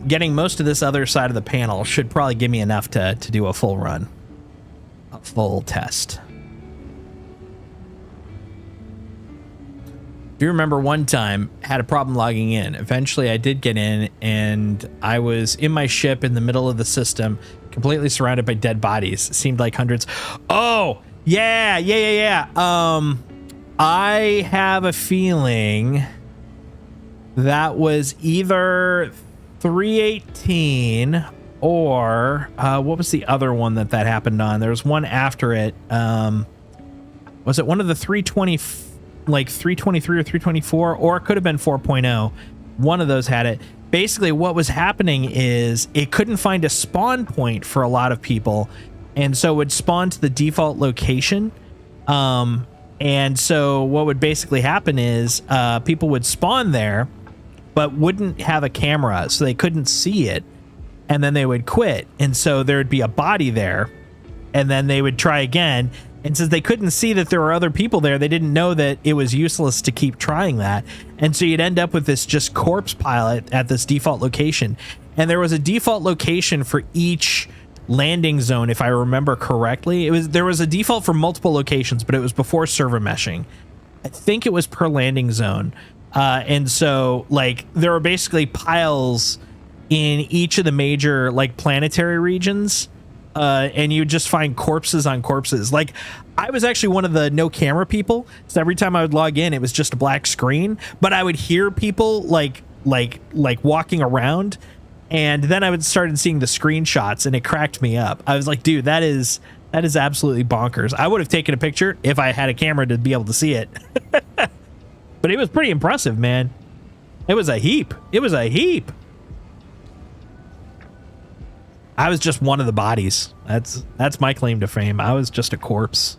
A: getting most of this other side of the panel should probably give me enough to do a full run. A full test. If you remember one time, had a problem logging in. Eventually I did get in and I was in my ship in the middle of the system, completely surrounded by dead bodies. It seemed like hundreds. Oh, yeah. I have a feeling that was either 318 or what was the other one that happened on? There was one after it. Was it one of the 320, like 323 or 324, or it could have been 4.0? One of those had it. Basically, what was happening is it couldn't find a spawn point for a lot of people, and so it would spawn to the default location. And so what would basically happen is people would spawn there, but wouldn't have a camera, so they couldn't see it, and then they would quit. And so there would be a body there, and then they would try again. And since they couldn't see that there were other people there, they didn't know that it was useless to keep trying that. And so you'd end up with this just corpse pile at this default location. And there was a default location for each landing zone, if I remember correctly. There was a default for multiple locations, but it was before server meshing. I think it was per landing zone. And so like there were basically piles in each of the major like planetary regions, and you would just find corpses on corpses. Like I was actually one of the no camera people, so every time I would log in it was just a black screen, but I would hear people like walking around, and then I would start seeing the screenshots and it cracked me up. I was like, dude, that is absolutely bonkers. I would have taken a picture if I had a camera to be able to see it. But it was pretty impressive, man. It was a heap. I was just one of the bodies. That's my claim to fame. I was just a corpse.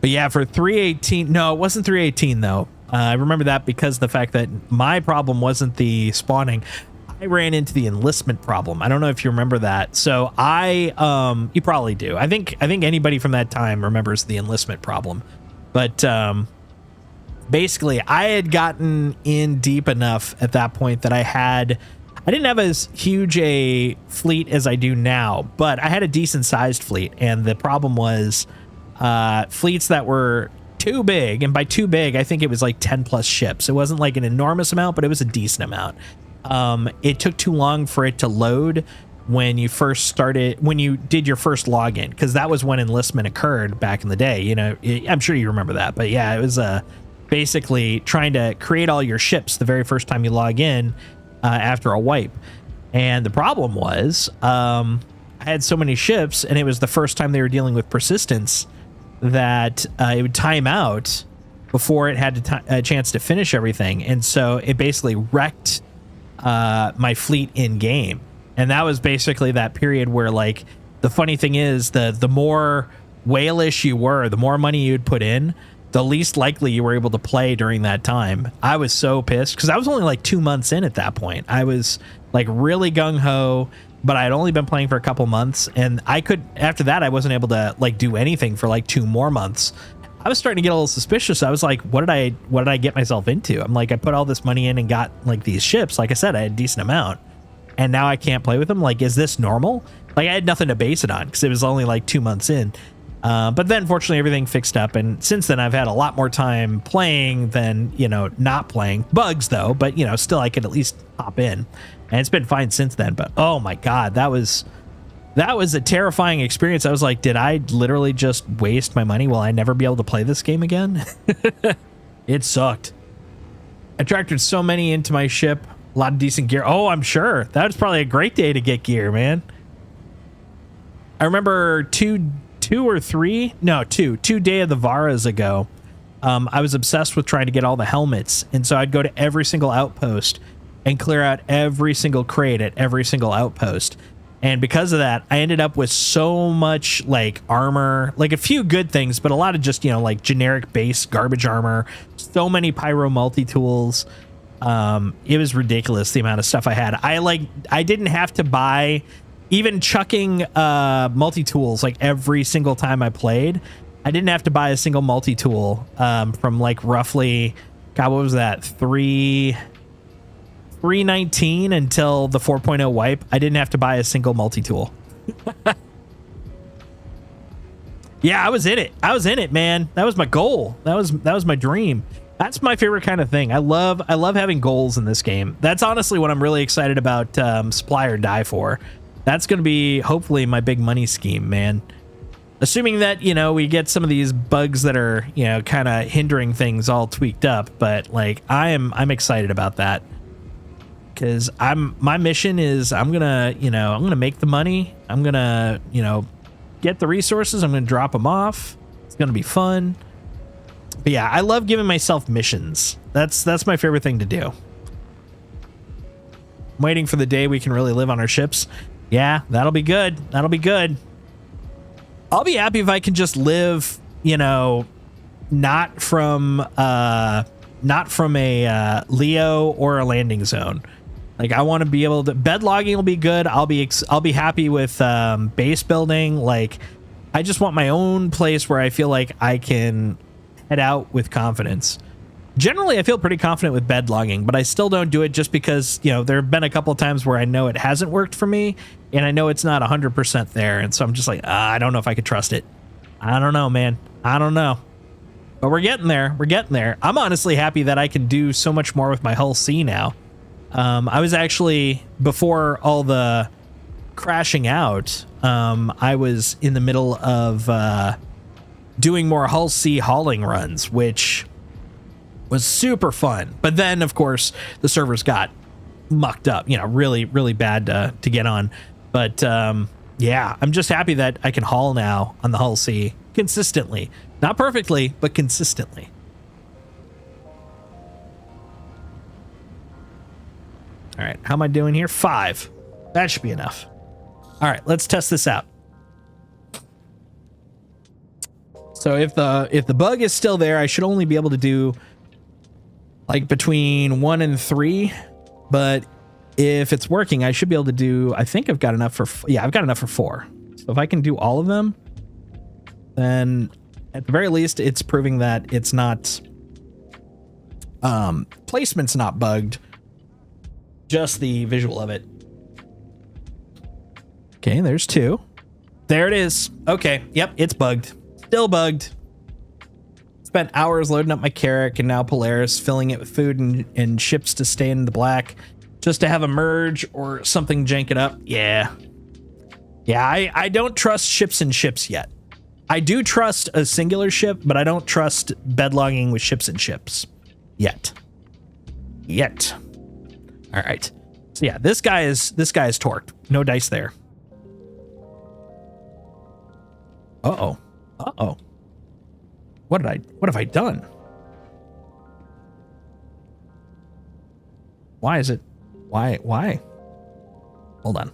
A: But yeah, for 318, no, it wasn't 318 though. I remember that because the fact that my problem wasn't the spawning. I ran into the enlistment problem. I don't know if you remember that. So you probably do. I think anybody from that time remembers the enlistment problem. But basically I had gotten in deep enough at that point that I didn't have as huge a fleet as I do now, but I had a decent sized fleet. And the problem was fleets that were too big. And by too big, I think it was like 10 plus ships. It wasn't like an enormous amount, but it was a decent amount. It took too long for it to load when you did your first login, because that was when enlistment occurred back in the day. You know, I'm sure you remember that. But yeah, it was basically trying to create all your ships the very first time you log in after a wipe. And the problem was I had so many ships, and it was the first time they were dealing with persistence, that it would time out before it had a chance to finish everything. And so it basically wrecked my fleet in game. And that was basically that period where, like, the funny thing is the more whalish you were, the more money you'd put in, the least likely you were able to play during that time. I was so pissed because I was only like 2 months in at that point. I was like really gung-ho, but I had only been playing for a couple months, and after that I wasn't able to like do anything for like 2 more months. I was starting to get a little suspicious. I was like, what did I get myself into? I'm like, I put all this money in and got like these ships. Like I said, I had a decent amount, and now I can't play with them. Like, is this normal? Like, I had nothing to base it on because it was only like 2 months in. But then fortunately everything fixed up, and since then I've had a lot more time playing than, you know, not playing. Bugs though, but you know, still I could at least hop in, and it's been fine since then. But oh my god, that was a terrifying experience. I was like, did I literally just waste my money? Will I never be able to play this game again? It sucked. I tractored so many into my ship, a lot of decent gear. Oh, I'm sure that was probably a great day to get gear, man. I remember two Day of the Varas ago, I was obsessed with trying to get all the helmets, and so I'd go to every single outpost and clear out every single crate at every single outpost. And because of that, I ended up with so much like armor, like a few good things, but a lot of just, you know, like generic base garbage armor, so many pyro multi-tools. It was ridiculous the amount of stuff I had. I didn't have to buy, even chucking multi-tools like every single time I played. I didn't have to buy a single multi-tool from like roughly, God, what was that? 319 until the 4.0 wipe. I didn't have to buy a single multi-tool. Yeah, I was in it, man. That was my goal. That was my dream. That's my favorite kind of thing. I love having goals in this game. That's honestly what I'm really excited about Supply or Die for. That's going to be hopefully my big money scheme, man. Assuming that, you know, we get some of these bugs that are, you know, kind of hindering things all tweaked up, but like I'm excited about that. Cuz my mission is I'm going to make the money. I'm going to, you know, get the resources. I'm going to drop them off. It's going to be fun. But yeah, I love giving myself missions. That's my favorite thing to do. I'm waiting for the day we can really live on our ships. Yeah, that'll be good. That'll be good. I'll be happy if I can just live, you know, not from a Leo or a landing zone. Like, I want to be able to, bed logging will be good. I'll be happy with base building. Like, I just want my own place where I feel like I can head out with confidence. Generally, I feel pretty confident with bed logging, but I still don't do it just because, you know, there have been a couple of times where I know it hasn't worked for me, and I know it's not 100% there, and so I'm just like, I don't know if I could trust it. I don't know, man. I don't know. But we're getting there. We're getting there. I'm honestly happy that I can do so much more with my Hull C now. I was actually, before all the crashing out, I was in the middle of doing more Hull C hauling runs, which was super fun. But then, of course, the servers got mucked up, you know, really, really bad to get on. But yeah, I'm just happy that I can haul now on the Hull C consistently. Not perfectly, but consistently. All right, how am I doing here? 5. That should be enough. All right, let's test this out. So if the bug is still there, I should only be able to do like between 1 and 3, but if it's working, I should be able to do, I think I've got enough for, yeah, I've got enough for 4. So if I can do all of them, then at the very least, it's proving that it's not Placement's not bugged, just the visual of it. Okay, there's 2. There it is. Okay, yep, it's bugged. Still bugged. Spent hours loading up my Carrack and now Polaris, filling it with food and ships to stay in the black, just to have a merge or something jank it up. Yeah, I don't trust ships and ships yet. I do trust a singular ship, but I don't trust bedlogging with ships and ships yet. All right. So yeah, this guy is torqued. No dice there. Uh-oh. What have I done? Why is it? Why? Hold on.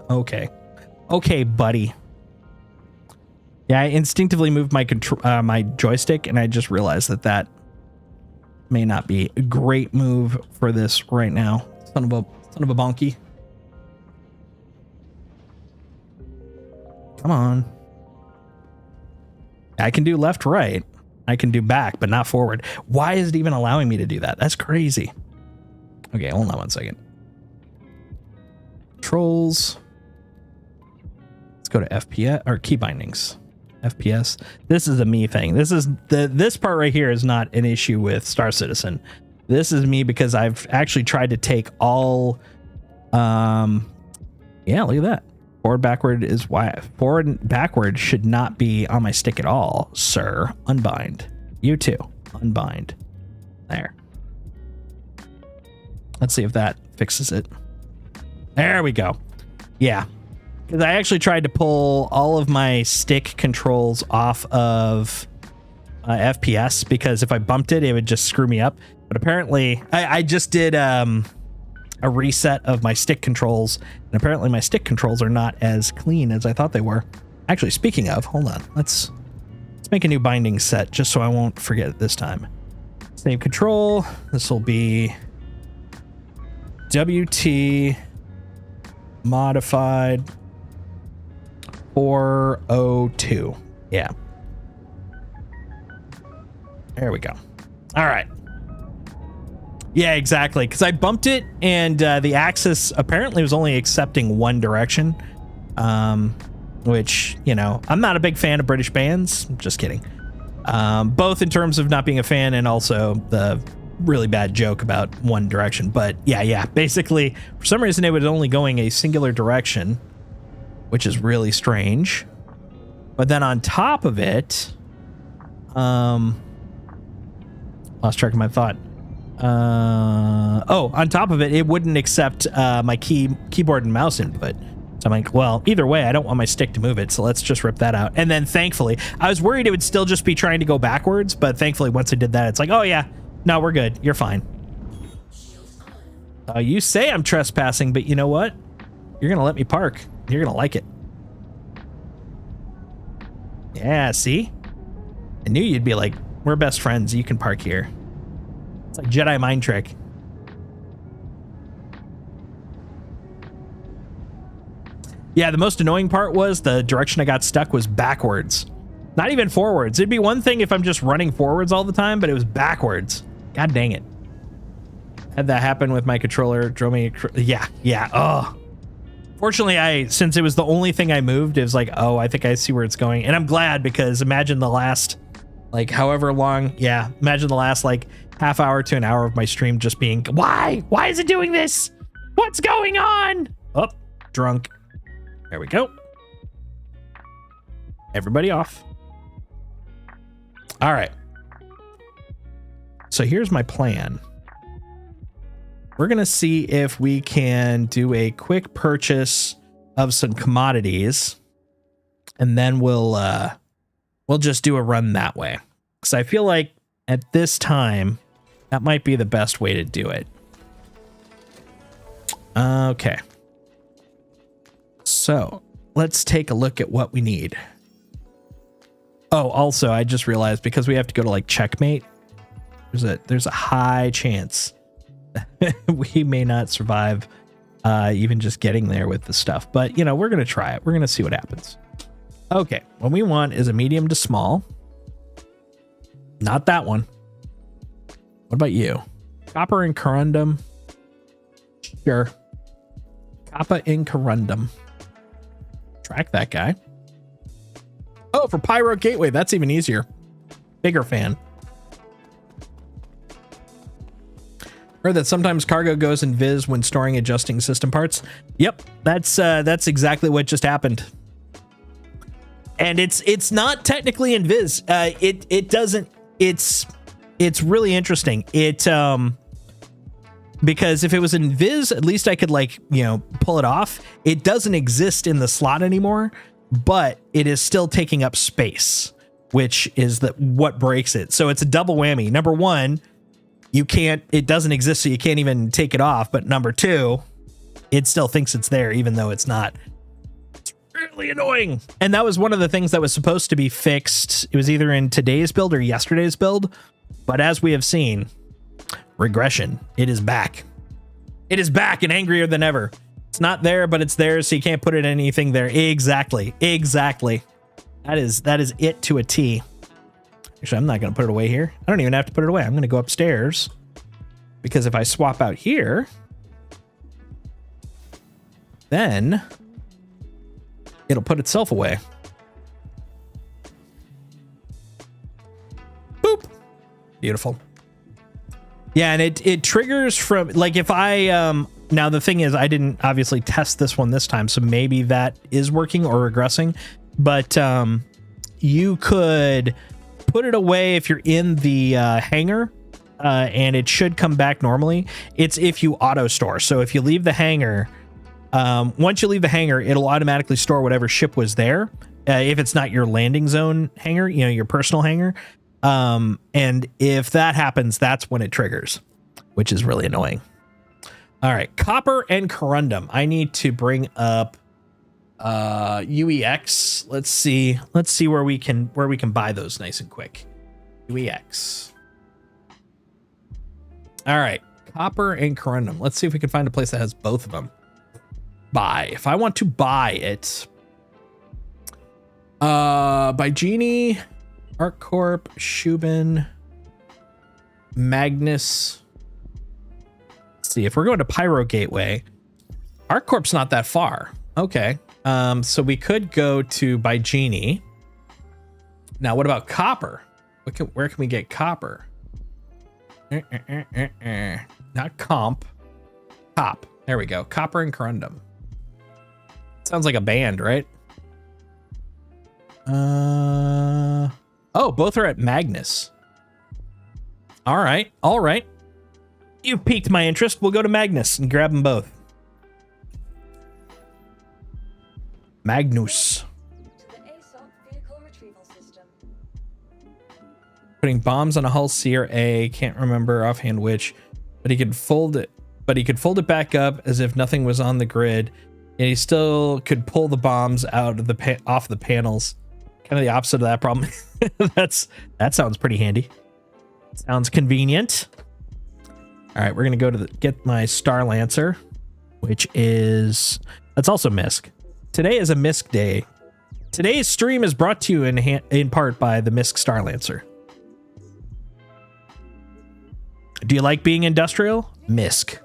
A: Okay, buddy. Yeah, I instinctively moved my my joystick, and I just realized that may not be a great move for this right now. Son of a bonky. Come on. I can do left, right. I can do back, but not forward. Why is it even allowing me to do that? That's crazy. Okay, hold on 1 second. Controls. Let's go to FPS or key bindings. FPS. This is a me thing. This part right here is not an issue with Star Citizen. This is me because I've actually tried to take all yeah, look at that. Forward backward is why forward and backward should not be on my stick at all, sir. Unbind. You too. Unbind. There. Let's see if that fixes it. There we go. Yeah. Because I actually tried to pull all of my stick controls off of FPS because if I bumped it, it would just screw me up. But apparently, I just did a reset of my stick controls, and apparently my stick controls are not as clean as I thought they were. Actually, speaking of, hold on. Let's make a new binding set just so I won't forget it this time. Save control. This will be WT modified 402. Yeah. There we go. All right. Yeah, exactly. Because I bumped it, and the axis apparently was only accepting one direction. Which, you know, I'm not a big fan of British bands. Just kidding. Both in terms of not being a fan and also the really bad joke about one direction. But yeah. Basically, for some reason, it was only going a singular direction, which is really strange. But then on top of it, lost track of my thought. On top of it, it wouldn't accept my keyboard and mouse input. So I'm like, well, either way, I don't want my stick to move it, so let's just rip that out. And then thankfully, I was worried it would still just be trying to go backwards, but thankfully once I did that, it's like, oh yeah, no, we're good. You're fine. You say I'm trespassing, but you know what? You're going to let me park. You're going to like it. Yeah, see? I knew you'd be like, we're best friends. You can park here. It's like Jedi mind trick. Yeah, the most annoying part was the direction I got stuck was backwards. Not even forwards. It'd be one thing if I'm just running forwards all the time, but it was backwards. God dang it. Had that happen with my controller. Drove me. Yeah. Oh. Fortunately, since it was the only thing I moved, it was like, oh, I think I see where it's going. And I'm glad because imagine the last, like, however long. Yeah, imagine the last, like, half hour to an hour of my stream just being, why? Why is it doing this? What's going on? Oh, drunk. There we go. Everybody off. All right. So here's my plan. We're going to see if we can do a quick purchase of some commodities, and then we'll just do a run that way. Because I feel like at this time, that might be the best way to do it. Okay. So let's take a look at what we need. Oh, also, I just realized because we have to go to like checkmate, there's a high chance we may not survive even just getting there with the stuff. But, you know, we're going to try it. We're going to see what happens. Okay, what we want is a medium to small. Not that one. What about you? Copper and corundum. Sure. Kappa in corundum. Track that guy. Oh, for Pyro Gateway, that's even easier. Bigger fan. Heard that sometimes cargo goes in Viz when storing adjusting system parts. Yep, that's exactly what just happened. And it's not technically in Viz. It doesn't. It's really interesting. Because if it was in Viz, at least I could, like, you know, pull it off. It doesn't exist in the slot anymore, but it is still taking up space, which is what breaks it. So it's a double whammy. Number one, it doesn't exist, so you can't even take it off. But number two, it still thinks it's there, even though it's not. It's really annoying. And that was one of the things that was supposed to be fixed. It was either in today's build or yesterday's build. But as we have seen, regression. It is back. It is back and angrier than ever. It's not there, but it's there, so you can't put anything there. Exactly. That is it to a T. Actually, I'm not going to put it away here. I don't even have to put it away. I'm going to go upstairs, because if I swap out here, then it'll put itself away. Boop. Beautiful. Yeah, and it triggers from, like, if I now the thing is, I didn't obviously test this one this time, so maybe that is working or regressing, but you could put it away if you're in the hangar, and it should come back normally. It's if you auto store. So if you leave the hangar, once you leave the hangar, it'll automatically store whatever ship was there. If it's not your landing zone hangar, you know, your personal hangar. And if that happens, that's when it triggers, which is really annoying. All right, copper and corundum. I need to bring up UEX. Let's see where we can buy those nice and quick. UEX. All right, copper and corundum. Let's see if we can find a place that has both of them. Buy. If I want to buy it, by Genie, ArcCorp, Shubin, Magnus. Let's see if we're going to Pyro Gateway. ArcCorp's not that far. Okay. So we could go to by Genie. Now, what about copper? Where can we get copper? Not comp. Cop. There we go. Copper and corundum. Sounds like a band, right? Oh, both are at Magnus. All right. You've piqued my interest. We'll go to Magnus and grab them both. Magnus. Putting bombs on a hull C or A. Can't remember offhand which, but he could fold it. But he could fold it back up as if nothing was on the grid, and he still could pull the bombs out of the off the panels. Kind of the opposite of that problem. That sounds pretty handy. Sounds convenient. All right, we're gonna go to get my Star Lancer, which is that's also MISC. Today is a MISC day. Today's stream is brought to you in part by the MISC Star Lancer. Do you like being industrial? MISC.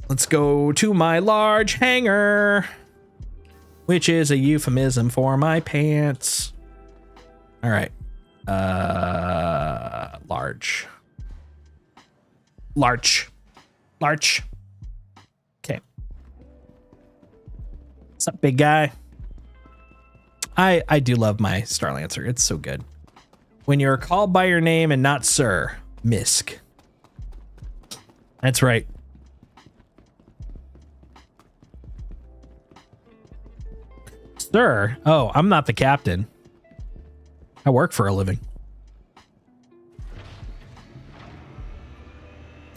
A: Let's go to my large hangar, which is a euphemism for my pants. All right. Large. Okay. What's up, big guy? I do love my Star Lancer. It's so good. When you're called by your name and not sir, MISC. That's right. Sir? Oh, I'm not the captain. I work for a living.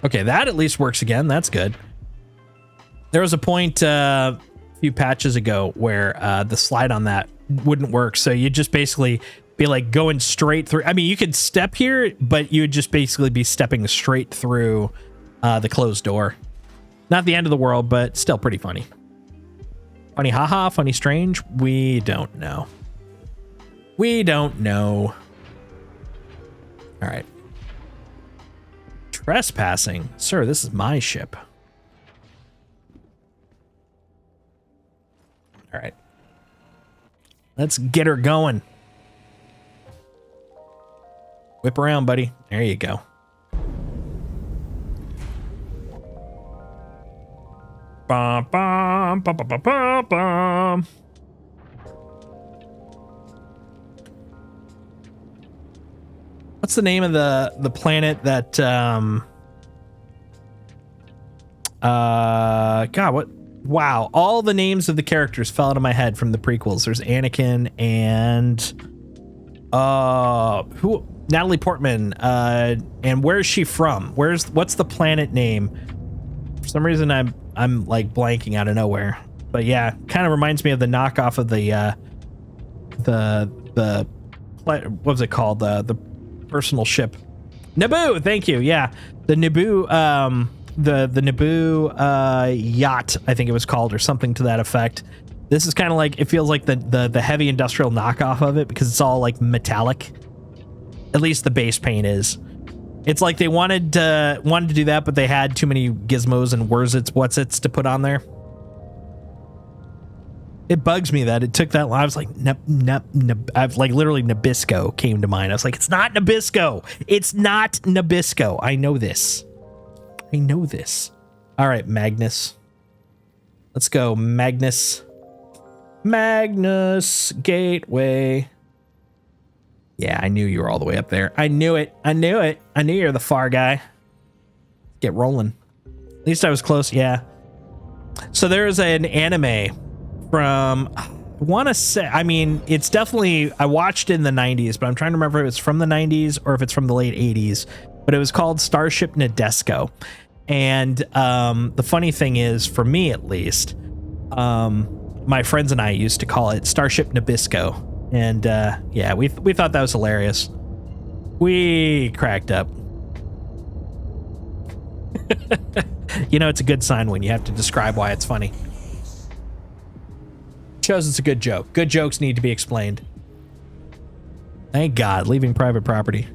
A: Okay, that at least works again. That's good. There was a point a few patches ago where the slide on that wouldn't work. So you just basically be like going straight through. I mean, you could step here, but you would just basically be stepping straight through the closed door. Not the end of the world, but still pretty funny. Funny haha, funny strange. We don't know. We don't know. All right. Trespassing. Sir, this is my ship. All right. Let's get her going. Whip around, buddy. There you go. Bum, bum, bum, bum, bum, bum, bum. What's the name of the planet that God, what? Wow, all the names of the characters fell out of my head from the prequels. There's Anakin and who? Natalie Portman. And where's she from? What's the planet name? For some reason I'm like blanking out of nowhere. But yeah, kind of reminds me of the knockoff of the what was it called? The personal ship. Naboo, thank you. Yeah. The Naboo the Naboo yacht, I think it was called, or something to that effect. This is kind of like, it feels like the heavy industrial knockoff of it because it's all like metallic. At least the base paint is. It's like they wanted to do that, but they had too many gizmos and whatsits to put on there. It bugs me that it took that long. I was like, I've like literally Nabisco came to mind. I was like, it's not Nabisco. It's not Nabisco. I know this. I know this. All right, Magnus. Let's go, Magnus. Magnus Gateway. Yeah, I knew you were all the way up there. I knew it. I knew it. I knew you're the far guy. Get rolling. At least I was close. Yeah. So there's an anime from, I want to say, I mean, it's definitely, I watched it in the 90s, but I'm trying to remember if it's from the 90s or if it's from the late 80s. But it was called Starship Nadesco. And the funny thing is, for me at least, my friends and I used to call it Starship Nabisco. And yeah, we thought that was hilarious. We cracked up. You know, it's a good sign when you have to describe why it's funny. Shows it's a good joke. Good jokes need to be explained. Thank God, leaving private property.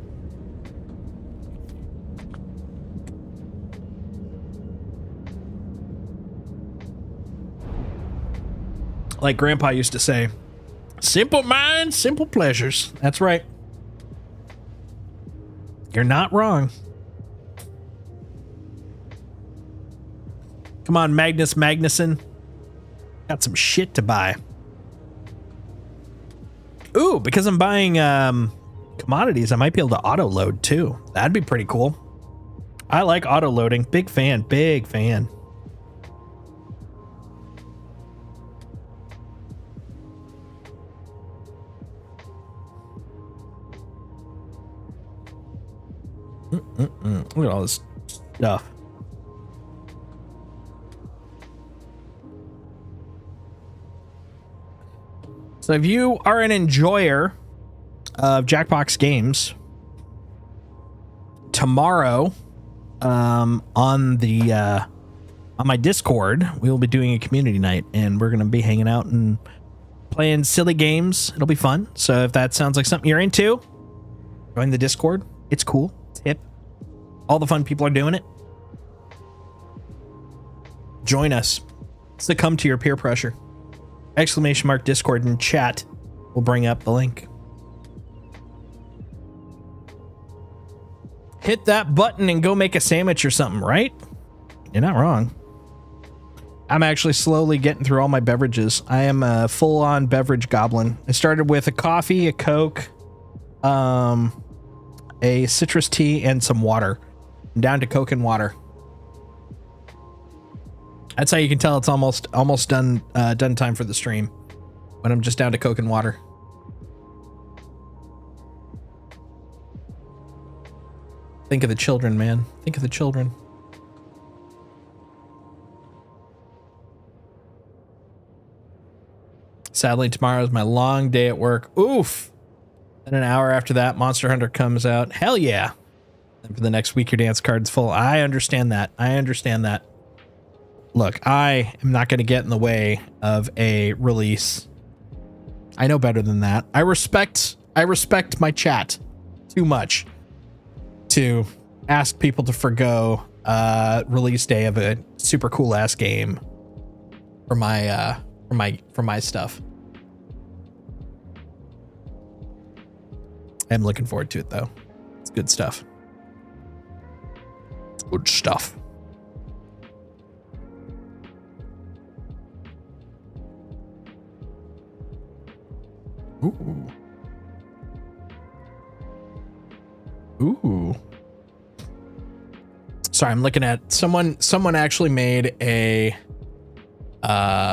A: Like Grandpa used to say, simple minds, simple pleasures. That's right. You're not wrong. Come on, Magnus Magnuson. Got some shit to buy. Ooh, because I'm buying commodities, I might be able to auto load too. That'd be pretty cool. I like auto loading. Big fan, big fan. Look at all this stuff. So if you are an enjoyer of Jackbox games, tomorrow on my Discord, we will be doing a community night, and we're going to be hanging out and playing silly games. It'll be fun. So if that sounds like something you're into, join the Discord. It's cool. It's hip. All the fun people are doing it. Join us. Succumb to your peer pressure. ! Discord in chat will bring up the link. Hit that button and go make a sandwich or something, right? You're not wrong. I'm actually slowly getting through all my beverages. I am a full-on beverage goblin. I started with a coffee, a Coke, a citrus tea, and some water. I'm down to Coke and water. That's how you can tell it's almost done time for the stream, when I'm just down to Coke and water. Think of the children, man. Think of the children. Sadly, tomorrow is my long day at work. Oof. And an hour after that, Monster Hunter comes out. Hell yeah. And for the next week, your dance card's full. I understand that. I understand that. Look, I am not going to get in the way of a release. I know better than that. I respect my chat too much to ask people to forgo release day of a super cool ass game for my stuff. I'm looking forward to it though. It's good stuff. It's good stuff. Ooh. Ooh. Sorry, I'm looking at someone actually made a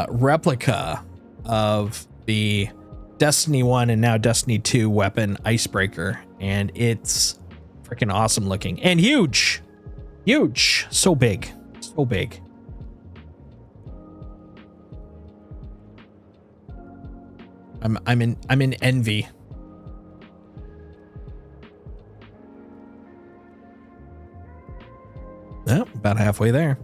A: replica of the Destiny 1 and now Destiny 2 weapon Icebreaker, and it's freaking awesome looking and huge. Huge. So big. So big. I'm in envy. Oh, about halfway there.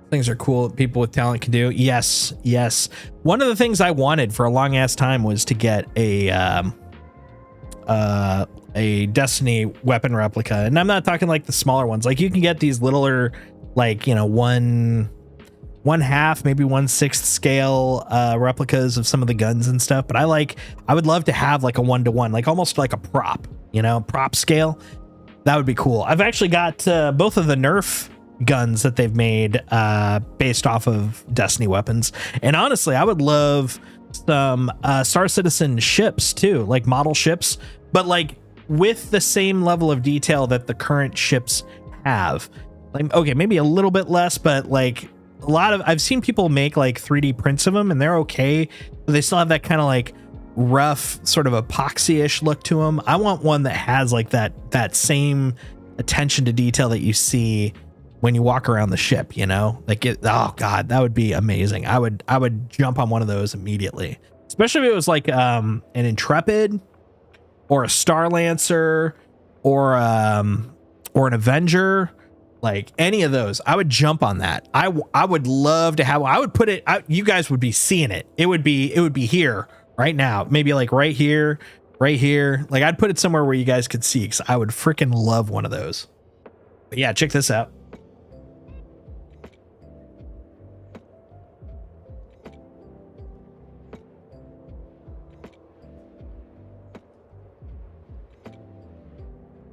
A: Things are cool that people with talent can do. Yes, yes. One of the things I wanted for a long ass time was to get a Destiny weapon replica, and I'm not talking like the smaller ones. Like you can get these littler, like, you know, one half, maybe 1/6 scale replicas of some of the guns and stuff. But I would love to have like a 1-to-1, like almost like a prop, you know, prop scale. That would be cool. I've actually got both of the Nerf guns that they've made based off of Destiny weapons. And honestly, I would love some Star Citizen ships too, like model ships, but like with the same level of detail that the current ships have. Like, okay, maybe a little bit less, but like a lot of, I've seen people make like 3D prints of them and they're okay, but they still have that kind of like rough sort of epoxy-ish look to them. I want one that has like that same attention to detail that you see when you walk around the ship, you know, like it. Oh God, that would be amazing. I would jump on one of those immediately, especially if it was like an Intrepid or a Star Lancer or an Avenger, like any of those. I would jump on that. I would love to have. I would put it out. You guys would be seeing it. It would be here right now. Maybe like right here. Like I'd put it somewhere where you guys could see, because I would freaking love one of those. But yeah, check this out.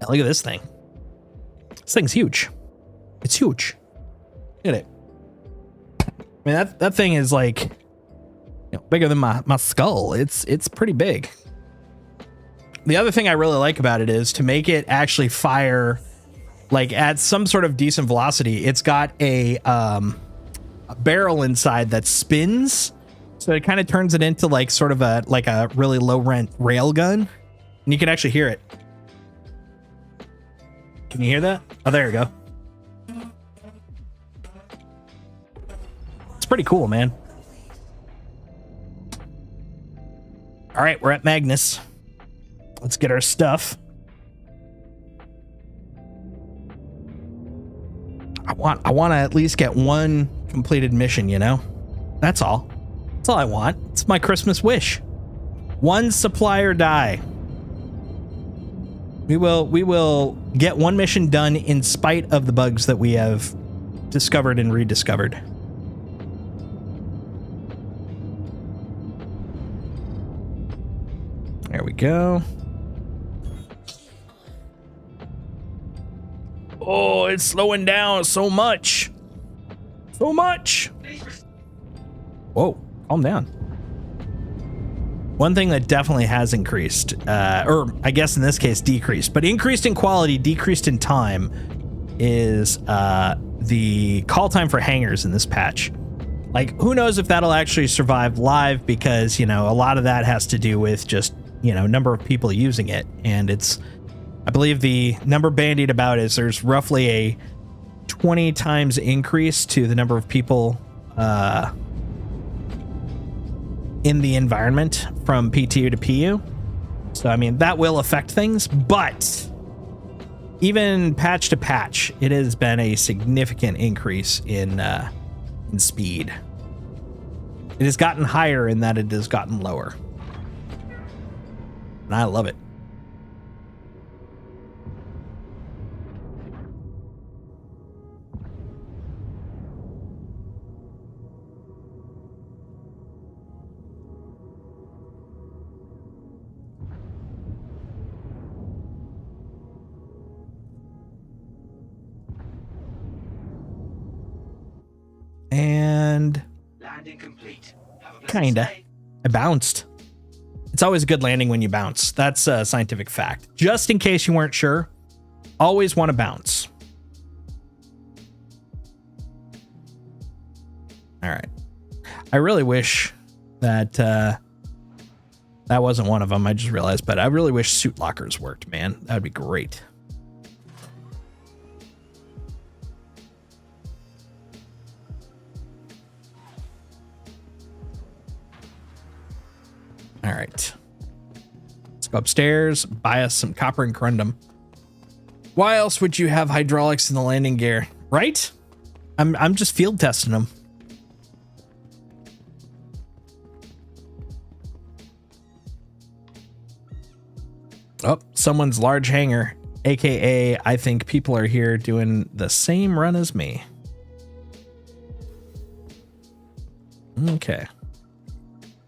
A: Look at this thing. This thing's huge. It's huge. Look at it. I mean, that thing is like, you know, bigger than my skull. It's pretty big. The other thing I really like about it is to make it actually fire like at some sort of decent velocity. It's got a barrel inside that spins, so it kind of turns it into like sort of a really low rent rail gun, and you can actually hear it. Can you hear that? Oh, there you go. It's pretty cool, man. All right, we're at Magnus. Let's get our stuff. I want to at least get one completed mission, you know? That's all. That's all I want. It's my Christmas wish. One supply or die. We will get one mission done in spite of the bugs that we have discovered and rediscovered. There we go. Oh, it's slowing down so much. So much. Whoa, calm down. One thing that definitely has increased, or I guess in this case decreased, but increased in quality, decreased in time, is the call time for hangars in this patch. Like, who knows if that'll actually survive live, because, you know, a lot of that has to do with just, you know, number of people using it. And it's, I believe the number bandied about is there's roughly a 20 times increase to the number of people in the environment from PTU to PU. So, I mean, that will affect things, but even patch to patch, it has been a significant increase in speed. It has gotten higher in that it has gotten lower. And I love it. And
D: Landing complete. Have a pleasant
A: kinda.
D: stay.
A: I bounced. It's always a good landing when you bounce. That's a scientific fact. Just in case you weren't sure, always want to bounce. All right. I really wish that that wasn't one of them. I just realized, but I really wish suit lockers worked, man. That would be great. All right. Let's go upstairs, buy us some copper and corundum. Why else would you have hydraulics in the landing gear, right? I'm just field testing them. Oh, someone's large hangar, aka I think people are here doing the same run as me. Okay.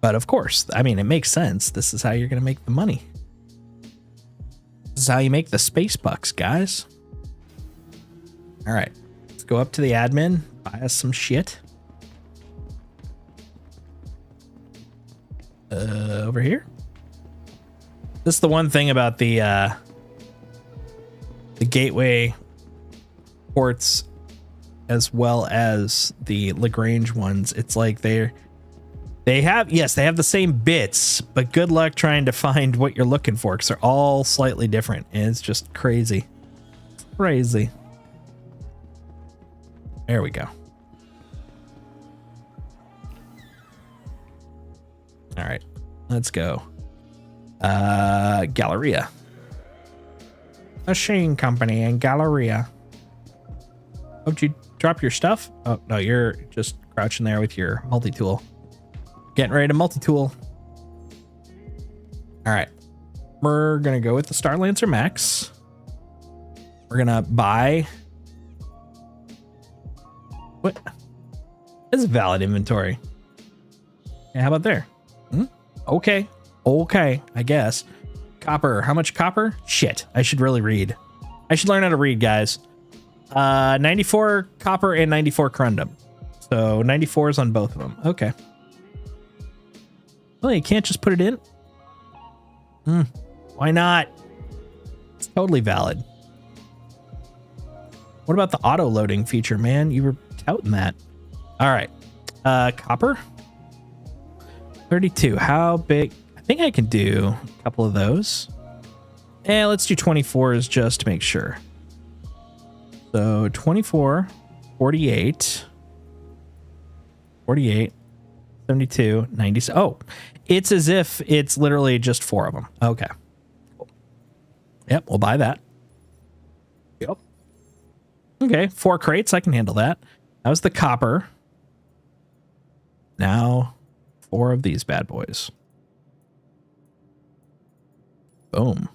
A: But of course, I mean, it makes sense. This is how you're going to make the money. This is how you make the space bucks, guys. All right, let's go up to the admin, buy us some shit. Over here. This is the one thing about the gateway ports as well as the Lagrange ones. It's like they have the same bits, but good luck trying to find what you're looking for because they're all slightly different. And it's just crazy. Crazy. There we go. All right, let's go. Galleria. Machine Company and Galleria. Oh, did you drop your stuff? Oh, no, you're just crouching there with your multi-tool. Getting ready to multi-tool. All right. We're going to go with the Star Lancer Max. We're going to buy... What? This is valid inventory. Yeah, how about there? Okay. Okay, I guess. Copper. How much copper? Shit. I should really read. I should learn how to read, guys. 94 copper and 94 corundum. So 94 is on both of them. Okay. Well, you can't just put it in? Why not? It's totally valid. What about the auto loading feature, man? You were touting that. All right. Copper. 32. How big? I think I can do a couple of those. Let's do 24s just to make sure. So 24, 48, 48, 72, 90. Oh, it's as if it's literally just 4 of them. Okay. Cool. Yep, we'll buy that. Yep. Okay, 4 crates. I can handle that. That was the copper. Now 4 of these bad boys. Boom.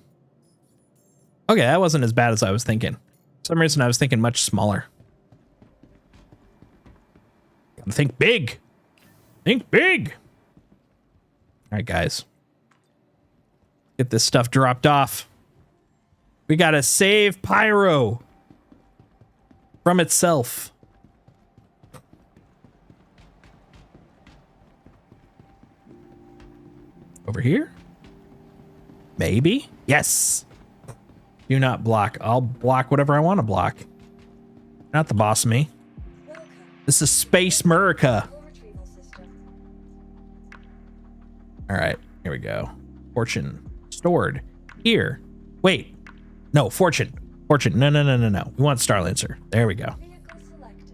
A: Okay, that wasn't as bad as I was thinking. For some reason, I was thinking much smaller. Gotta think big. Think big. All right, guys. Get this stuff dropped off. We gotta save Pyro from itself. Over here? Maybe? Yes. Do not block. I'll block whatever I want to block. Not the boss of me.
C: Welcome.
A: This is Space America.
C: Full retrieval system.
A: All right, here we go. Fortune stored here. Wait, no, fortune. Fortune. No. We want Star Lancer. There we go.
C: Vehicle selected.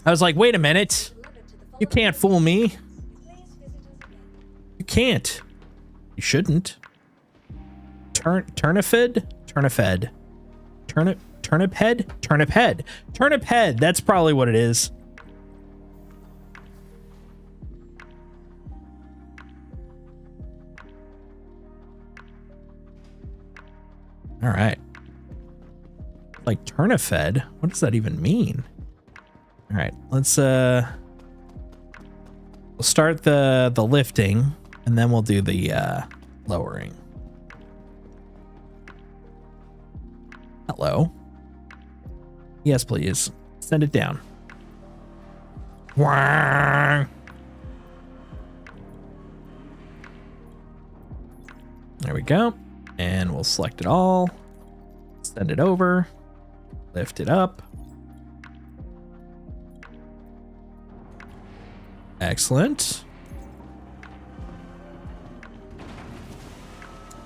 A: I was like, wait a minute.
C: Delivered to the
A: You
C: following.
A: can't fool me.
C: Please visit us again.
A: You can't. You shouldn't. Turnifed. Turnip head? Turnip head. Turnip head. That's probably what it is. All right. Like turnip fed? What does that even mean? All right, let's we'll start the lifting and then we'll do the lowering. Hello. Yes, please. Send it down. Wah. There we go. And we'll select it all. Send it over. Lift it up. Excellent.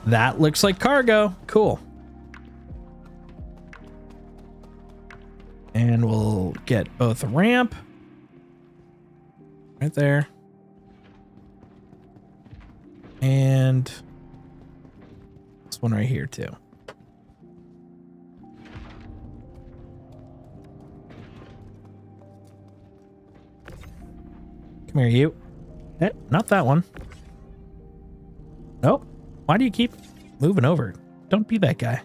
A: That looks like cargo. Cool. And we'll get both a ramp right there. And this one right here too. Come here, you. Not that one. Nope. Why do you keep moving over? Don't be that guy.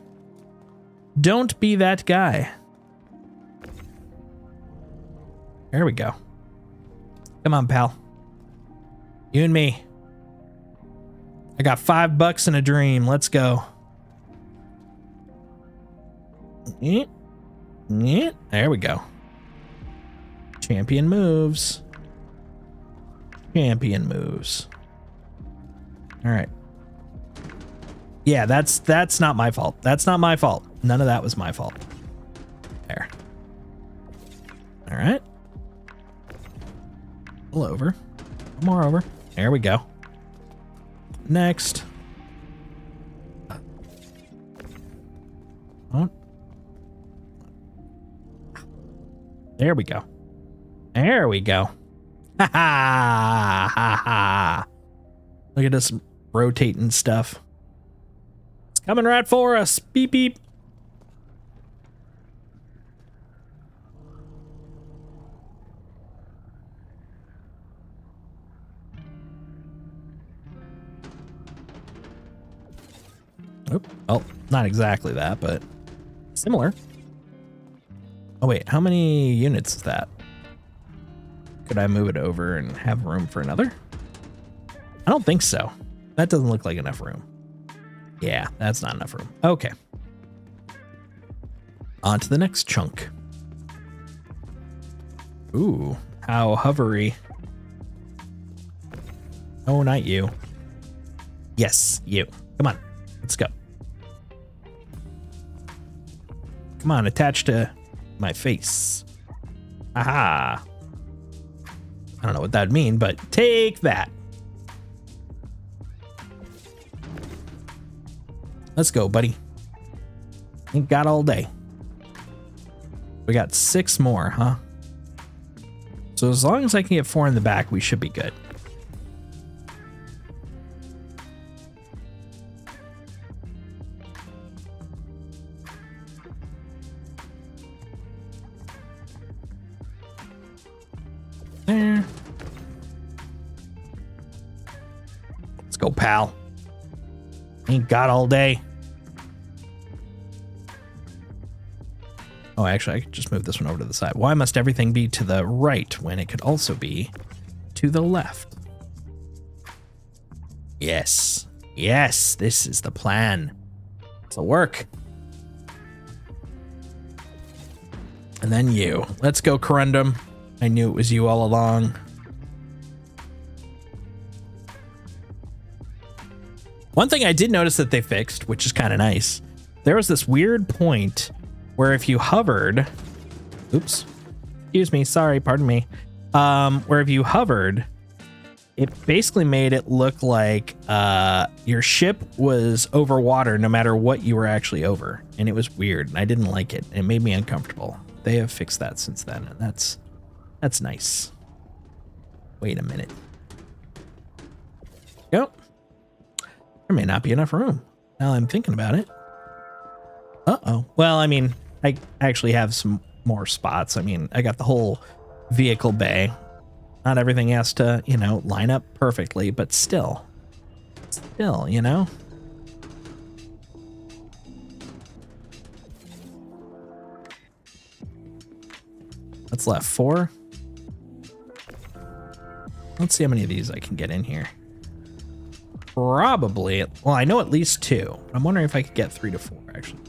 A: Don't be that guy. There we go. Come on, pal. You and me. I got $5 and a dream. Let's go. There we go. Champion moves. Champion moves. All right. Yeah, that's not my fault. That's not my fault. None of that was my fault. There. All right. Pull over. More over. There we go. Next. Oh. There we go. There we go. Ha ha ha ha. Look at us rotating stuff. It's coming right for us. Beep beep. Oop. Well, not exactly that, but similar. Oh wait, how many units is that? Could I move it over and have room for another? I don't think so. That doesn't look like enough room. Yeah, that's not enough room. Okay. On to the next chunk. Ooh, how hovery. Oh, not you. Yes, you. Come on, let's go. Come on, attach to my face. Aha. I don't know what that'd mean, but take that. Let's go, buddy. Ain't got all day. We got 6 more, huh? So as long as I can get 4 in the back, we should be good. There. Let's go, pal. Ain't got all day. Oh, actually, I could just move this one over to the side. Why must everything be to the right when it could also be to the left? Yes. Yes, this is the plan. This'll work. And then you. Let's go, Corundum. I knew it was you all along. One thing I did notice that they fixed, which is kind of nice, there was this weird point where if you hovered, oops, excuse me, sorry, pardon me, where if you hovered, it basically made it look like your ship was over water no matter what you were actually over. And it was weird, and I didn't like it. It made me uncomfortable. They have fixed that since then, and that's nice. Wait a minute. Go. There may not be enough room now I'm thinking about it. Uh-oh. Oh, well, I mean, I actually have some more spots. I mean, I got the whole vehicle bay. Not everything has to, you know, line up perfectly, but still, you know. What's left? 4. Let's see how many of these I can get in here. Probably, well, I know at least 2. I'm wondering if I could get 3 to 4, actually.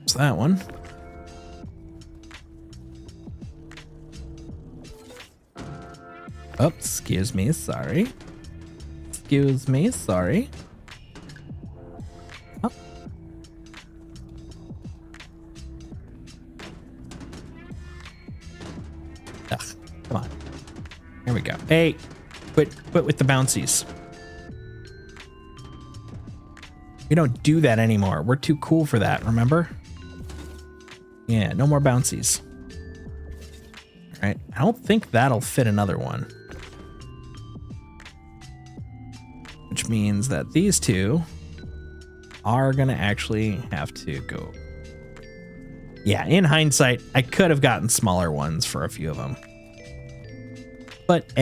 A: It's that one. Oh, excuse me, sorry. Excuse me, sorry. Oh. Ugh, come on. Here we go. Hey, quit with the bouncies. We don't do that anymore. We're too cool for that, remember? Yeah, no more bouncies. All right, I don't think that'll fit another one. Which means that these 2 are gonna actually have to go. Yeah, in hindsight, I could have gotten smaller ones for a few of them. But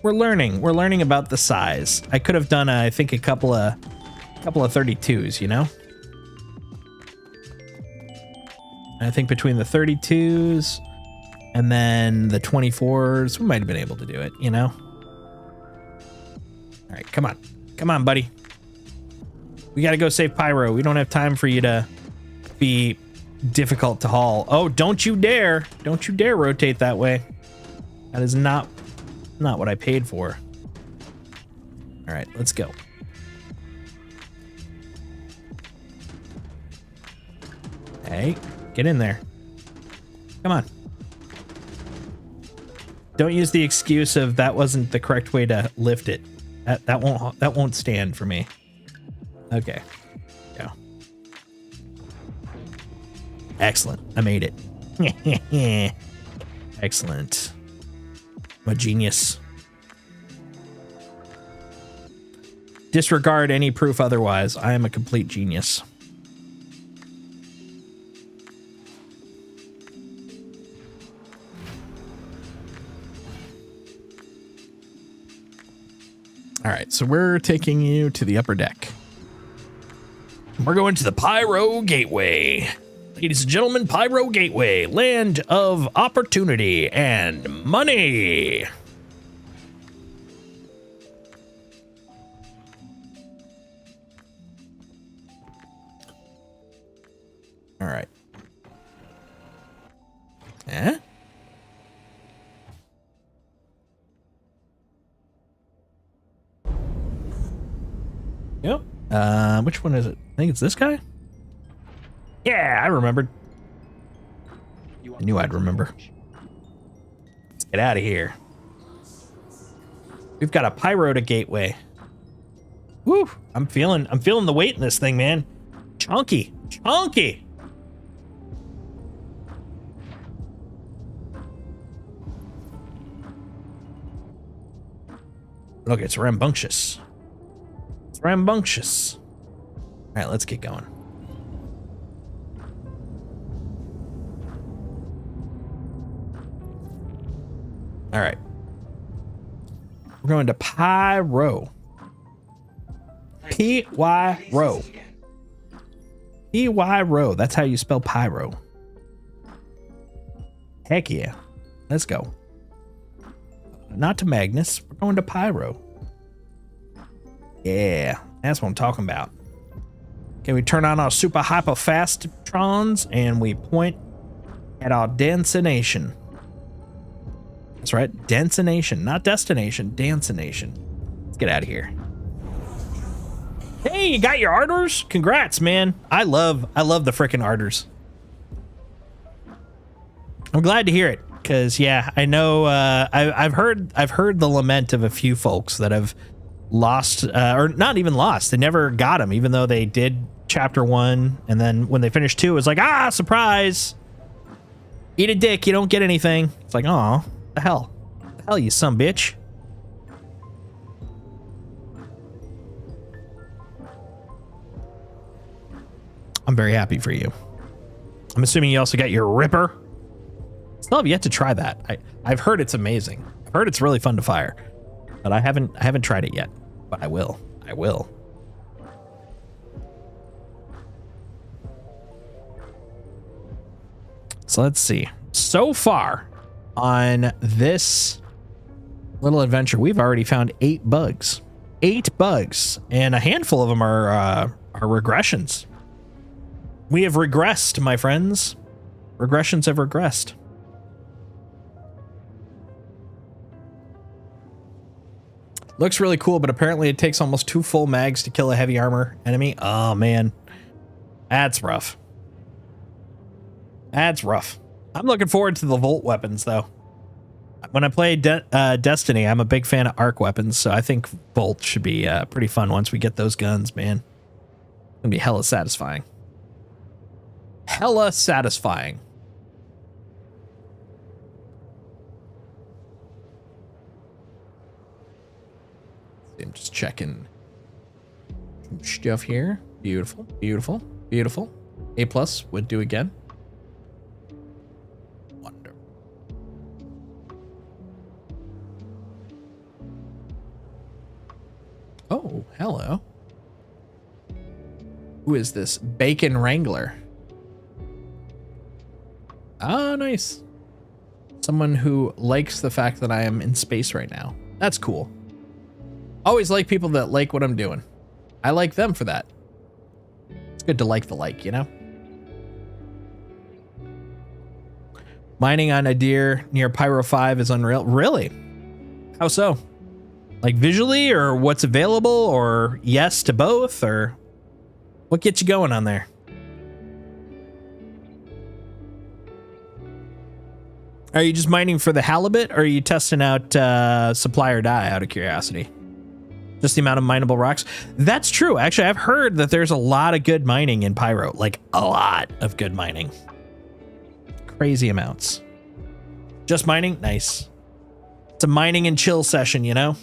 A: we're learning about the size. I could have done, I think, a couple of 32s, you know? I think between the 32s and then the 24s, we might have been able to do it, you know? All right, come on. Come on, buddy. We got to go save Pyro. We don't have time for you to be difficult to haul. Oh, don't you dare. Don't you dare rotate that way. That is not what I paid for. All right, let's go. Hey, get in there. Come on. Don't use the excuse of that wasn't the correct way to lift it. That won't stand for me. Okay. Go. Excellent. I made it. Excellent. I'm a genius. Disregard any proof otherwise. I am a complete genius. All right, so we're taking you to the upper deck. We're going to the Pyro Gateway. Ladies and gentlemen, Pyro Gateway, land of opportunity and money. All right. Eh? Yep. Which one is it? I think it's this guy. Yeah, I remembered. I knew I'd remember. Let's get out of here. We've got a Pyro to Gateway. Woo! I'm feeling the weight in this thing, man. Chunky. Chunky. Look, it's rambunctious. It's rambunctious. All right, let's get going. All right. We're going to Pyro. P-Y-Ro. P-Y-Ro. That's how you spell Pyro. Heck yeah. Let's go. Not to Magnus. We're going to Pyro. Yeah, that's what I'm talking about. Okay, we turn on our super hyper fastrons and we point at our destination. That's right, destination, not destination, destination. Let's get out of here. Hey, you got your ardors? Congrats, man. I love the frickin' ardors. I'm glad to hear it, because yeah, I know I've heard the lament of a few folks that have lost, or not even lost. They never got them, even though they did chapter 1, and then when they finished 2, it was like, ah, surprise! Eat a dick, you don't get anything. It's like, oh, The hell? The hell, you son bitch. I'm very happy for you. I'm assuming you also got your Ripper. Still have yet to try that. I've heard it's amazing. I've heard it's really fun to fire, but I haven't tried it yet. But I will. I will. So let's see. So far on this little adventure, we've already found 8 bugs. 8 bugs, and a handful of them are regressions. We have regressed, my friends. Regressions have regressed. Looks really cool, but apparently it takes almost 2 full mags to kill a heavy armor enemy. Oh, man. That's rough. That's rough. I'm looking forward to the Volt weapons, though. When I play Destiny, I'm a big fan of arc weapons, so I think Volt should be pretty fun once we get those guns, man. It's gonna be hella satisfying. Hella satisfying. I'm just checking some stuff here. Beautiful, beautiful, beautiful. A+ would do again. Wonder. Oh, hello. Who is this? Bacon Wrangler. Oh, nice. Someone who likes the fact that I am in space right now. That's cool. Always like people that like what I'm doing. I like them for that. It's good to like the like, you know? Mining on a deer near Pyro 5 is unreal. Really? How so? Like visually, or what's available, or yes to both, or what gets you going on there? Are you just mining for the halibut, or are you testing out supply or die out of curiosity? Just the amount of mineable rocks? That's true. Actually, I've heard that there's a lot of good mining in Pyro. Like, a lot of good mining. Crazy amounts. Just mining? Nice. It's a mining and chill session, you know?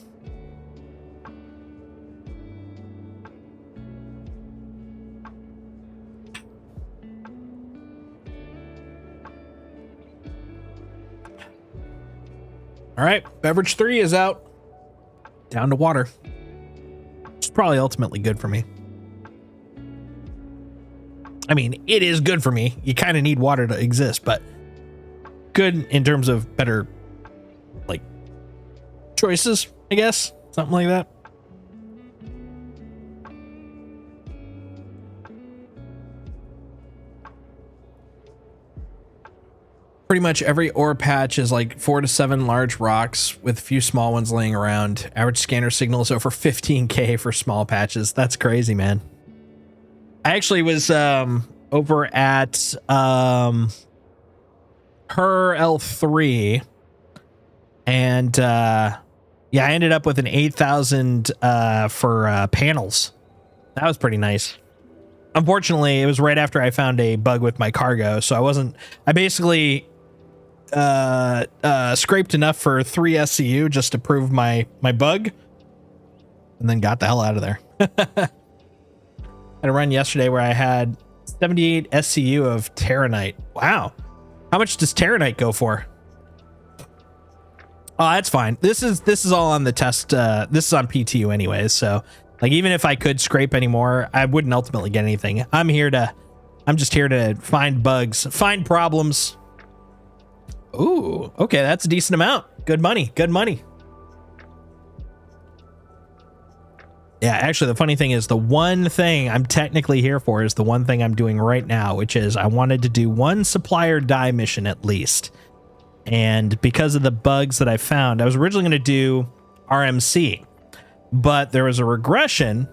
A: All right, beverage 3 is out. Down to water. Which is probably ultimately good for me. I mean, it is good for me. You kind of need water to exist, but good in terms of better, like, choices, I guess. Something like that. Pretty much every ore patch is like 4 to 7 large rocks with a few small ones laying around. Average scanner signal is over 15K for small patches. That's crazy, man. I actually was over at her L3, and yeah, I ended up with an 8,000 for panels. That was pretty nice. Unfortunately, it was right after I found a bug with my cargo, so I basically scraped enough for 3 SCU just to prove my bug, and then got the hell out of there. Had a run yesterday where I had 78 SCU of Terranite. Wow. How much does Terranite go for? Oh, that's fine. This is all on the test. This is on PTU anyways, so like even if I could scrape anymore, I wouldn't ultimately get anything. I'm just here to find bugs, find problems. Ooh, okay, that's a decent amount. Good money, good money. Yeah, actually, the funny thing is the one thing I'm technically here for is the one thing I'm doing right now, which is I wanted to do 1 supplier die mission at least. And because of the bugs that I found, I was originally going to do RMC, but there was a regression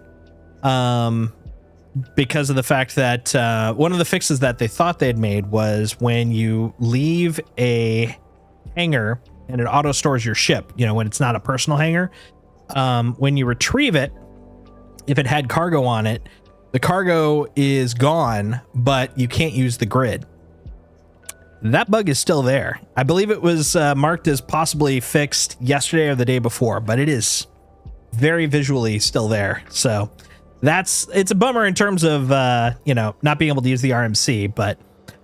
A: because of the fact that one of the fixes that they thought they had made was when you leave a hangar and it auto stores your ship, you know, when it's not a personal hangar, when you retrieve it, if it had cargo on it, the cargo is gone, but you can't use the grid. that bug is still there. I believe it was marked as possibly fixed yesterday or the day before, but it is very visually still there. So it's a bummer in terms of, not being able to use the RMC, but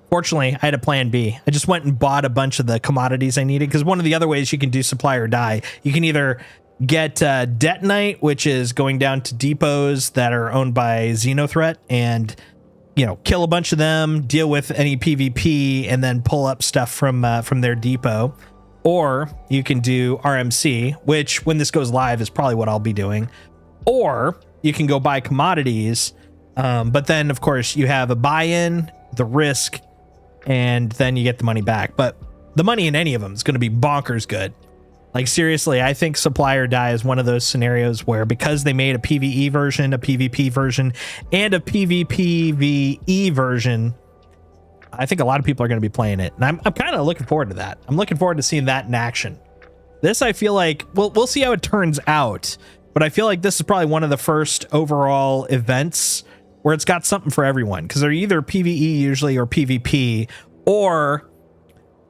A: fortunately I had a plan B. I just went and bought a bunch of the commodities I needed, because one of the other ways you can do supply or die, you can either get detonite, which is going down to depots that are owned by Xenothreat and kill a bunch of them, deal with any PvP, and then pull up stuff from their depot. Or you can do RMC, which when this goes live is probably what I'll be doing. Or you can go buy commodities, but then of course you have a buy-in, the risk, and then you get the money back. But the money in any of them is going to be bonkers good. Like, seriously, I think supply or die is one of those scenarios where, because they made a PvE version, a PvP version, and a PvPvE version, I think a lot of people are going to be playing it. And I'm kind of looking forward to that. I'm looking forward to seeing that in action. This, I feel like, we'll see how it turns out, but I feel like this is probably one of the first overall events where it's got something for everyone, because they're either PvE usually or PvP, or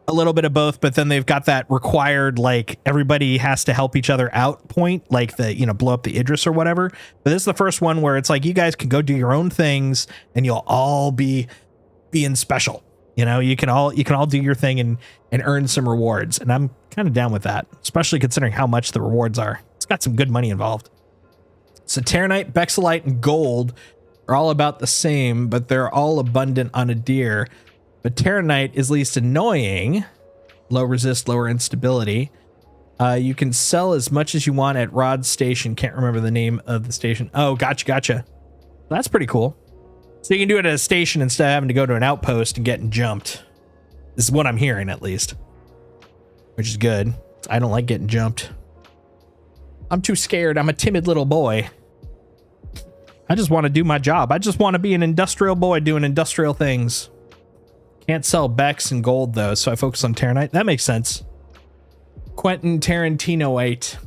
A: a little bit of both, but then they've got that required, like, everybody has to help each other out point, like the, blow up the Idris or whatever. But this is the first one where it's like, you guys can go do your own things and you'll all be being special. You can all do your thing and earn some rewards. And I'm kind of down with that, especially considering how much the rewards are. It's got some good money involved. So Terranite, Bexelite, and Gold are all about the same, but they're all abundant on a deer. But Terranite is least annoying. Low resist, lower instability. You can sell as much as you want at Rod Station. Can't remember the name of the station. Oh, gotcha. That's pretty cool. So you can do it at a station instead of having to go to an outpost and getting jumped. This is what I'm hearing, at least. Which is good. I don't like getting jumped. I'm too scared. I'm a timid little boy. I just want to do my job. I just want to be an industrial boy doing industrial things. Can't sell Bex and Gold, though, so I focus on Terranite. That makes sense. Quentin Tarantino-ate.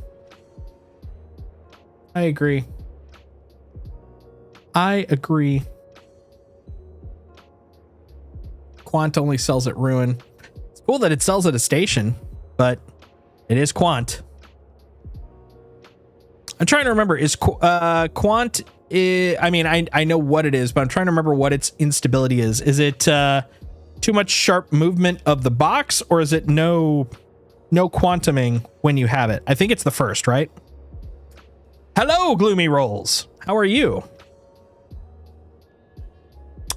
A: I agree. Quant only sells at Ruin. It's cool that it sells at a station, but it is Quant. I'm trying to remember. Is Quant... I know what it is, but I'm trying to remember what its instability is. Is it... too much sharp movement of the box, or is it no quantuming when you have it? I think it's the first, right? Hello, Gloomy Rolls. How are you?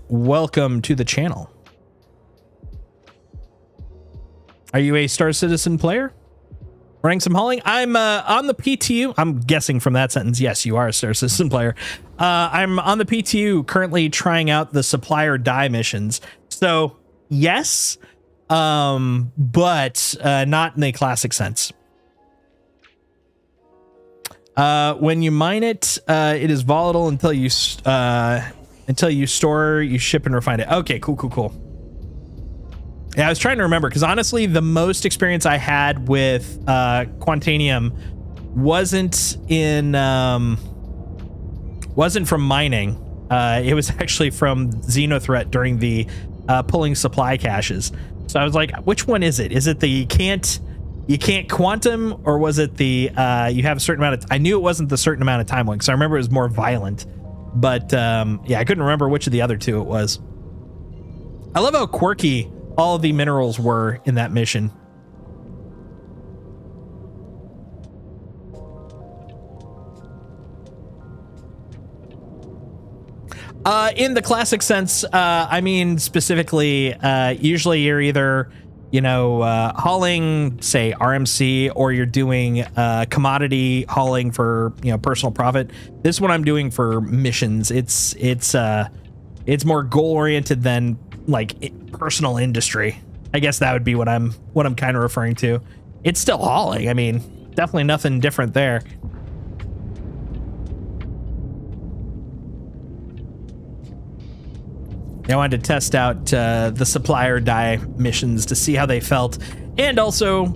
A: Welcome to the channel. Are you a Star Citizen player? Running some hauling? I'm on the PTU. I'm guessing from that sentence, yes, you are a Star Citizen player. I'm on the PTU currently trying out the supply or die missions. So yes, but not in the classic sense. When you mine it, it is volatile until you store, you ship, and refine it. Okay, cool. Yeah, I was trying to remember, because honestly, the most experience I had with Quantanium wasn't from mining. It was actually from Xenothreat during the pulling supply caches. So I was like, which one is it? Is it the you can't quantum, or was it the you have a certain amount of... I knew it wasn't the certain amount of time one, because I remember it was more violent. But yeah, I couldn't remember which of the other two it was. I love how quirky all the minerals were in that mission. In the classic sense, I mean, specifically, usually you're either, hauling, say, RMC, or you're doing commodity hauling for, personal profit. This is what I'm doing for missions. It's more goal oriented than like personal industry. I guess that would be what I'm kind of referring to. It's still hauling. I mean, definitely nothing different there. I wanted to test out the supplier die missions to see how they felt, and also,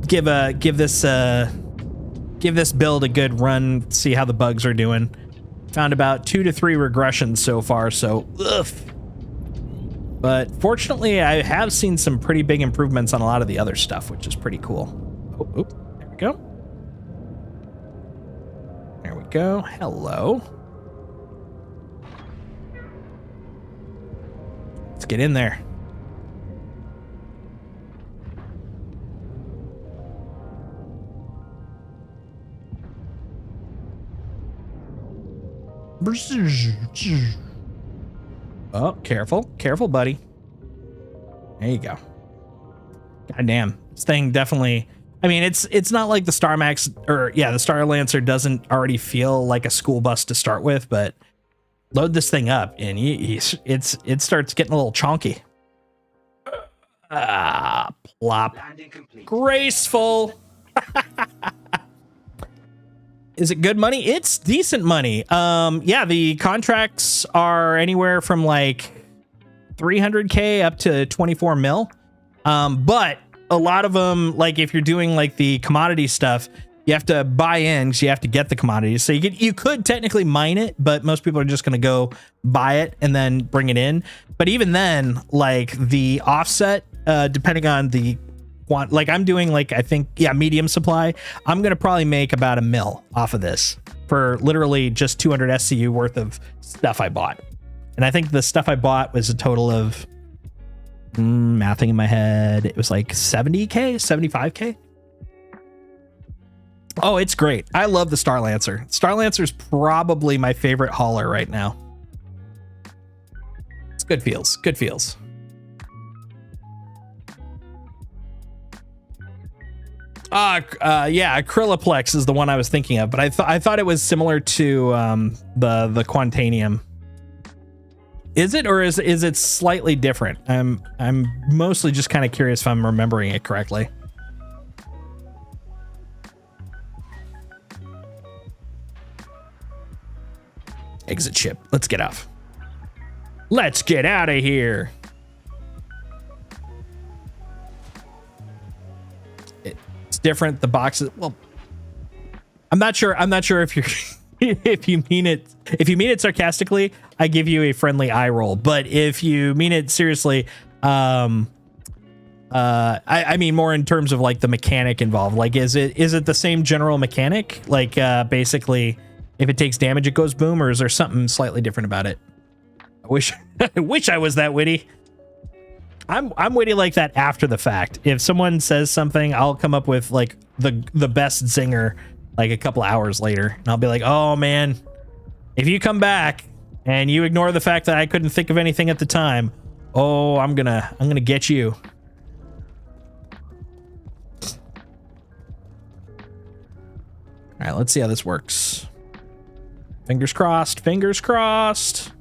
A: give this build a good run, see how the bugs are doing. Found about 2 to 3 regressions so far, so ugh. But fortunately, I have seen some pretty big improvements on a lot of the other stuff, which is pretty cool. Oh, there we go. There we go. Hello. Let's get in there. Oh, careful. Careful, buddy. There you go. God damn. This thing definitely... I mean, it's not like the Star Max... Or, yeah, the Star Lancer doesn't already feel like a school bus to start with, but load this thing up, and it starts getting a little chonky. Plop.
D: Landing complete.
A: Graceful. Is it good money? It's decent money. Yeah, the contracts are anywhere from like 300K up to 24 mil. But a lot of them, like if you're doing like the commodity stuff, you have to buy in because you have to get the commodities. So you could technically mine it, but most people are just going to go buy it and then bring it in. But even then, like the offset, depending on the like I'm doing like, I think, yeah, medium supply. I'm going to probably make about $1 million off of this for literally just 200 SCU worth of stuff I bought. And I think the stuff I bought was a total of mathing in my head. It was like 70K, 75K. Oh, it's great. I love the Star Lancer. Star Lancer is probably my favorite hauler right now. It's good feels. Good feels. Yeah, Acryloplex is the one I was thinking of, but I thought it was similar to the Quantanium. Is it, or is it slightly different? I'm mostly just kind of curious if I'm remembering it correctly. Exit ship. Let's get off. Let's get out of here. It's different. The boxes. Well, I'm not sure if you're if you mean it sarcastically, I give you a friendly eye roll. But if you mean it seriously, I mean more in terms of like the mechanic involved. Like, is it the same general mechanic? Like, basically, if it takes damage, it goes boom, or is there something slightly different about it? I wish I was that witty. I'm witty like that after the fact. If someone says something, I'll come up with like the best zinger like a couple hours later, and I'll be like, "Oh man, if you come back and you ignore the fact that I couldn't think of anything at the time, oh, I'm gonna get you." All right, let's see how this works. Fingers crossed. Fingers crossed.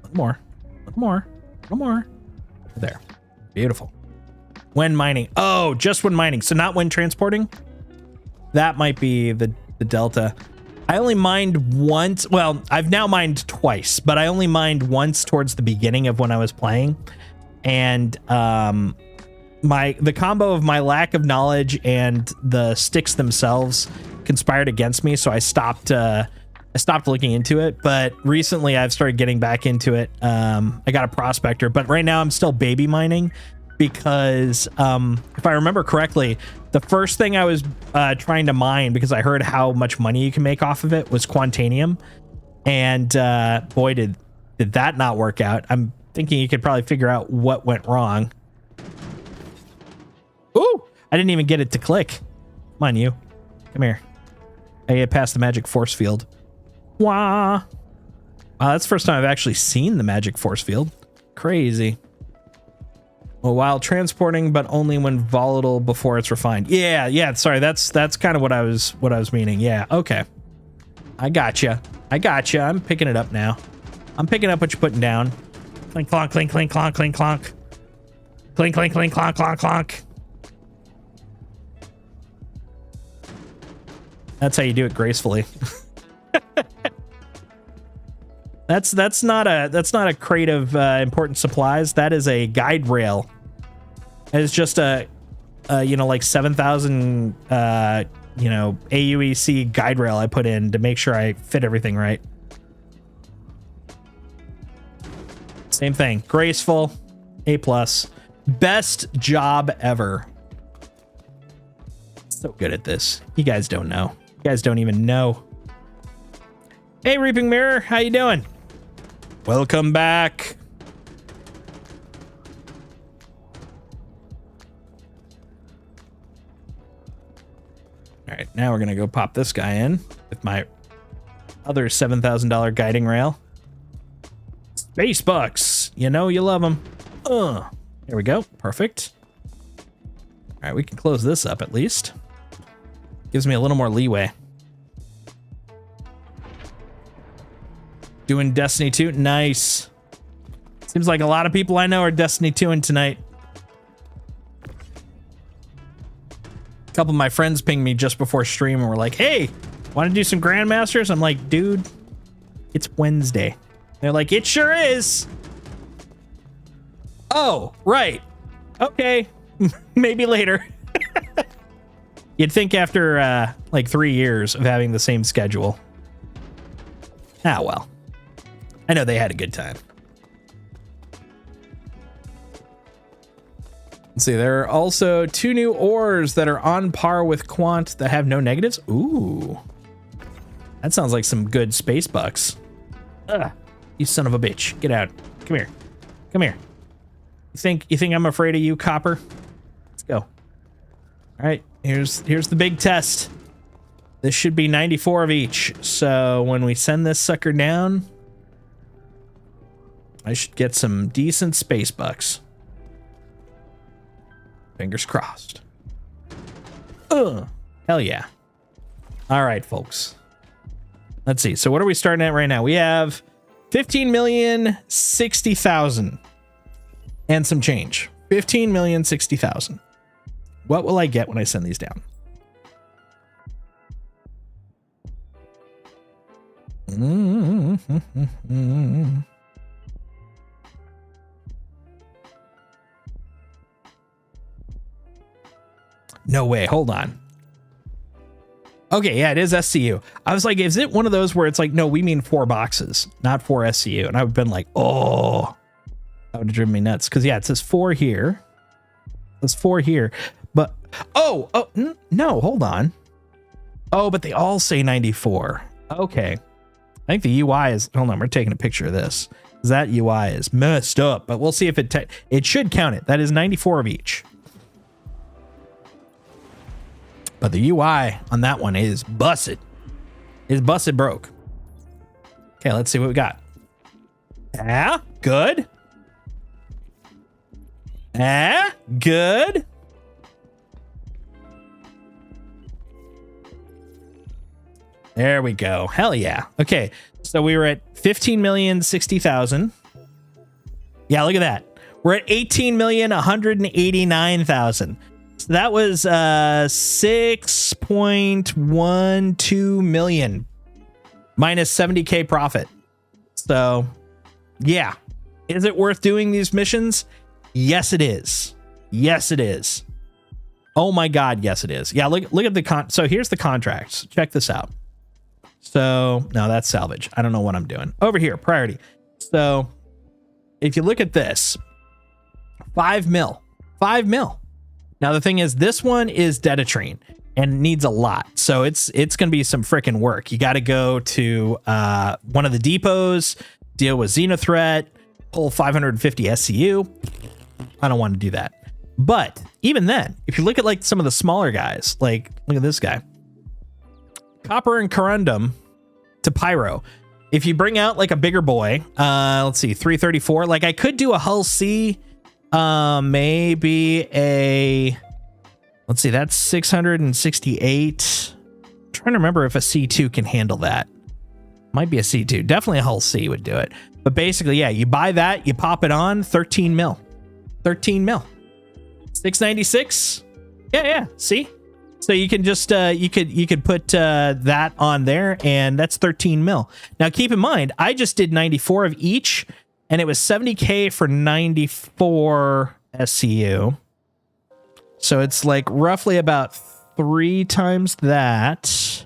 A: One more. One more. One more. There. Beautiful. When mining. Oh, just when mining. So not when transporting? That might be the delta. I only mined once. Well, I've now mined twice, but I only mined once towards the beginning of when I was playing. And the combo of my lack of knowledge and the sticks themselves conspired against me, so I stopped looking into it. But recently I've started getting back into it. I got a prospector, but right now I'm still baby mining because if I remember correctly, the first thing I was trying to mine, because I heard how much money you can make off of it, was Quantanium. And boy, did that not work out. I'm thinking you could probably figure out what went wrong. Ooh, I didn't even get it to click. Come on, you. Come here. I get past the magic force field. Wah. Wow, that's the first time I've actually seen the magic force field. Crazy. Well, while transporting, but only when volatile before it's refined. Yeah. Sorry, that's kind of what I was meaning. Yeah. Okay. I gotcha. I'm picking it up now. I'm picking up what you're putting down. Clink clonk, clink clink clonk, clink clonk, clink clink clink clonk clonk clonk. That's how you do it gracefully. That's not a crate of important supplies. That is a guide rail. It's just a like 7,000 AUEC guide rail I put in to make sure I fit everything right. Same thing. Graceful. A+. Best job ever. So good at this. You guys don't know. You guys don't even know. Hey, Reaping Mirror. How you doing? Welcome back. All right, now we're going to go pop this guy in with my other $7,000 guiding rail. Space bucks. You know you love them. There we go. Perfect. All right, we can close this up at least. Gives me a little more leeway. Doing Destiny 2. Nice. Seems like a lot of people I know are Destiny 2ing tonight. A couple of my friends pinged me just before stream and were like, hey, want to do some Grandmasters? I'm like, dude, it's Wednesday. They're like, it sure is. Oh, right. Okay. Maybe later. You'd think after like 3 years of having the same schedule. Ah, well. I know they had a good time. Let's see, there are also 2 new ores that are on par with Quant that have no negatives. Ooh. That sounds like some good space bucks. Ugh, you son of a bitch. Get out. Come here. Come here. You think I'm afraid of you, Copper? Let's go. All right, here's the big test. This should be 94 of each. So when we send this sucker down, I should get some decent space bucks. Fingers crossed. Hell yeah. All right, folks. Let's see. So what are we starting at right now? We have 15,060,000 and some change. 15,060,000. What will I get when I send these down? No way. Hold on. Okay, yeah, it is SCU. I was like, is it one of those where it's like, no, we mean 4 boxes, not 4 SCU? And I've been like, oh, that would have driven me nuts. Because, yeah, it says 4 here. There's 4 here. But, no, hold on. Oh, but they all say 94. Okay. I think the UI is, hold on, we're taking a picture of this. That UI is messed up, but we'll see if it should count it. That is 94 of each. But the UI on that one is busted. Is busted broke. Okay, let's see what we got. Ah, good. Ah, good. There we go. Hell yeah. Okay, so we were at 15,060,000. Yeah, look at that. We're at 18,189,000. So that was 6.12 million minus 70K profit. So, yeah. Is it worth doing these missions? Yes, it is. Yes, it is. Oh my God, yes, it is. Yeah, look at the so here's the contracts. Check this out. So, no, that's salvage. I don't know what I'm doing. Over here, priority. So, if you look at this, 5 mil. 5 mil. Now, the thing is, this one is Detatrine and needs a lot. So it's going to be some freaking work. You got to go to one of the depots, deal with Xenothreat, pull 550 SCU. I don't want to do that. But even then, if you look at like some of the smaller guys, like look at this guy. Copper and Corundum to Pyro. If you bring out like a bigger boy, let's see, 334. Like I could do a Hull C. Maybe a, let's see, that's 668. I'm trying to remember if a C2 can handle that. Might be a C2. Definitely a Hull C would do it. But basically, yeah, you buy that, you pop it on, 13 mil. 13 mil. 696. Yeah. See? So you can just, you could put that on there and that's 13 mil. Now keep in mind, I just did 94 of each. And it was 70K for 94 SCU. So it's like roughly about 3 times that.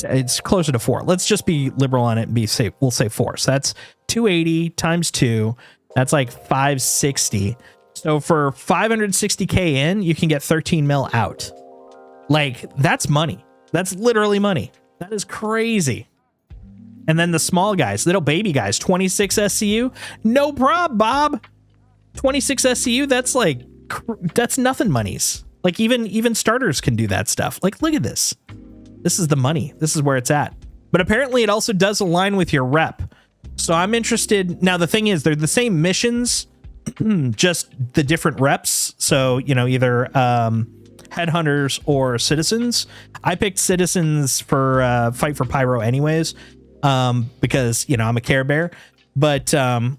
A: It's closer to 4. Let's just be liberal on it and be safe. We'll say 4. So that's 280 times 2. That's like 560. So for 560K in, you can get 13 mil out. Like, that's money. That's literally money. That is crazy. And then the small guys, little baby guys, 26 SCU. No prob, Bob. 26 SCU, that's like, that's nothing monies. Like, even starters can do that stuff. Like, look at this. This is the money. This is where it's at. But apparently it also does align with your rep. So I'm interested. Now, the thing is, they're the same missions, just the different reps. So, you know, either headhunters or citizens. I picked citizens for Fight for Pyro anyways, because, you know, I'm a Care Bear. But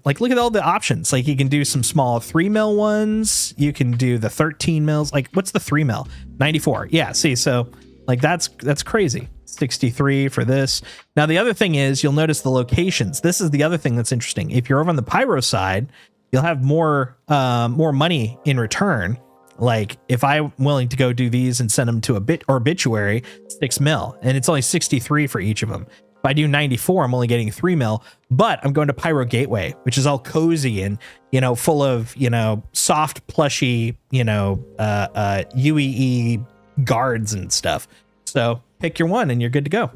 A: like, look at all the options. Like, you can do some small 3 mil ones. You can do the 13 mils. Like, what's the 3 mil? 94. Yeah, see, so like that's crazy. 63 for this. Now, the other thing is, you'll notice the locations. This is the other thing that's interesting. If you're over on the Pyro side, you'll have more money in return. Like, if I'm willing to go do these and send them to Obituary, 6 mil, and it's only 63 for each of them. If I do 94, I'm only getting 3 mil, but I'm going to Pyro Gateway, which is all cozy and, you know, full of, you know, soft, plushy, you know, UEE guards and stuff. So pick your one and you're good to go.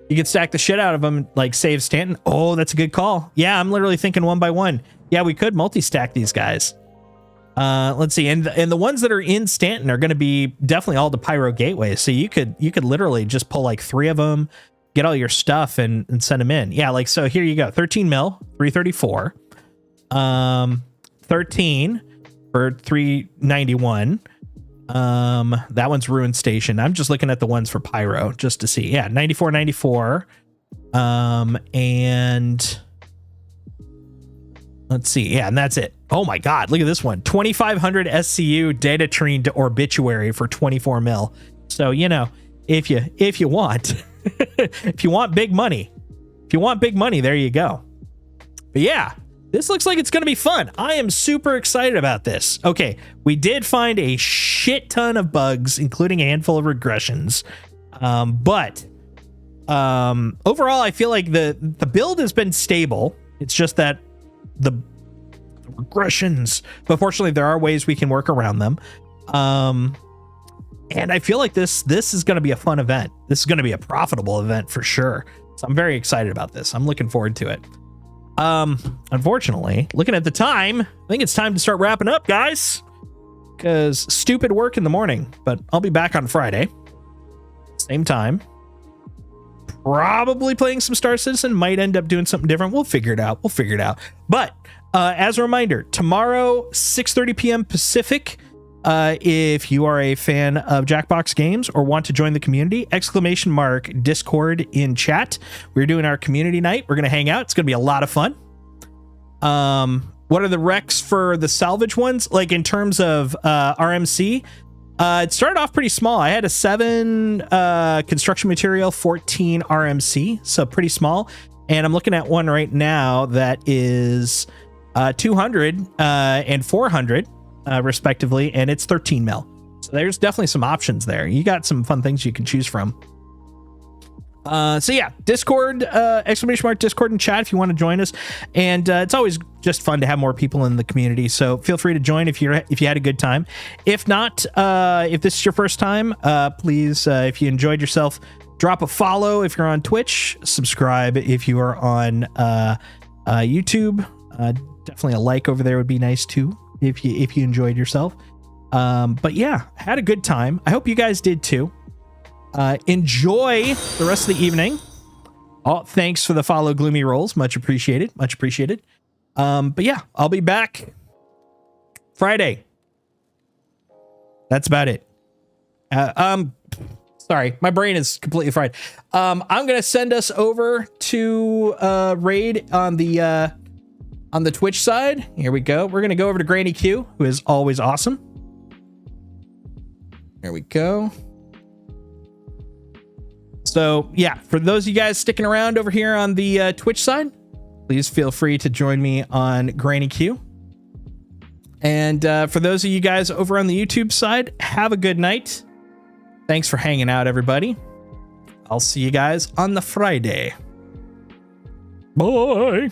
A: You can stack the shit out of them, like save Stanton. Oh, that's a good call. Yeah, I'm literally thinking 1 by 1. Yeah, we could multi-stack these guys. Let's see, and the ones that are in Stanton are going to be definitely all the Pyro Gateway. So you could literally just pull like 3 of them, get all your stuff and send them in. Yeah, like, so here you go. 13 mil, 334. 13 for 391. That one's Ruin Station. I'm just looking at the ones for Pyro just to see. Yeah, 94. And let's see. Yeah, and that's it. Oh my God, look at this one. 2500 SCU data tree to Obituary for 24 mil. So, you know, if you want if you want big money, there you go. But yeah, this looks like it's going to be fun. I am super excited about this. Okay, we did find a shit ton of bugs, including a handful of regressions. But overall, I feel like the build has been stable. It's just that the regressions, but fortunately there are ways we can work around them. And I feel like this is going to be a fun event. This is going to be a profitable event for sure. So I'm very excited about this. I'm looking forward to it. Unfortunately, looking at the time, I think it's time to start wrapping up, guys, because stupid work in the morning, but I'll be back on Friday. Same time. Probably playing some Star Citizen, might end up doing something different. We'll figure it out. But as a reminder, tomorrow, 6:30 p.m. Pacific, if you are a fan of Jackbox Games or want to join the community, ! Discord in chat. We're doing our community night. We're going to hang out. It's going to be a lot of fun. What are the recs for the salvage ones? Like, in terms of RMC, it started off pretty small. I had a 7 construction material, 14 RMC, so pretty small. And I'm looking at one right now that is 200 and 400 respectively, and it's 13 mil. So there's definitely some options there. You got some fun things you can choose from. So yeah, Discord, ! Discord and chat if you want to join us. And it's always just fun to have more people in the community. So feel free to join if you had a good time. If not, if this is your first time, please, if you enjoyed yourself, drop a follow if you're on Twitch, subscribe if you are on YouTube. Definitely a like over there would be nice too, if you enjoyed yourself. But yeah, had a good time. I hope you guys did too. Enjoy the rest of the evening. Oh, thanks for the follow, Gloomy Rolls. Much appreciated. But yeah, I'll be back Friday. That's about it. Sorry, my brain is completely fried. I'm gonna send us over to raid on the Twitch side. Here we go. We're gonna go over to Granny Q, who is always awesome. There we go. So yeah, for those of you guys sticking around over here on the Twitch side, please feel free to join me on Granny Q. And for those of you guys over on the YouTube side, have a good night. Thanks for hanging out, everybody. I'll see you guys on the Friday. Bye.